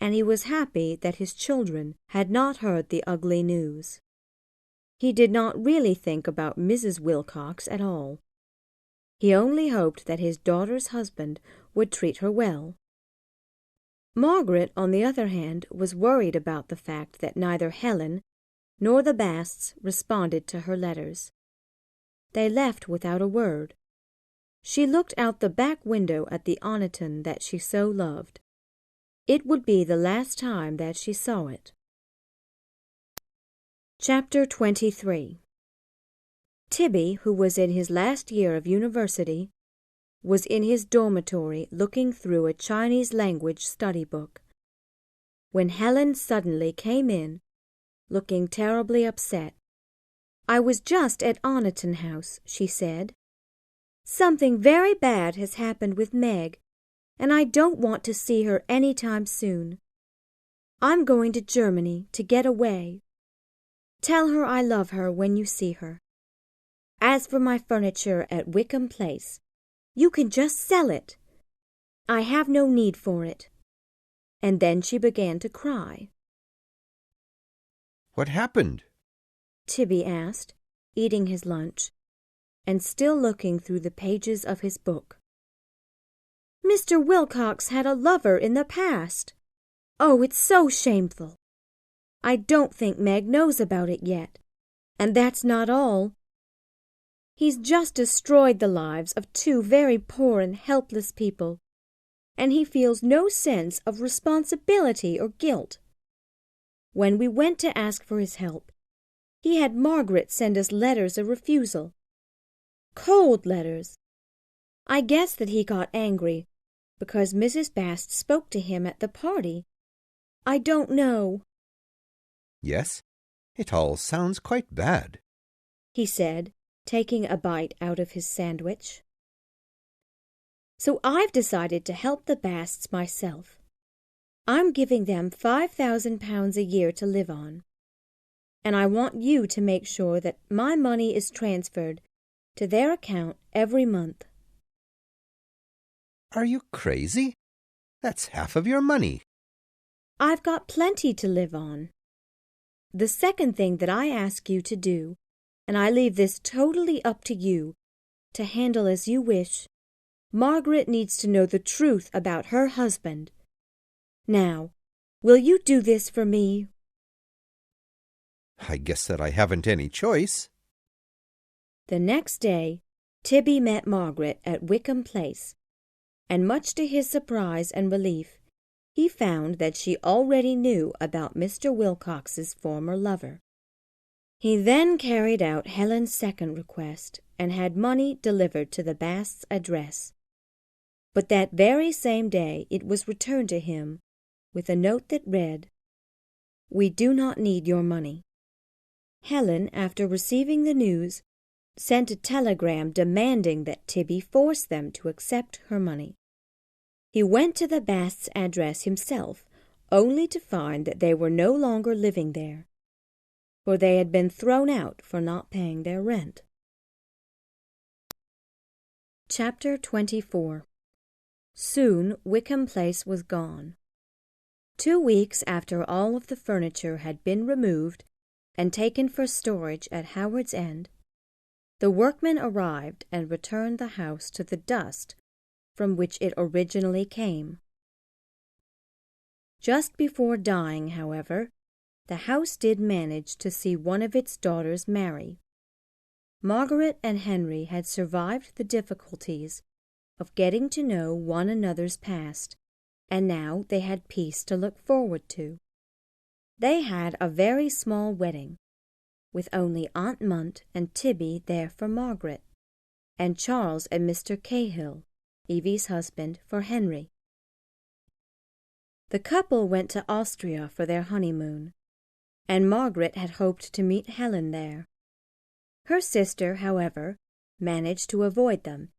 and he was happy that his children had not heard the ugly news. He did not really think about Mrs. Wilcox at all. He only hoped that his daughter's husband would treat her well. Margaret, on the other hand, was worried about the fact that neither Helen nor the Basts responded to her letters. They left without a word. She looked out the back window at the Oniton that she so loved. It would be the last time that she saw it. Chapter 23. Tibby, who was in his last year of university, was in his dormitory looking through a Chinese language study book, when Helen suddenly came in, looking terribly upset. "I was just at Oniton House," she said. "Something very bad has happened with Meg, and I don't want to see her any time soon. I'm going to Germany to get away. Tell her I love her when you see her. As for my furniture at Wickham Place, you can just sell it. I have no need for it." And then she began to cry. "What happened?" Tibby asked, eating his lunch, and still looking through the pages of his book. "Mr. Wilcox had a lover in the past. Oh, it's so shameful. I don't think Meg knows about it yet, and that's not all. He's just destroyed the lives of two very poor and helpless people, and he feels no sense of responsibility or guilt. When we went to ask for his help, he had Margaret send us letters of refusal. Cold letters. I guess that he got angry because Mrs. Bast spoke to him at the party. I don't know." "Yes, it all sounds quite bad," he said, taking a bite out of his sandwich. "So I've decided to help the Basts myself. I'm giving them £5,000 a year to live on, and I want you to make sure that my money is transferred to their account every month." "Are you crazy? That's half of your money." "I've got plenty to live on. The second thing that I ask you to do, and I leave this totally up to you, to handle as you wish, Margaret needs to know the truth about her husband. Now, will you do this for me?" "I guess that I haven't any choice." The next day, Tibby met Margaret at Wickham Place, and much to his surprise and relief, he found that she already knew about Mr. Wilcox's former lover. He then carried out Helen's second request and had money delivered to the Bast's address. But that very same day it was returned to him with a note that read, "We do not need your money." Helen, after receiving the news, sent a telegram demanding that Tibby force them to accept her money. He went to the Basts' address himself, only to find that they were no longer living there, for they had been thrown out for not paying their rent. Chapter 24. Soon Wickham Place was gone. 2 weeks after all of the furniture had been removed and taken for storage at Howard's End, the workmen arrived and returned the house to the dust from which it originally came. Just before dying, however, the house did manage to see one of its daughters marry. Margaret and Henry had survived the difficulties of getting to know one another's past, and now they had peace to look forward to. They had a very small wedding, with only Aunt Munt and Tibby there for Margaret, and Charles and Mr. Cahill, Evie's husband, for Henry. The couple went to Austria for their honeymoon, and Margaret had hoped to meet Helen there. Her sister, however, managed to avoid them,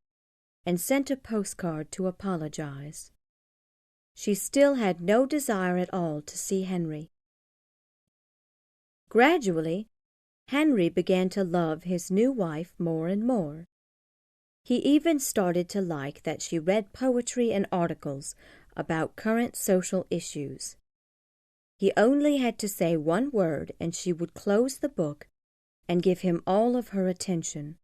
and sent a postcard to apologize. She still had no desire at all to see Henry. Gradually, Henry began to love his new wife more and more. He even started to like that she read poetry and articles about current social issues. He only had to say one word and she would close the book and give him all of her attention.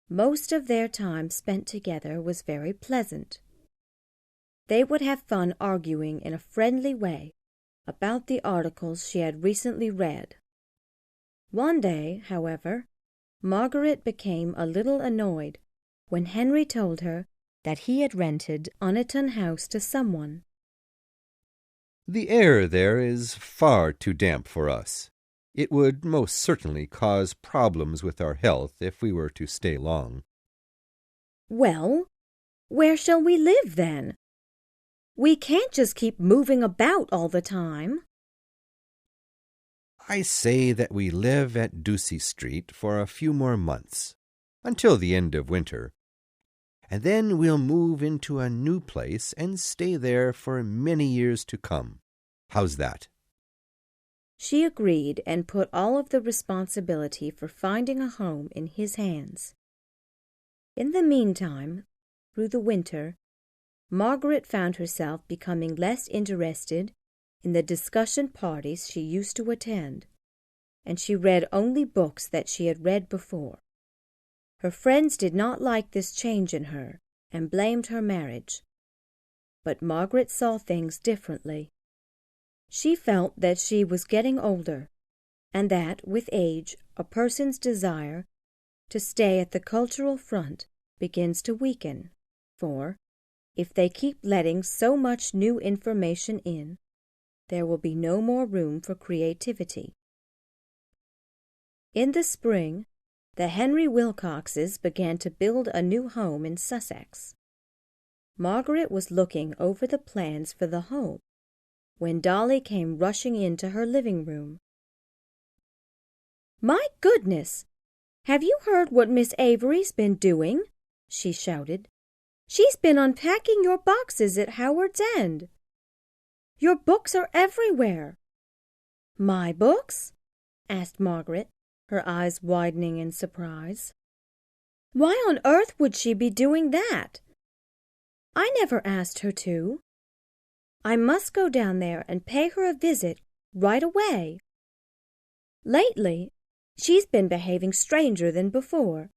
Most of their time spent together was very pleasant. They would have fun arguing in a friendly way about the articles she had recently read. One day, however, Margaret became a little annoyed when Henry told her that he had rented Oniton House to someone. "The air there is far too damp for us. It would most certainly cause problems with our health if we were to stay long." "Well, where shall we live then? We can't just keep moving about all the time." "I say that we live at Ducie Street for a few more months, until the end of winter, and then we'll move into a new place and stay there for many years to come. How's that?" She agreed and put all of the responsibility for finding a home in his hands. In the meantime, through the winter, Margaret found herself becoming less interested in the discussion parties she used to attend, and she read only books that she had read before. Her friends did not like this change in her and blamed her marriage. But Margaret saw things differently. She felt that she was getting older, and that, with age, a person's desire to stay at the cultural front begins to weaken, for, if they keep letting so much new information in, there will be no more room for creativity. In the spring, the Henry Wilcoxes began to build a new home in Sussex. Margaret was looking over the plans for the home when Dolly came rushing into her living room. "My goodness! Have you heard what Miss Avery's been doing?" she shouted. "She's been unpacking your boxes at Howard's End. Your books are everywhere." "My books?" asked Margaret, her eyes widening in surprise. "Why on earth would she be doing that? I never asked her to. I must go down there and pay her a visit right away. Lately, she's been behaving stranger than before.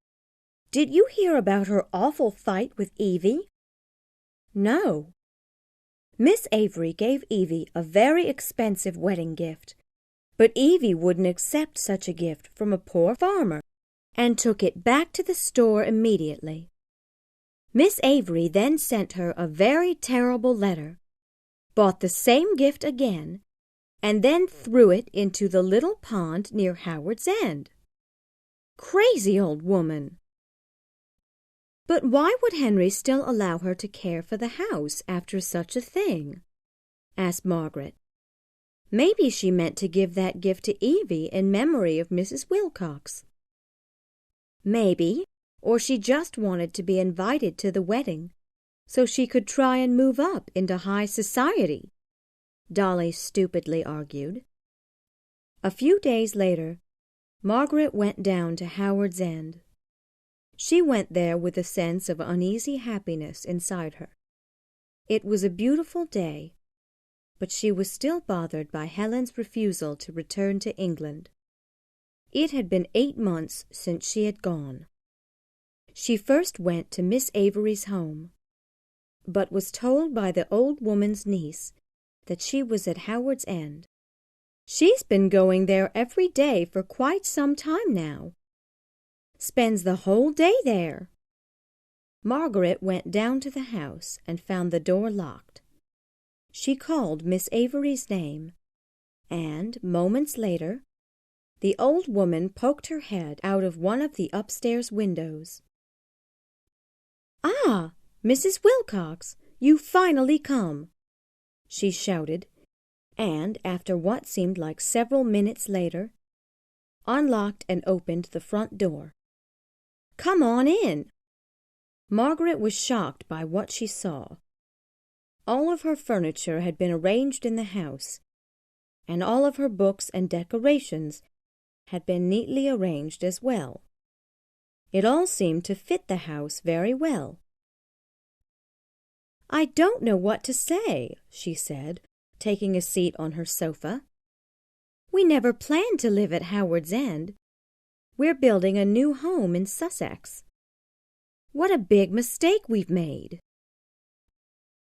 Did you hear about her awful fight with Evie?" "No." "Miss Avery gave Evie a very expensive wedding gift, but Evie wouldn't accept such a gift from a poor farmer and took it back to the store immediately. Miss Avery then sent her a very terrible letter, bought the same gift again, and then threw it into the little pond near Howard's End. Crazy old woman!" "But why would Henry still allow her to care for the house after such a thing?" asked Margaret. Maybe she meant to give that gift to Evie in memory of Mrs. Wilcox. Maybe, or she just wanted to be invited to the wedding, so she could try and move up into high society, Dolly stupidly argued. A few days later, Margaret went down to Howard's End. She went there with a sense of uneasy happiness inside her. It was a beautiful day, but she was still bothered by Helen's refusal to return to England. It had been 8 months since she had gone. She first went to Miss Avery's home, but was told by the old woman's niece that she was at Howard's End. She's been going there every day for quite some time now. Spends the whole day there. Margaret went down to the house and found the door locked. She called Miss Avery's name, and, moments later, the old woman poked her head out of one of the upstairs windows. "Ah, Mrs. Wilcox, you've finally come!" she shouted, and, after what seemed like several minutes later, unlocked and opened the front door. "Come on in." Margaret was shocked by what she saw. All of her furniture had been arranged in the house, and all of her books and decorations had been neatly arranged as well. It all seemed to fit the house very well. "I don't know what to say," she said, taking a seat on her sofa. "We never planned to live at Howard's End. We're building a new home in Sussex. What a big mistake we've made."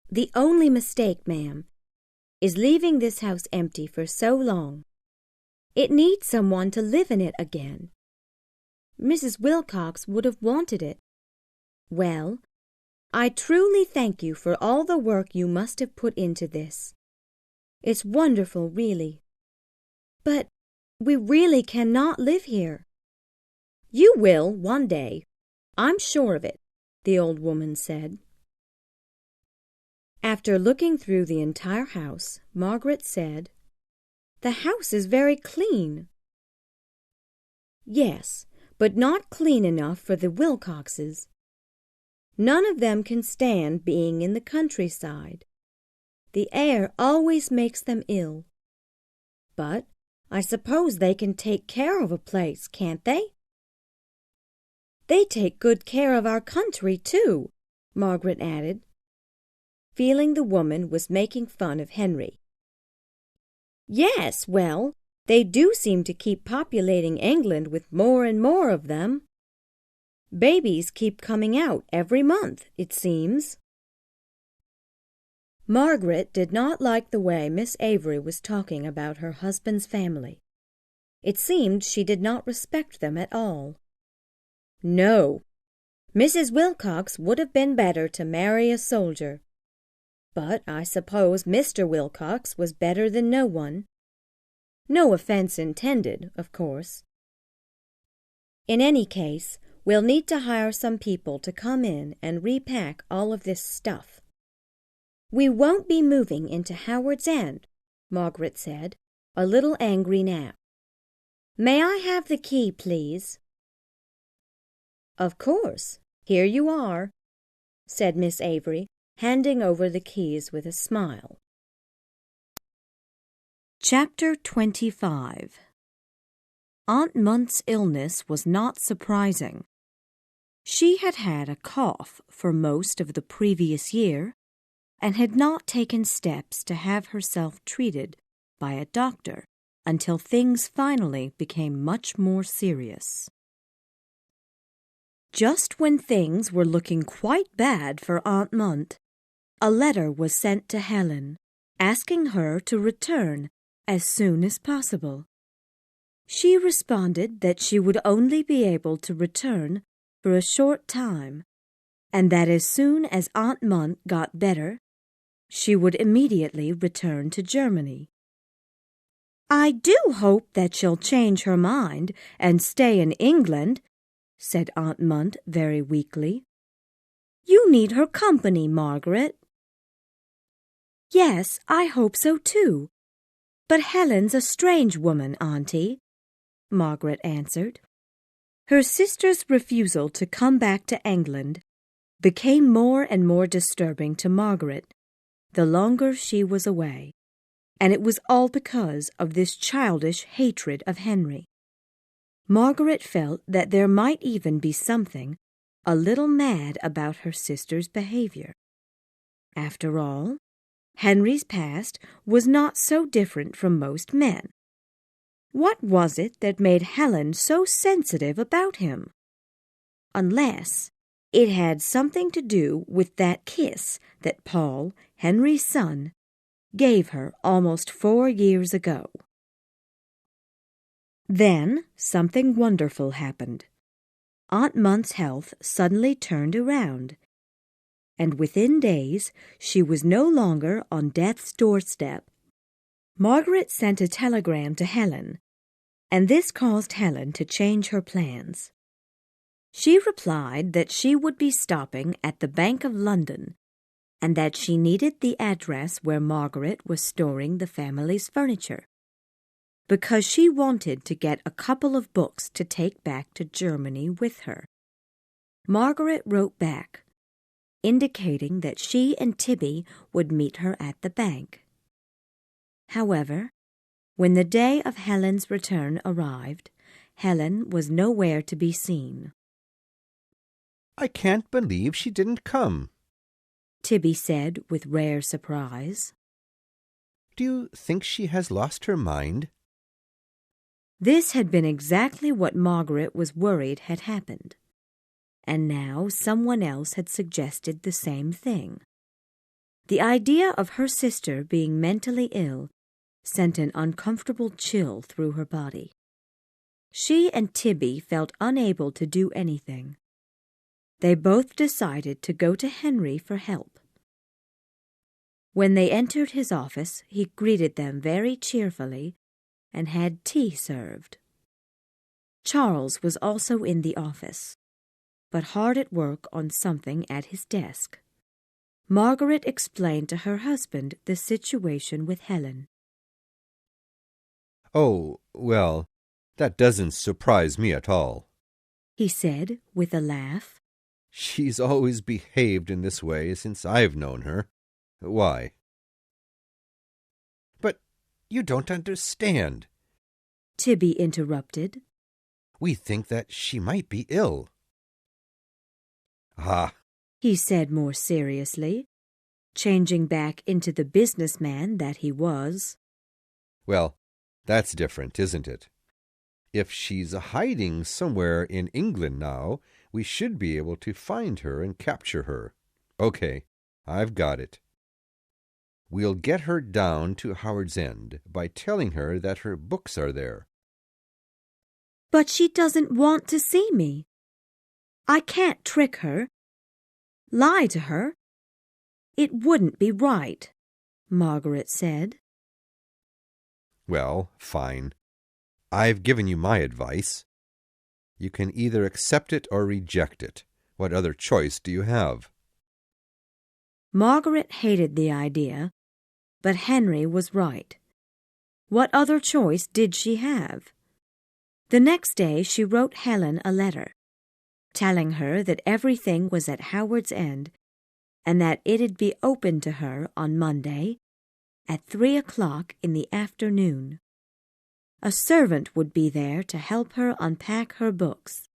"The only mistake, ma'am, is leaving this house empty for so long. It needs someone to live in it again. Mrs. Wilcox would have wanted it. Well, I truly thank you for all the work you must have put into this. It's wonderful, really. But we really cannot live here." "You will, one day. I'm sure of it," the old woman said. After looking through the entire house, Margaret said, "The house is very clean." "Yes, but not clean enough for the Wilcoxes. None of them can stand being in the countryside. The air always makes them ill. But I suppose they can take care of a place, can't they?" "They take good care of our country, too," Margaret added, feeling the woman was making fun of Henry. "Yes, well, they do seem to keep populating England with more and more of them. Babies keep coming out every month, it seems." Margaret did not like the way Miss Avery was talking about her husband's family. It seemed she did not respect them at all. No, Mrs. Wilcox would have been better to marry a soldier. But I suppose Mr. Wilcox was better than no one. No offense intended, of course. In any case, we'll need to hire some people to come in and repack all of this stuff. "We won't be moving into Howard's End," Margaret said, a little angry now. "May I have the key, please?" "Of course. Here you are," said Miss Avery, handing over the keys with a smile. Chapter 25. Aunt Munt's illness was not surprising. She had had a cough for most of the previous year and had not taken steps to have herself treated by a doctor until things finally became much more serious. Just when things were looking quite bad for Aunt Munt, a letter was sent to Helen, asking her to return as soon as possible. She responded that she would only be able to return for a short time, and that as soon as Aunt Munt got better, she would immediately return to Germany. "I do hope that she'll change her mind and stay in England," said Aunt Munt very weakly. "You need her company, Margaret." "Yes, I hope so too. "But Helen's a strange woman, Auntie," Margaret answered. Her sister's refusal to come back to England became more and more disturbing to Margaret the longer she was away, and it was all because of this childish hatred of Henry. Margaret felt that there might even be something a little mad about her sister's behavior. After all, Henry's past was not so different from most men. What was it that made Helen so sensitive about him? Unless it had something to do with that kiss that Paul, Henry's son, gave her almost 4 years ago. Then something wonderful happened. Aunt Munt's health suddenly turned around, and within days she was no longer on death's doorstep. Margaret sent a telegram to Helen, and this caused Helen to change her plans. She replied that she would be stopping at the Bank of London, and that she needed the address where Margaret was storing the family's furniture, because she wanted to get a couple of books to take back to Germany with her. Margaret wrote back, indicating that she and Tibby would meet her at the bank. However, when the day of Helen's return arrived, Helen was nowhere to be seen. "I can't believe she didn't come," Tibby said with rare surprise. "Do you think she has lost her mind?" This had been exactly what Margaret was worried had happened, and now someone else had suggested the same thing. The idea of her sister being mentally ill sent an uncomfortable chill through her body. She and Tibby felt unable to do anything. They both decided to go to Henry for help. When they entered his office, he greeted them very cheerfully and had tea served. Charles was also in the office, but hard at work on something at his desk. Margaret explained to her husband the situation with Helen. "Oh, well, that doesn't surprise me at all," he said with a laugh. "She's always behaved in this way since I've known her. Why?" "But you don't understand," Tibby interrupted. "We think that she might be ill." "Ah," he said more seriously, changing back into the businessman that he was. "Well, that's different, isn't it? If she's hiding somewhere in England now, we should be able to find her and capture her. Okay, I've got it. We'll get her down to Howard's End by telling her that her books are there." "But she doesn't want to see me. I can't trick her, lie to her. It wouldn't be right," Margaret said. "Well, fine. I've given you my advice. You can either accept it or reject it. What other choice do you have?" Margaret hated the idea, but Henry was right. What other choice did she have? The next day she wrote Helen a letter, telling her that everything was at Howard's End and that it'd be open to her on Monday at 3 o'clock in the afternoon. A servant would be there to help her unpack her books.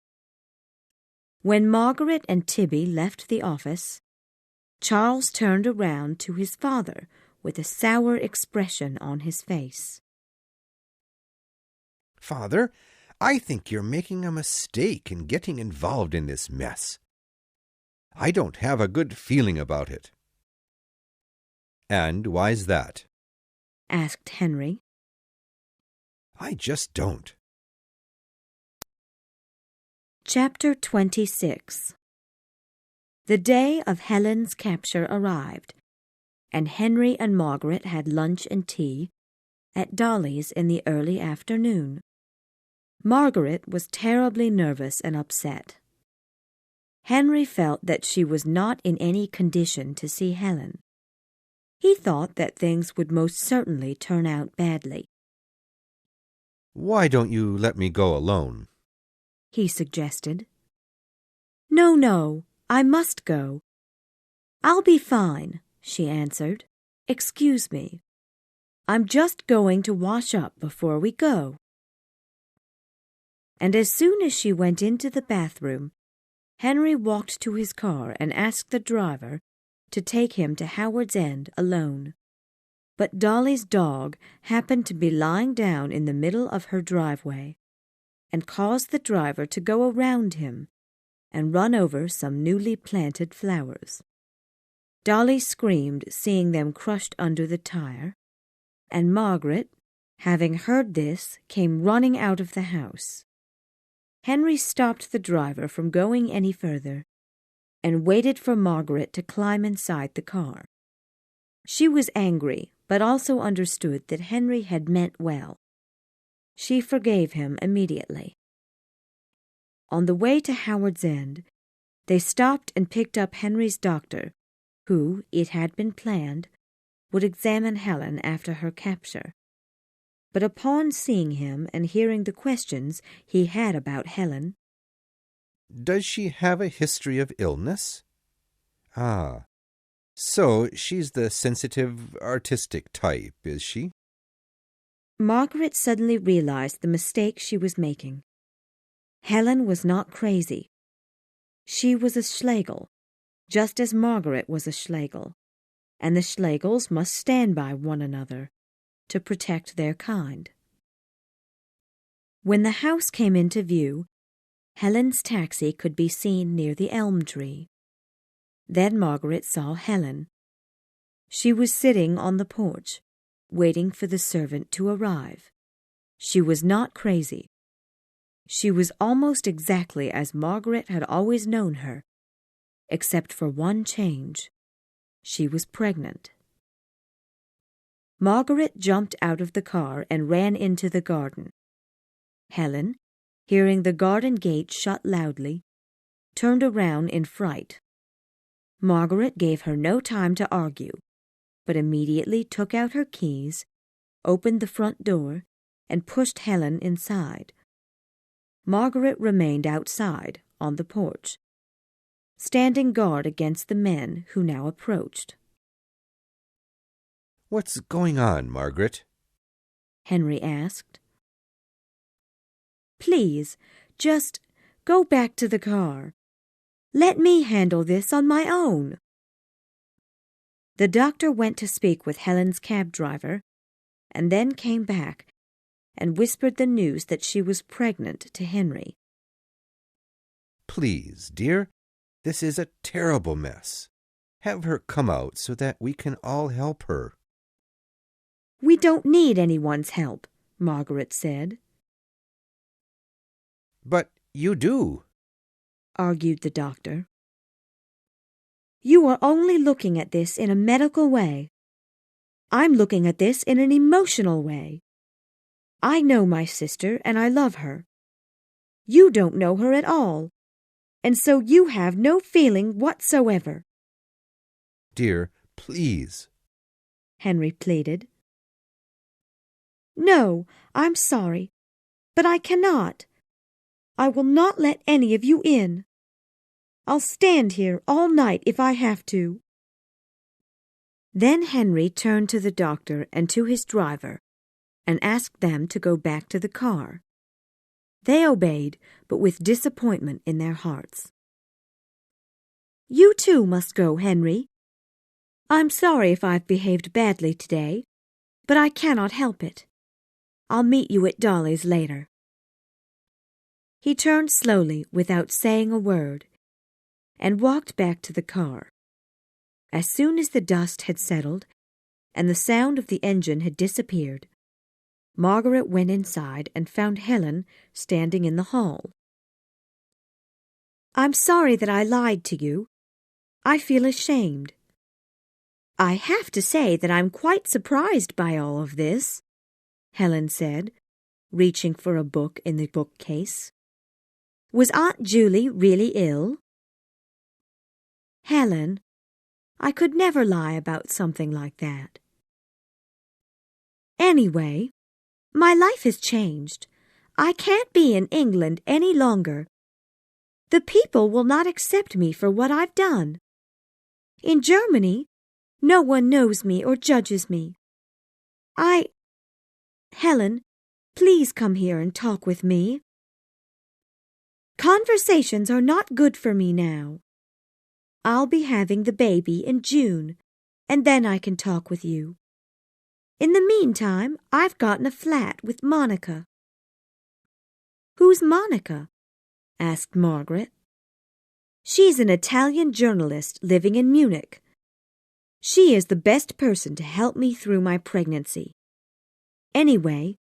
When Margaret and Tibby left the office, Charles turned around to his father with a sour expression on his face. "Father, I think you're making a mistake in getting involved in this mess. I don't have a good feeling about it." "And why's that?" asked Henry. "I just don't." Chapter 26. The day of Helen's capture arrived, and Henry and Margaret had lunch and tea at Dolly's in the early afternoon. Margaret was terribly nervous and upset. Henry felt that she was not in any condition to see Helen. He thought that things would most certainly turn out badly. "Why don't you let me go alone?" he suggested. No, I must go. I'll be fine, she answered. Excuse me. I'm just going to wash up before we go. And as soon as she went into the bathroom, Henry walked to his car and asked the driver to take him to Howard's End alone. But Dolly's dog happened to be lying down in the middle of her driveway and caused the driver to go around him and run over some newly planted flowers. Dolly screamed, seeing them crushed under the tire, and Margaret, having heard this, came running out of the house. Henry stopped the driver from going any further and waited for Margaret to climb inside the car. She was angry, but also understood that Henry had meant well. She forgave him immediately. On the way to Howard's End, they stopped and picked up Henry's doctor, who, it had been planned, would examine Helen after her capture. But upon seeing him and hearing the questions he had about Helen, "Does she have a history of illness?" "Ah, so she's the sensitive, artistic type, is she?" Margaret suddenly realized the mistake she was making. Helen was not crazy. She was a Schlegel, just as Margaret was a Schlegel, and the Schlegels must stand by one another to protect their kind. When the house came into view, Helen's taxi could be seen near the elm tree. Then Margaret saw Helen. She was sitting on the porch, waiting for the servant to arrive. She was not crazy. She was almost exactly as Margaret had always known her, except for one change. She was pregnant. Margaret jumped out of the car and ran into the garden. Helen, hearing the garden gate shut loudly, turned around in fright. Margaret gave her no time to argue, but immediately took out her keys, opened the front door, and pushed Helen inside. Margaret remained outside, on the porch, standing guard against the men who now approached. "What's going on, Margaret?" Henry asked. "Please, just go back to the car. Let me handle this on my own." The doctor went to speak with Helen's cab driver, and then came back and whispered the news that she was pregnant to Henry. "Please, dear, this is a terrible mess. Have her come out so that we can all help her." "We don't need anyone's help," Margaret said. "But you do," argued the doctor. "You are only looking at this in a medical way. I'm looking at this in an emotional way. I know my sister and I love her. You don't know her at all, and so you have no feeling whatsoever." "Dear, please," Henry pleaded. "No, I'm sorry, but I cannot. I will not let any of you in. I'll stand here all night if I have to." Then Henry turned to the doctor and to his driver and asked them to go back to the car. They obeyed, but with disappointment in their hearts. "You too must go, Henry. I'm sorry if I've behaved badly today, but I cannot help it. I'll meet you at Dolly's later." He turned slowly without saying a word and walked back to the car. As soon as the dust had settled and the sound of the engine had disappeared, Margaret went inside and found Helen standing in the hall. "I'm sorry that I lied to you. I feel ashamed. I have to say that I'm quite surprised by all of this," Helen said, reaching for a book in the bookcase. "Was Aunt Julie really ill?" "Helen, I could never lie about something like that. Anyway, my life has changed. I can't be in England any longer. The people will not accept me for what I've done. In Germany, no one knows me or judges me. Helen, please come here and talk with me. Conversations are not good for me now. I'll be having the baby in June, and then I can talk with you. In the meantime, I've gotten a flat with Monica. Who's Monica? Asked Margaret. She's an Italian journalist living in Munich. She is the best person to help me through my pregnancy. Anyway,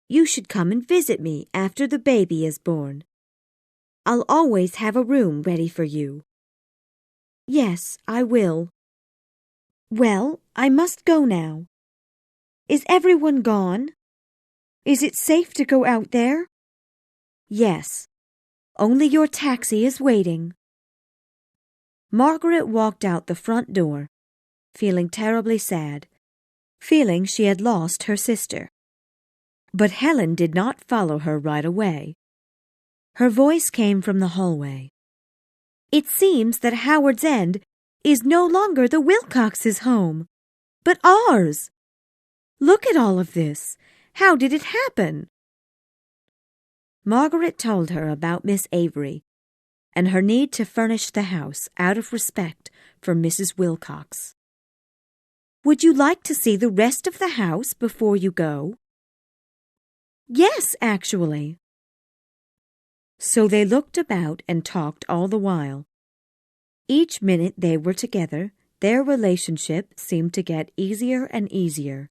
you should come and visit me after the baby is born. I'll always have a room ready for you. Yes, I will. Well, I must go now. Is everyone gone? Is it safe to go out there? Yes. Only your taxi is waiting. Margaret walked out the front door, feeling terribly sad, feeling she had lost her sister. But Helen did not follow her right away. Her voice came from the hallway. It seems that Howard's End is no longer the Wilcoxes' home, but ours. Look at all of this. How did it happen? Margaret told her about Miss Avery and her need to furnish the house out of respect for Mrs. Wilcox. Would you like to see the rest of the house before you go? Yes, actually. So they looked about and talked all the while. Each minute they were together, their relationship seemed to get easier and easier,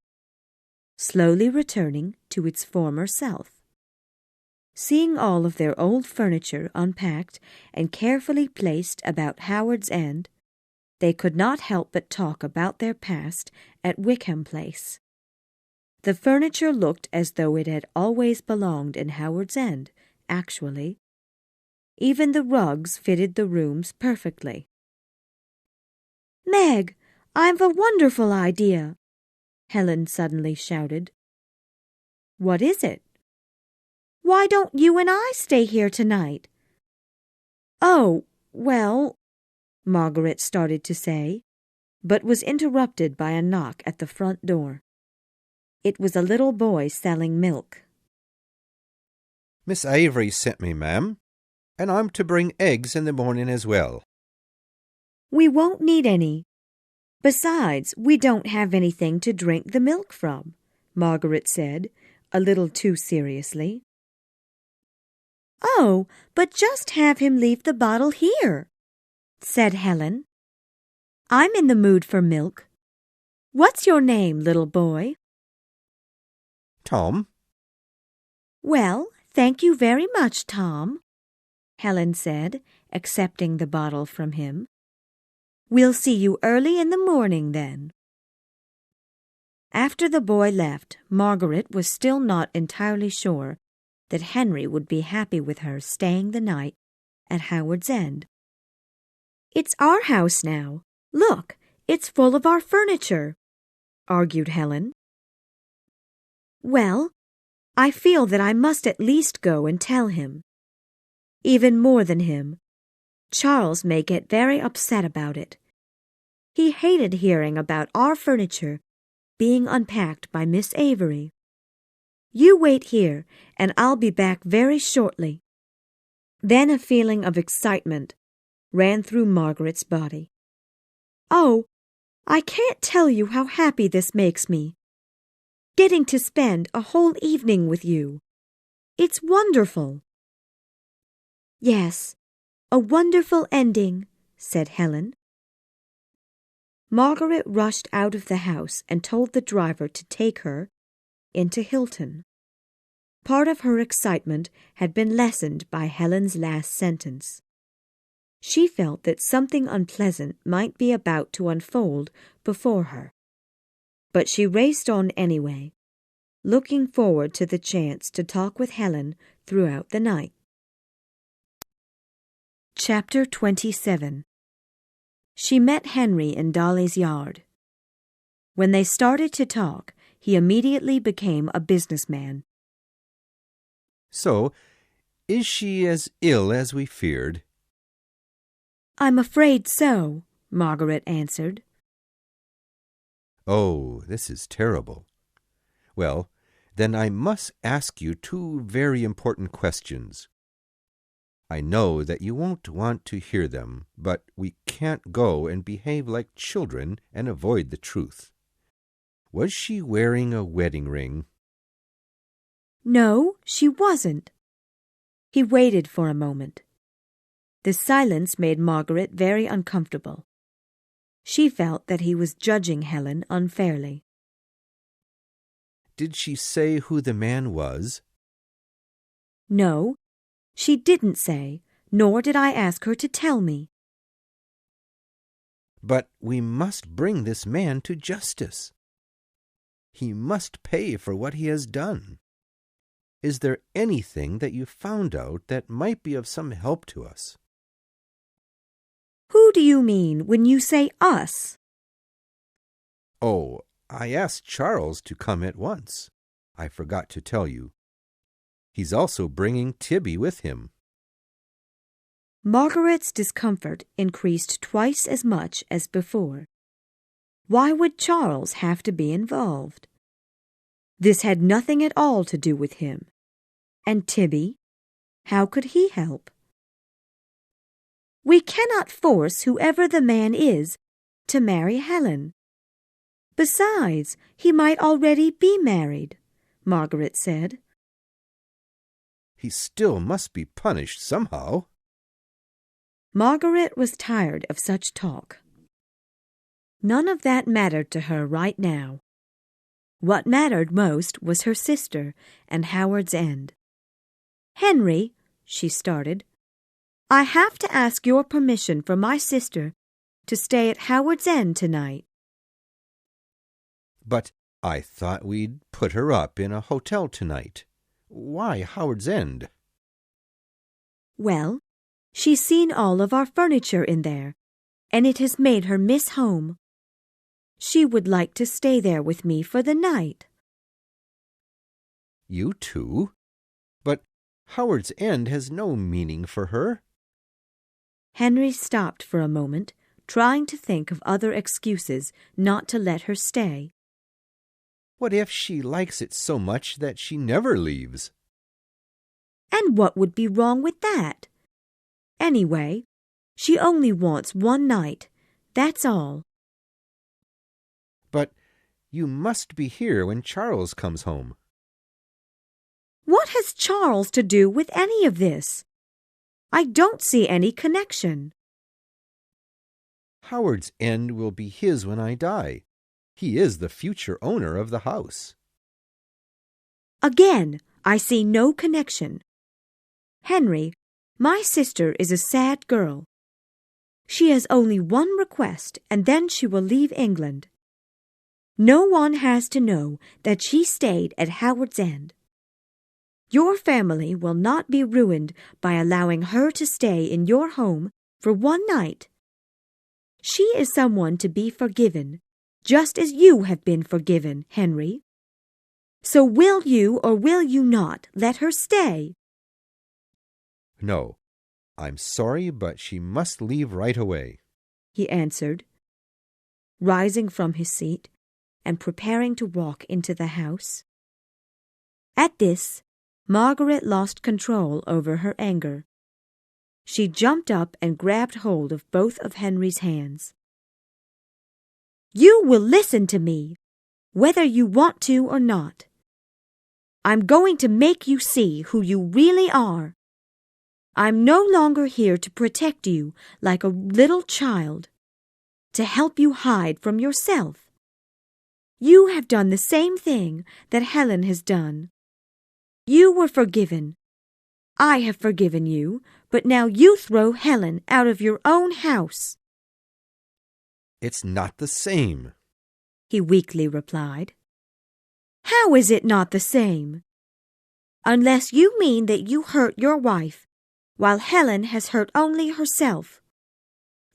slowly returning to its former self. Seeing all of their old furniture unpacked and carefully placed about Howard's End, they could not help but talk about their past at Wickham Place. The furniture looked as though it had always belonged in Howard's End, actually. Even the rugs fitted the rooms perfectly. Meg, I've a wonderful idea, Helen suddenly shouted. What is it? Why don't you and I stay here tonight? Oh, well, Margaret started to say, but was interrupted by a knock at the front door. It was a little boy selling milk. Miss Avery sent me, ma'am, and I'm to bring eggs in the morning as well. We won't need any. Besides, we don't have anything to drink the milk from, Margaret said, a little too seriously. Oh, but just have him leave the bottle here, said Helen. I'm in the mood for milk. What's your name, little boy? Tom. Well, thank you very much, Tom, Helen said, accepting the bottle from him. We'll see you early in the morning, then. After the boy left, Margaret was still not entirely sure that Henry would be happy with her staying the night at Howard's End. It's our house now. Look, it's full of our furniture, argued Helen. Well, I feel that I must at least go and tell him. Even more than him, Charles may get very upset about it. He hated hearing about our furniture being unpacked by Miss Avery. You wait here, and I'll be back very shortly. Then a feeling of excitement ran through Margaret's body. Oh, I can't tell you how happy this makes me. Getting to spend a whole evening with you. It's wonderful. Yes, a wonderful ending, said Helen. Margaret rushed out of the house and told the driver to take her into Hilton. Part of her excitement had been lessened by Helen's last sentence. She felt that something unpleasant might be about to unfold before her. But she raced on anyway, looking forward to the chance to talk with Helen throughout the night. Chapter 27. She met Henry in Dolly's yard. When they started to talk, he immediately became a businessman. So, is she as ill as we feared? I'm afraid so, Margaret answered. Oh, this is terrible. Well, then I must ask you two very important questions. I know that you won't want to hear them, but we can't go and behave like children and avoid the truth. Was she wearing a wedding ring? No, she wasn't. He waited for a moment. The silence made Margaret very uncomfortable. She felt that he was judging Helen unfairly. Did she say who the man was? No, she didn't say, nor did I ask her to tell me. But we must bring this man to justice. He must pay for what he has done. Is there anything that you found out that might be of some help to us? Who do you mean when you say us? Oh, I asked Charles to come at once. I forgot to tell you. He's also bringing Tibby with him. Margaret's discomfort increased twice as much as before. Why would Charles have to be involved? This had nothing at all to do with him. And Tibby? How could he help? We cannot force whoever the man is to marry Helen. Besides, he might already be married, Margaret said. He still must be punished somehow. Margaret was tired of such talk. None of that mattered to her right now. What mattered most was her sister and Howard's End. Henry, she started, I have to ask your permission for my sister to stay at Howard's End tonight. But I thought we'd put her up in a hotel tonight. Why Howard's End? Well, she's seen all of our furniture in there, and it has made her miss home. She would like to stay there with me for the night. You too? But Howard's End has no meaning for her. Henry stopped for a moment, trying to think of other excuses not to let her stay. What if she likes it so much that she never leaves? And what would be wrong with that? Anyway, she only wants one night, that's all. But you must be here when Charles comes home. What has Charles to do with any of this? I don't see any connection. Howard's End will be his when I die. He is the future owner of the house. Again, I see no connection. Henry, my sister is a sad girl. She has only one request, and then she will leave England. No one has to know that she stayed at Howard's End. Your family will not be ruined by allowing her to stay in your home for one night. She is someone to be forgiven, just as you have been forgiven, Henry. So will you or will you not let her stay? No, I'm sorry, but she must leave right away, he answered, rising from his seat and preparing to walk into the house. At this, Margaret lost control over her anger. She jumped up and grabbed hold of both of Henry's hands. You will listen to me, whether you want to or not. I'm going to make you see who you really are. I'm no longer here to protect you like a little child, to help you hide from yourself. You have done the same thing that Helen has done. You were forgiven. I have forgiven you, but now you throw Helen out of your own house. It's not the same, he weakly replied. How is it not the same? Unless you mean that you hurt your wife, while Helen has hurt only herself.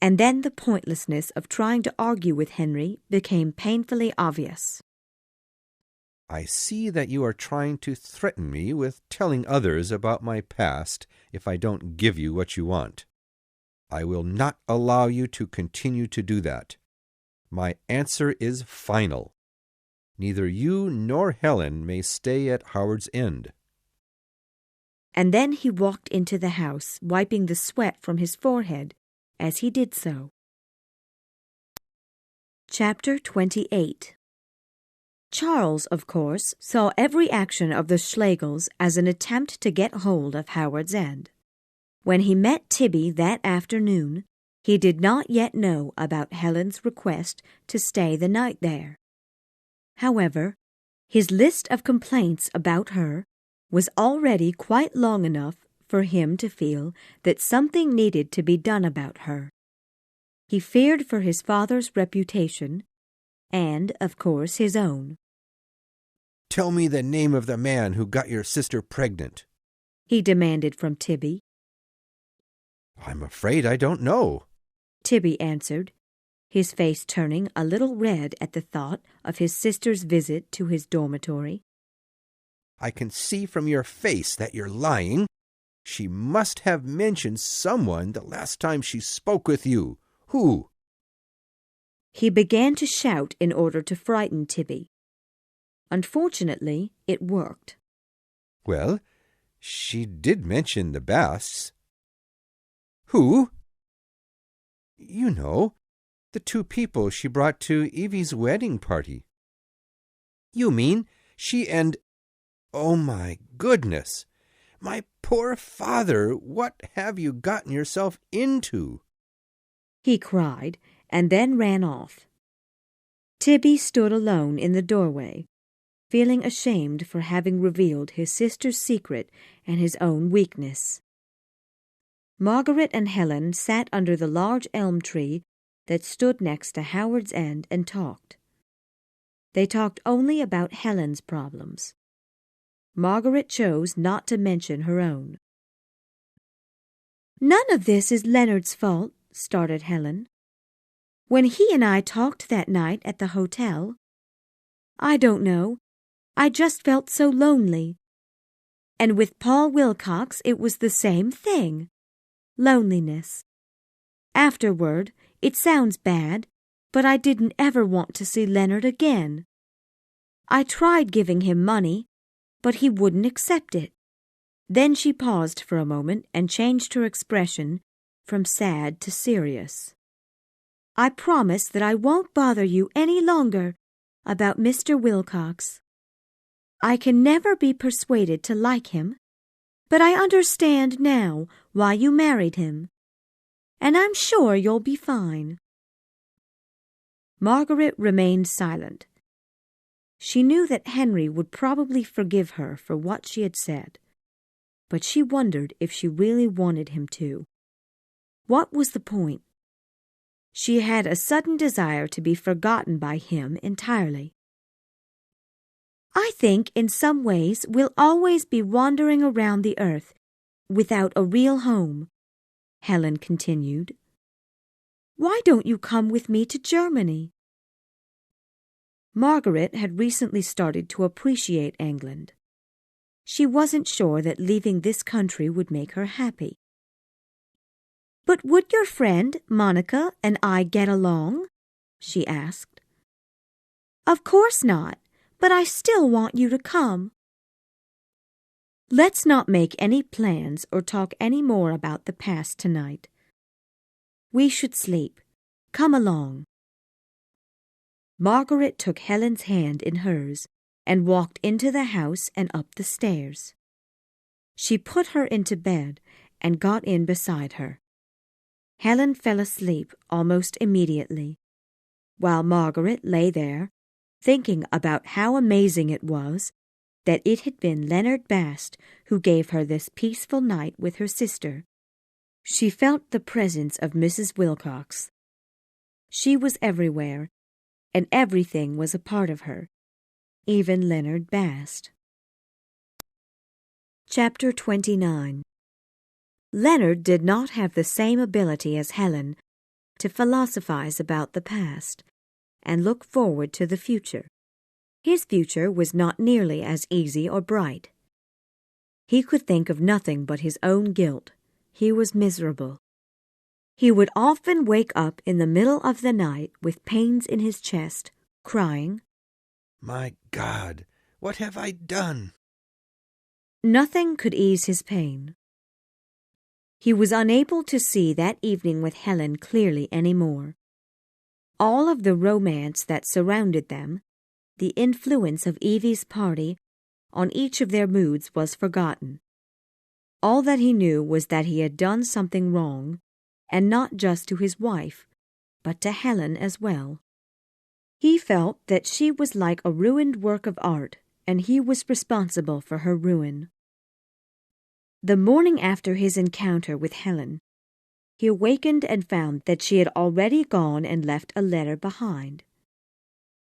and then the pointlessness of trying to argue with Henry became painfully obvious. I see that you are trying to threaten me with telling others about my past if I don't give you what you want. I will not allow you to continue to do that. My answer is final. Neither you nor Helen may stay at Howard's End. And then he walked into the house, wiping the sweat from his forehead as he did so. Chapter 28. Charles, of course, saw every action of the Schlegels as an attempt to get hold of Howard's End. When he met Tibby that afternoon, he did not yet know about Helen's request to stay the night there. However, his list of complaints about her was already quite long enough for him to feel that something needed to be done about her. He feared for his father's reputation and, of course, his own. Tell me the name of the man who got your sister pregnant, he demanded from Tibby. I'm afraid I don't know, Tibby answered, his face turning a little red at the thought of his sister's visit to his dormitory. I can see from your face that you're lying. She must have mentioned someone the last time she spoke with you. Who? He began to shout in order to frighten Tibby. Unfortunately, it worked. Well, she did mention the Basts. Who? You know, the two people she brought to Evie's wedding party. You mean she and... Oh, my goodness! My poor father, what have you gotten yourself into? He cried, and then ran off. Tibby stood alone in the doorway, feeling ashamed for having revealed his sister's secret and his own weakness. Margaret and Helen sat under the large elm tree that stood next to Howard's End and talked. They talked only about Helen's problems. Margaret chose not to mention her own. "None of this is Leonard's fault," started Helen. "When he and I talked that night at the hotel, I don't know, I just felt so lonely. And with Paul Wilcox it was the same thing. Loneliness. Afterward, it sounds bad, but I didn't ever want to see Leonard again. I tried giving him money, but he wouldn't accept it." Then she paused for a moment and changed her expression from sad to serious. "I promise that I won't bother you any longer about Mr. Wilcox. I can never be persuaded to like him, but I understand now why you married him, and I'm sure you'll be fine." Margaret remained silent. She knew that Henry would probably forgive her for what she had said, but she wondered if she really wanted him to. What was the point? She had a sudden desire to be forgotten by him entirely. "I think in some ways we'll always be wandering around the earth without a real home," Helen continued. "Why don't you come with me to Germany?" Margaret had recently started to appreciate England. She wasn't sure that leaving this country would make her happy. "But would your friend, Monica, and I get along?" she asked. "Of course not, but I still want you to come." "Let's not make any plans or talk any more about the past tonight. We should sleep. Come along." Margaret took Helen's hand in hers and walked into the house and up the stairs. She put her into bed and got in beside her. Helen fell asleep almost immediately, while Margaret lay there, thinking about how amazing it was that it had been Leonard Bast who gave her this peaceful night with her sister. She felt the presence of Mrs. Wilcox. She was everywhere, and everything was a part of her, even Leonard Bast. Chapter 29. Leonard did not have the same ability as Helen to philosophize about the past and look forward to the future. His future was not nearly as easy or bright. He could think of nothing but his own guilt. He was miserable. He would often wake up in the middle of the night with pains in his chest, crying, "My God, what have I done?" Nothing could ease his pain. He was unable to see that evening with Helen clearly any more. All of the romance that surrounded them, the influence of Evie's party on each of their moods was forgotten. All that he knew was that he had done something wrong, and not just to his wife, but to Helen as well. He felt that she was like a ruined work of art, and he was responsible for her ruin. The morning after his encounter with Helen, he awakened and found that she had already gone and left a letter behind.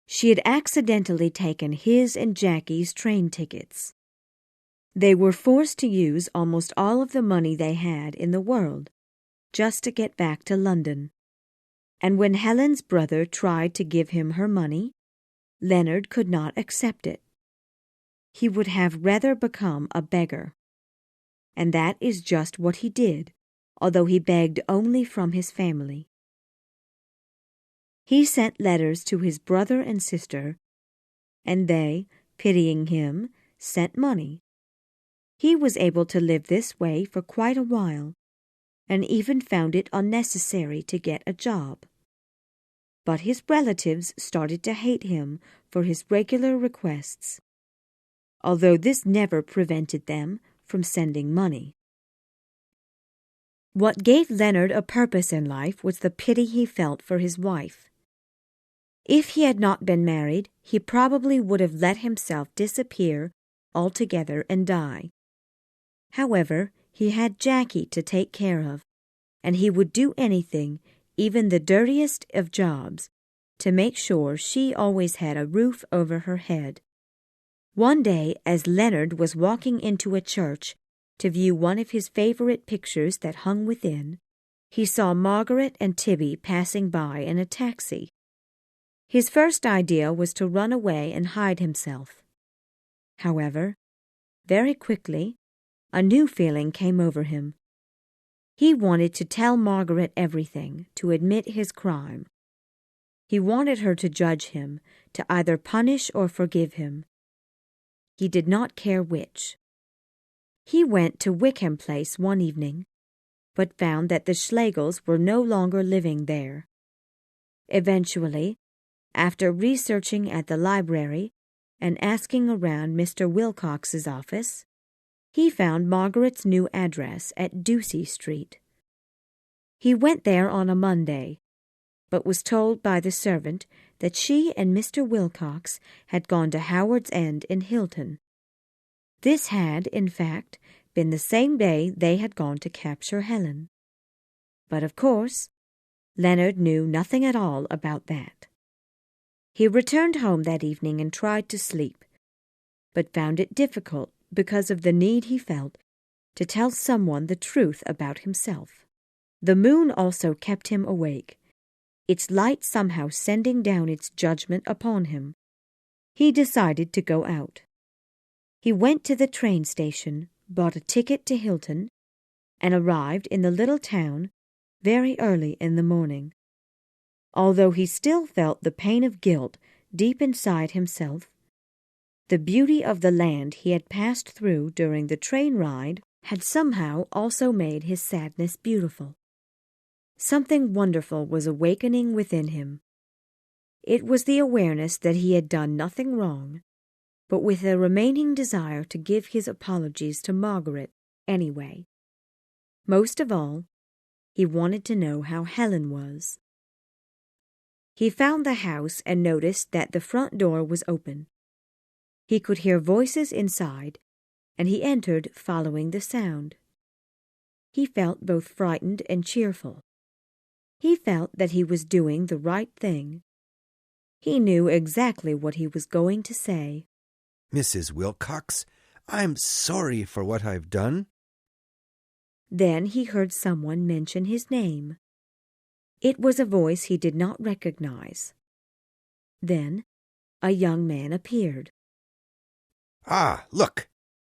She had accidentally taken his and Jackie's train tickets. They were forced to use almost all of the money they had in the world just to get back to London. And when Helen's brother tried to give him her money, Leonard could not accept it. He would have rather become a beggar. And that is just what he did, although he begged only from his family. He sent letters to his brother and sister, and they, pitying him, sent money. He was able to live this way for quite a while, and even found it unnecessary to get a job. But his relatives started to hate him for his regular requests, although this never prevented them from sending money. What gave Leonard a purpose in life was the pity he felt for his wife. If he had not been married, he probably would have let himself disappear altogether and die. However, he had Jackie to take care of, and he would do anything, even the dirtiest of jobs, to make sure she always had a roof over her head. One day, as Leonard was walking into a church to view one of his favorite pictures that hung within, he saw Margaret and Tibby passing by in a taxi. His first idea was to run away and hide himself. However, very quickly, a new feeling came over him. He wanted to tell Margaret everything, to admit his crime. He wanted her to judge him, to either punish or forgive him. He did not care which. He went to Wickham Place one evening, but found that the Schlegels were no longer living there. Eventually, after researching at the library and asking around Mr. Wilcox's office, he found Margaret's new address at Ducie Street. He went there on a Monday, but was told by the servant that she and Mr. Wilcox had gone to Howard's End in Hilton. This had, in fact, been the same day they had gone to capture Helen. But of course, Leonard knew nothing at all about that. He returned home that evening and tried to sleep, but found it difficult because of the need he felt to tell someone the truth about himself. The moon also kept him awake, its light somehow sending down its judgment upon him. He decided to go out. He went to the train station, bought a ticket to Hilton, and arrived in the little town very early in the morning. Although he still felt the pain of guilt deep inside himself, the beauty of the land he had passed through during the train ride had somehow also made his sadness beautiful. Something wonderful was awakening within him. It was the awareness that he had done nothing wrong, but with a remaining desire to give his apologies to Margaret anyway. Most of all, he wanted to know how Helen was. He found the house and noticed that the front door was open. He could hear voices inside, and he entered following the sound. He felt both frightened and cheerful. He felt that he was doing the right thing. He knew exactly what he was going to say. "Mrs. Wilcox, I'm sorry for what I've done." Then he heard someone mention his name. It was a voice he did not recognize. Then a young man appeared. "Ah, look!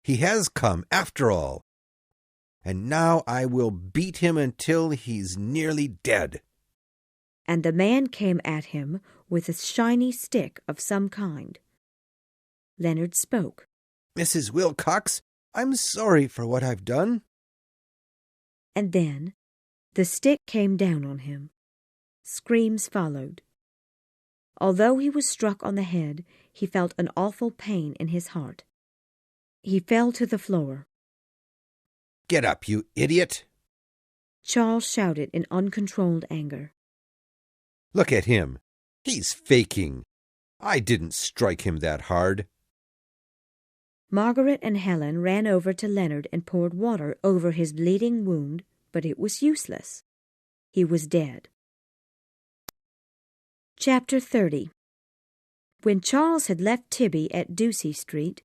He has come, after all. And now I will beat him until he's nearly dead." And the man came at him with a shiny stick of some kind. Leonard spoke. "Mrs. Wilcox, I'm sorry for what I've done." And then the stick came down on him. Screams followed. Although he was struck on the head, he felt an awful pain in his heart. He fell to the floor. "Get up, you idiot!" Charles shouted in uncontrolled anger. "Look at him. He's faking. I didn't strike him that hard." Margaret and Helen ran over to Leonard and poured water over his bleeding wound, but it was useless. He was dead. Chapter 30. When Charles had left Tibby at Ducie Street,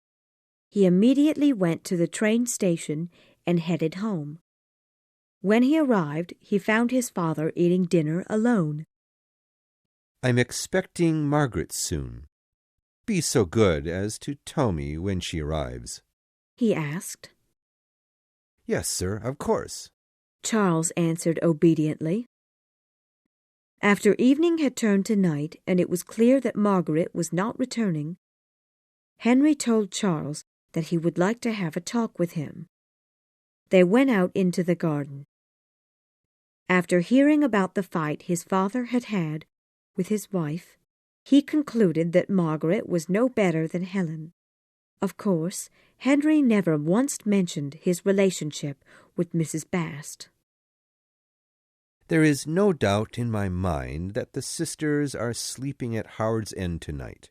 he immediately went to the train station and headed home. When he arrived, he found his father eating dinner alone. "I'm expecting Margaret soon. Be so good as to tell me when she arrives," he asked. "Yes, sir, of course," Charles answered obediently. After evening had turned to night and it was clear that Margaret was not returning, Henry told Charles that he would like to have a talk with him. They went out into the garden. After hearing about the fight his father had had with his wife, he concluded that Margaret was no better than Helen. Of course, Henry never once mentioned his relationship with Mrs. Bast. "There is no doubt in my mind that the sisters are sleeping at Howard's End tonight,"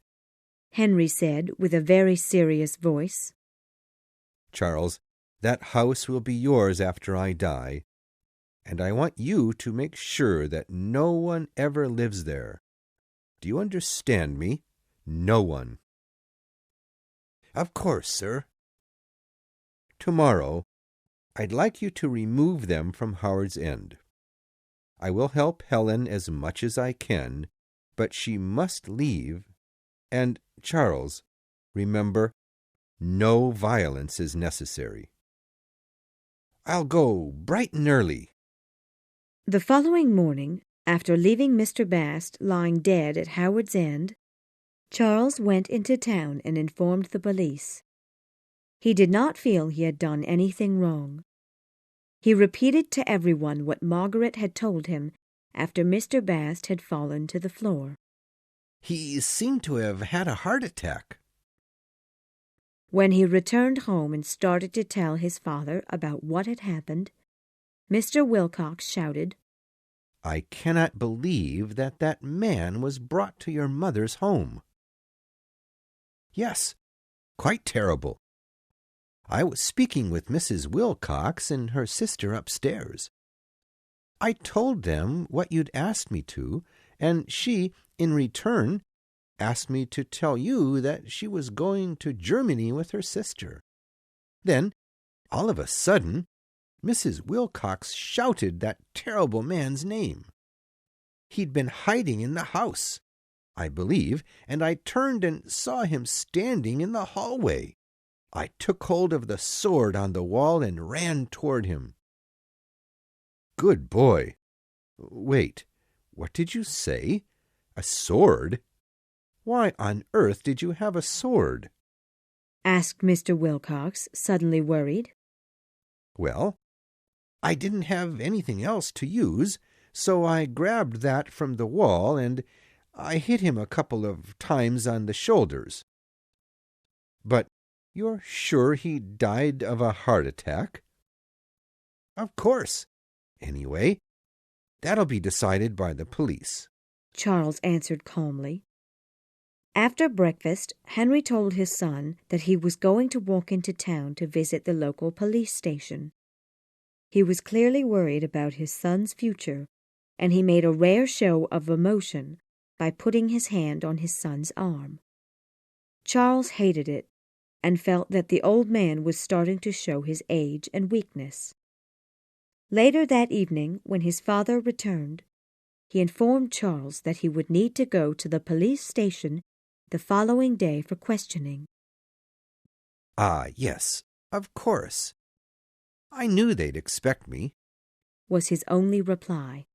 Henry said with a very serious voice. "Charles, that house will be yours after I die, and I want you to make sure that no one ever lives there. Do you understand me? No one." "Of course, sir." "Tomorrow, I'd like you to remove them from Howard's End. I will help Helen as much as I can, but she must leave. And, Charles, remember, no violence is necessary." "I'll go bright and early." The following morning, after leaving Mr. Bast lying dead at Howard's End, Charles went into town and informed the police. He did not feel he had done anything wrong. He repeated to everyone what Margaret had told him after Mr. Bast had fallen to the floor. "He seemed to have had a heart attack." When he returned home and started to tell his father about what had happened, Mr. Wilcox shouted, "I cannot believe that that man was brought to your mother's home." "Yes, quite terrible. I was speaking with Mrs. Wilcox and her sister upstairs. I told them what you'd asked me to, and she, in return, asked me to tell you that she was going to Germany with her sister. Then, all of a sudden, Mrs. Wilcox shouted that terrible man's name. He'd been hiding in the house, I believe, and I turned and saw him standing in the hallway. I took hold of the sword on the wall and ran toward him." "Good boy. Wait, what did you say? A sword? Why on earth did you have a sword?" asked Mr. Wilcox, suddenly worried. "Well, I didn't have anything else to use, so I grabbed that from the wall and I hit him a couple of times on the shoulders." "But you're sure he died of a heart attack?" "Of course. Anyway, that'll be decided by the police," Charles answered calmly. After breakfast, Henry told his son that he was going to walk into town to visit the local police station. He was clearly worried about his son's future, and he made a rare show of emotion by putting his hand on his son's arm. Charles hated it and felt that the old man was starting to show his age and weakness. Later that evening, when his father returned, he informed Charles that he would need to go to the police station the following day for questioning. "Ah, yes, of course. I knew they'd expect me," was his only reply.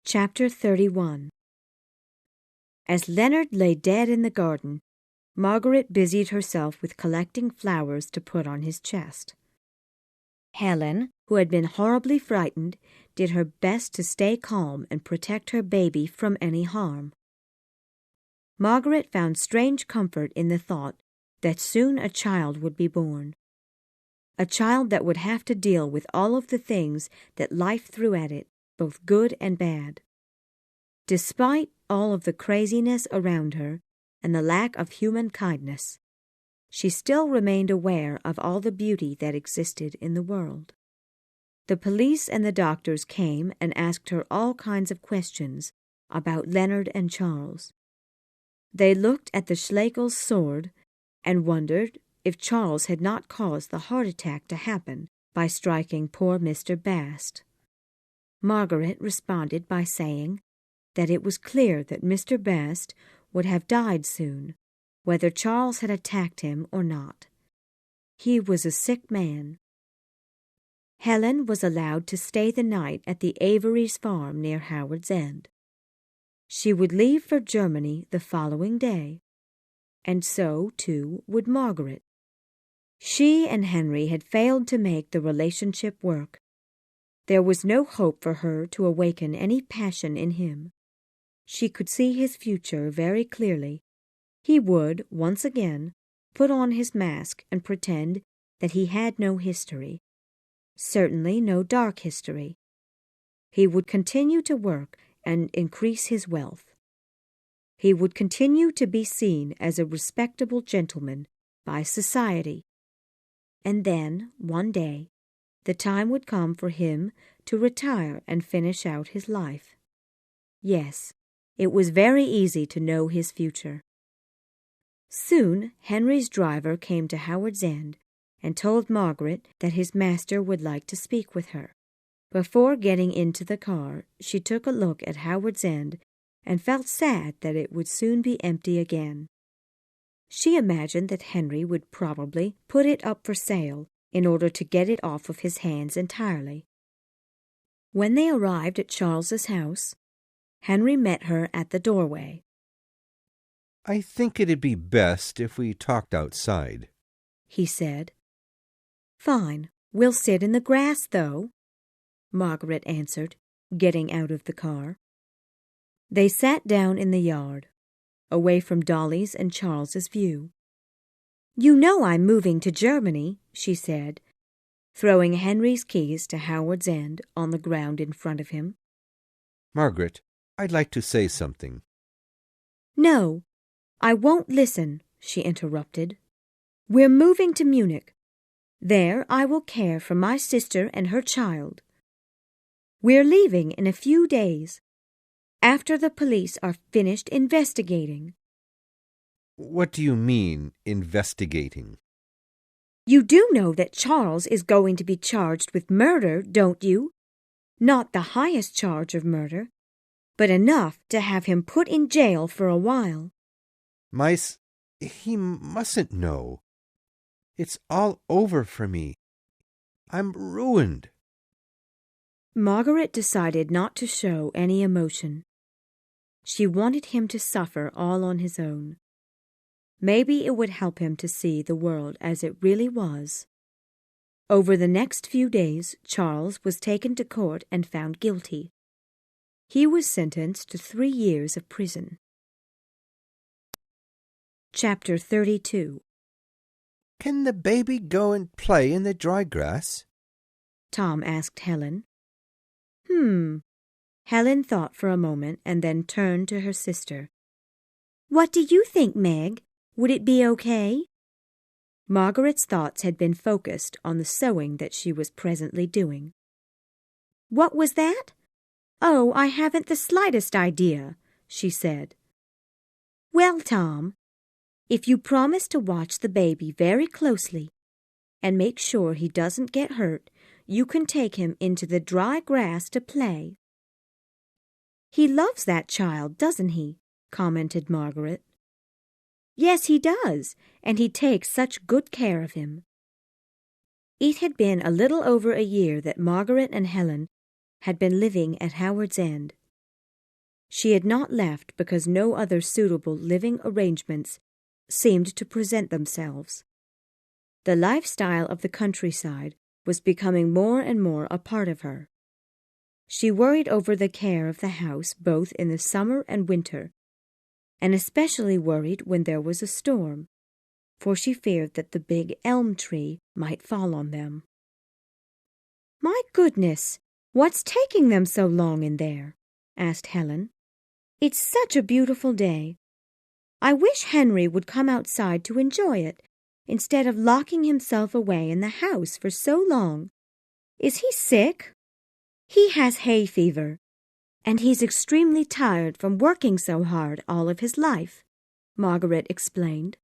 Chapter 31. As Leonard lay dead in the garden, Margaret busied herself with collecting flowers to put on his chest. Helen, who had been horribly frightened, did her best to stay calm and protect her baby from any harm. Margaret found strange comfort in the thought that soon a child would be born. A child that would have to deal with all of the things that life threw at it, both good and bad. Despite all of the craziness around her and the lack of human kindness, she still remained aware of all the beauty that existed in the world. The police and the doctors came and asked her all kinds of questions about Leonard and Charles. They looked at the Schlegel's sword and wondered if Charles had not caused the heart attack to happen by striking poor Mr. Bast. Margaret responded by saying that it was clear that Mr. Bast would have died soon, whether Charles had attacked him or not. He was a sick man. Helen was allowed to stay the night at the Averys' farm near Howard's End. She would leave for Germany the following day, and so, too, would Margaret. She and Henry had failed to make the relationship work. There was no hope for her to awaken any passion in him. She could see his future very clearly. He would, once again, put on his mask and pretend that he had no history, certainly no dark history. He would continue to work and increase his wealth. He would continue to be seen as a respectable gentleman by society. And then, one day, the time would come for him to retire and finish out his life. Yes, it was very easy to know his future. Soon Henry's driver came to Howard's End and told Margaret that his master would like to speak with her. Before getting into the car, she took a look at Howard's End and felt sad that it would soon be empty again. She imagined that Henry would probably put it up for sale in order to get it off of his hands entirely. When they arrived at Charles's house, Henry met her at the doorway. "I think it'd be best if we talked outside," he said. "Fine. We'll sit in the grass, though," Margaret answered, getting out of the car. They sat down in the yard, away from Dolly's and Charles's view. "You know I'm moving to Germany," she said, throwing Henry's keys to Howard's End on the ground in front of him. "Margaret, I'd like to say something." "No, I won't listen," she interrupted. "We're moving to Munich. There I will care for my sister and her child. We're leaving in a few days, after the police are finished investigating." "What do you mean, investigating?" "You do know that Charles is going to be charged with murder, don't you? Not the highest charge of murder, but enough to have him put in jail for a while." He mustn't know. It's all over for me. I'm ruined." Margaret decided not to show any emotion. She wanted him to suffer all on his own. Maybe it would help him to see the world as it really was. Over the next few days, Charles was taken to court and found guilty. He was sentenced to 3 years of prison. Chapter 32. "Can the baby go and play in the dry grass?" Tom asked Helen. Helen thought for a moment and then turned to her sister. "What do you think, Meg? Would it be okay?" Margaret's thoughts had been focused on the sewing that she was presently doing. "What was that? Oh, I haven't the slightest idea," she said. "Well, Tom, if you promise to watch the baby very closely and make sure he doesn't get hurt, you can take him into the dry grass to play. "He loves that child, doesn't he?" commented Margaret. "Yes, he does, and he takes such good care of him." It had been a little over a year that Margaret and Helen had been living at Howard's End. She had not left because no other suitable living arrangements seemed to present themselves. The lifestyle of the countryside was becoming more and more a part of her. She worried over the care of the house both in the summer and winter, and especially worried when there was a storm, for she feared that the big elm tree might fall on them. "My goodness, what's taking them so long in there?" asked Helen. "It's such a beautiful day. I wish Henry would come outside to enjoy it, instead of locking himself away in the house for so long. Is he sick?" "He has hay fever, and he's extremely tired from working so hard all of his life," Margaret explained.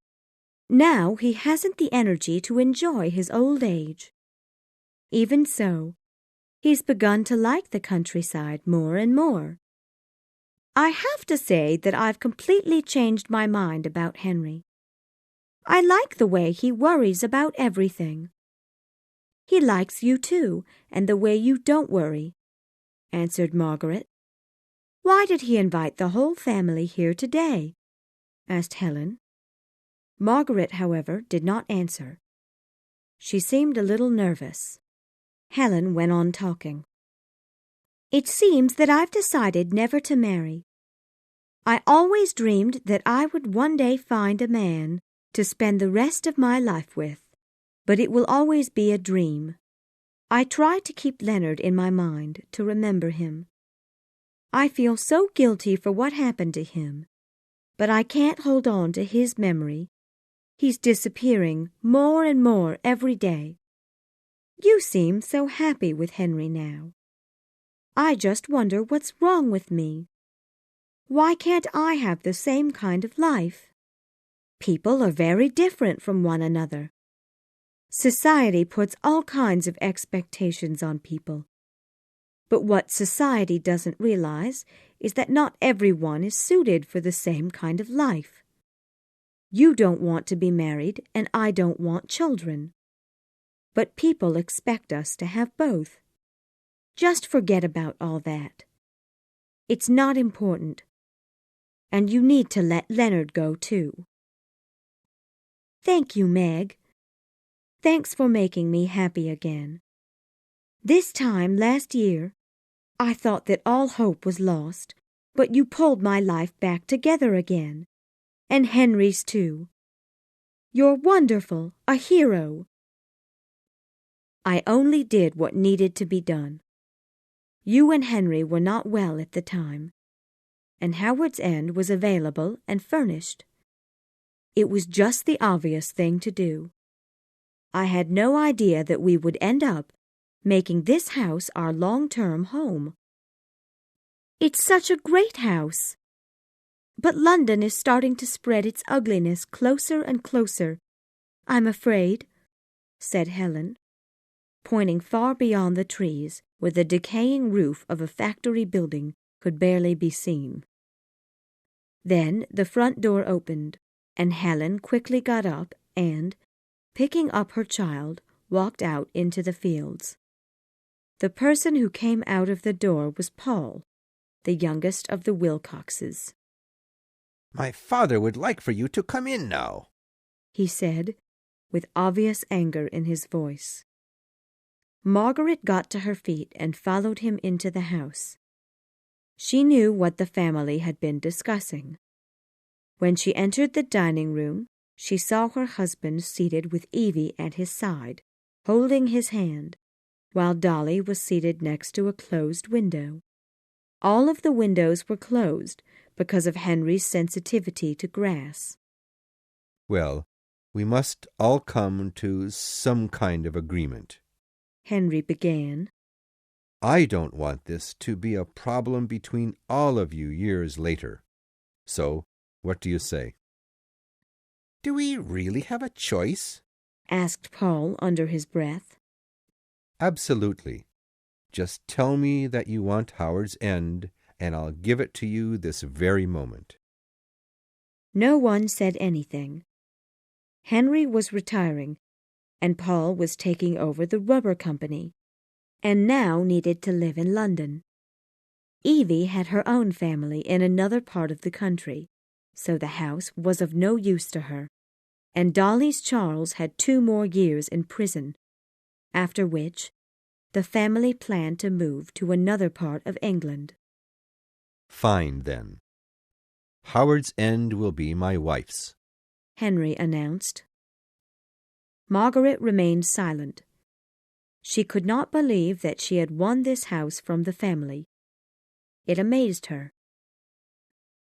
"Now he hasn't the energy to enjoy his old age. Even so, he's begun to like the countryside more and more. I have to say that I've completely changed my mind about Henry. I like the way he worries about everything." "He likes you too, and the way you don't worry," answered Margaret. "Why did he invite the whole family here today?" asked Helen. Margaret, however, did not answer. She seemed a little nervous. Helen went on talking. "It seems that I've decided never to marry. I always dreamed that I would one day find a man to spend the rest of my life with, but it will always be a dream. I try to keep Leonard in my mind to remember him. I feel so guilty for what happened to him, but I can't hold on to his memory. He's disappearing more and more every day. You seem so happy with Henry now. I just wonder what's wrong with me. Why can't I have the same kind of life? People are very different from one another. Society puts all kinds of expectations on people. But what society doesn't realize is that not everyone is suited for the same kind of life. You don't want to be married, and I don't want children. But people expect us to have both. Just forget about all that. It's not important. And you need to let Leonard go too." "Thank you, Meg. Thanks for making me happy again. This time last year, I thought that all hope was lost, but you pulled my life back together again, and Henry's too. You're wonderful, a hero." "I only did what needed to be done. You and Henry were not well at the time, and Howard's End was available and furnished. It was just the obvious thing to do. I had no idea that we would end up making this house our long-term home. It's such a great house. But London is starting to spread its ugliness closer and closer, I'm afraid," said Helen, pointing far beyond the trees where the decaying roof of a factory building could barely be seen. Then the front door opened, and Helen quickly got up and, picking up her child, walked out into the fields. The person who came out of the door was Paul, the youngest of the Wilcoxes. "My father would like for you to come in now," he said, with obvious anger in his voice. Margaret got to her feet and followed him into the house. She knew what the family had been discussing. When she entered the dining room, she saw her husband seated with Evie at his side, holding his hand, while Dolly was seated next to a closed window. All of the windows were closed because of Henry's sensitivity to grass. "Well, we must all come to some kind of agreement," Henry began. "I don't want this to be a problem between all of you years later. So, what do you say?" "Do we really have a choice?" asked Paul under his breath. "Absolutely. Just tell me that you want Howard's End, and I'll give it to you this very moment." No one said anything. Henry was retiring, and Paul was taking over the rubber company, and now needed to live in London. Evie had her own family in another part of the country, so the house was of no use to her, and Dolly's Charles had 2 more years in prison, after which the family planned to move to another part of England. "Fine, then. Howard's End will be my wife's," Henry announced. Margaret remained silent. She could not believe that she had won this house from the family. It amazed her.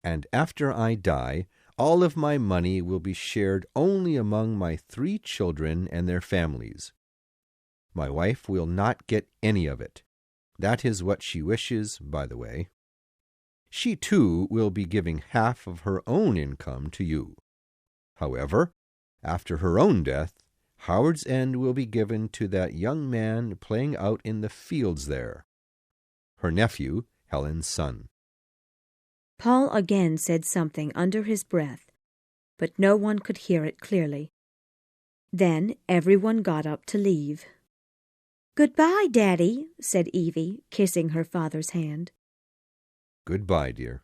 "And after I die, all of my money will be shared only among my 3 children and their families. My wife will not get any of it. That is what she wishes, by the way. She, too, will be giving half of her own income to you. However, after her own death, Howard's End will be given to that young man playing out in the fields there, her nephew, Helen's son." Paul again said something under his breath, but no one could hear it clearly. Then everyone got up to leave. "Goodbye, Daddy," said Evie, kissing her father's hand. "Goodbye, dear."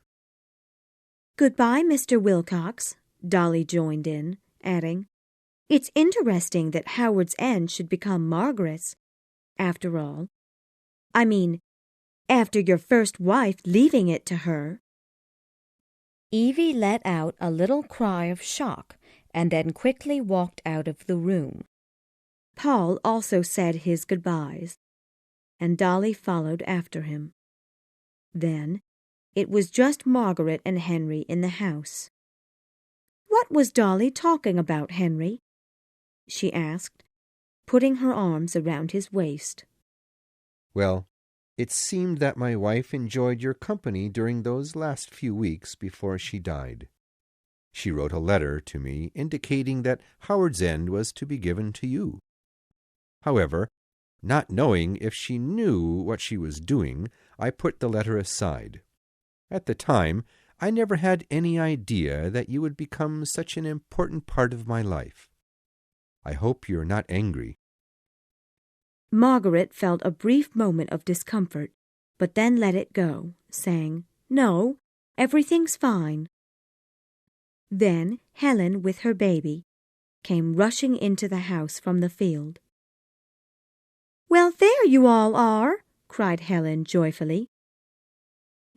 "Goodbye, Mr. Wilcox," Dolly joined in, adding, "It's interesting that Howard's End should become Margaret's, after all. I mean, after your first wife leaving it to her." Evie let out a little cry of shock and then quickly walked out of the room. Paul also said his goodbyes, and Dolly followed after him. Then it was just Margaret and Henry in the house. "What was Dolly talking about, Henry?" she asked, putting her arms around his waist. "Well, it seemed that my wife enjoyed your company during those last few weeks before she died. She wrote a letter to me indicating that Howard's End was to be given to you. However, not knowing if she knew what she was doing, I put the letter aside. At the time, I never had any idea that you would become such an important part of my life. I hope you're not angry." Margaret felt a brief moment of discomfort, but then let it go, saying, "No, everything's fine." Then Helen, with her baby, came rushing into the house from the field. "Well, there you all are," cried Helen joyfully.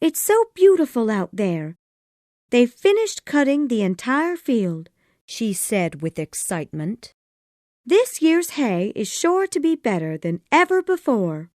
"It's so beautiful out there. They've finished cutting the entire field," she said with excitement. "This year's hay is sure to be better than ever before."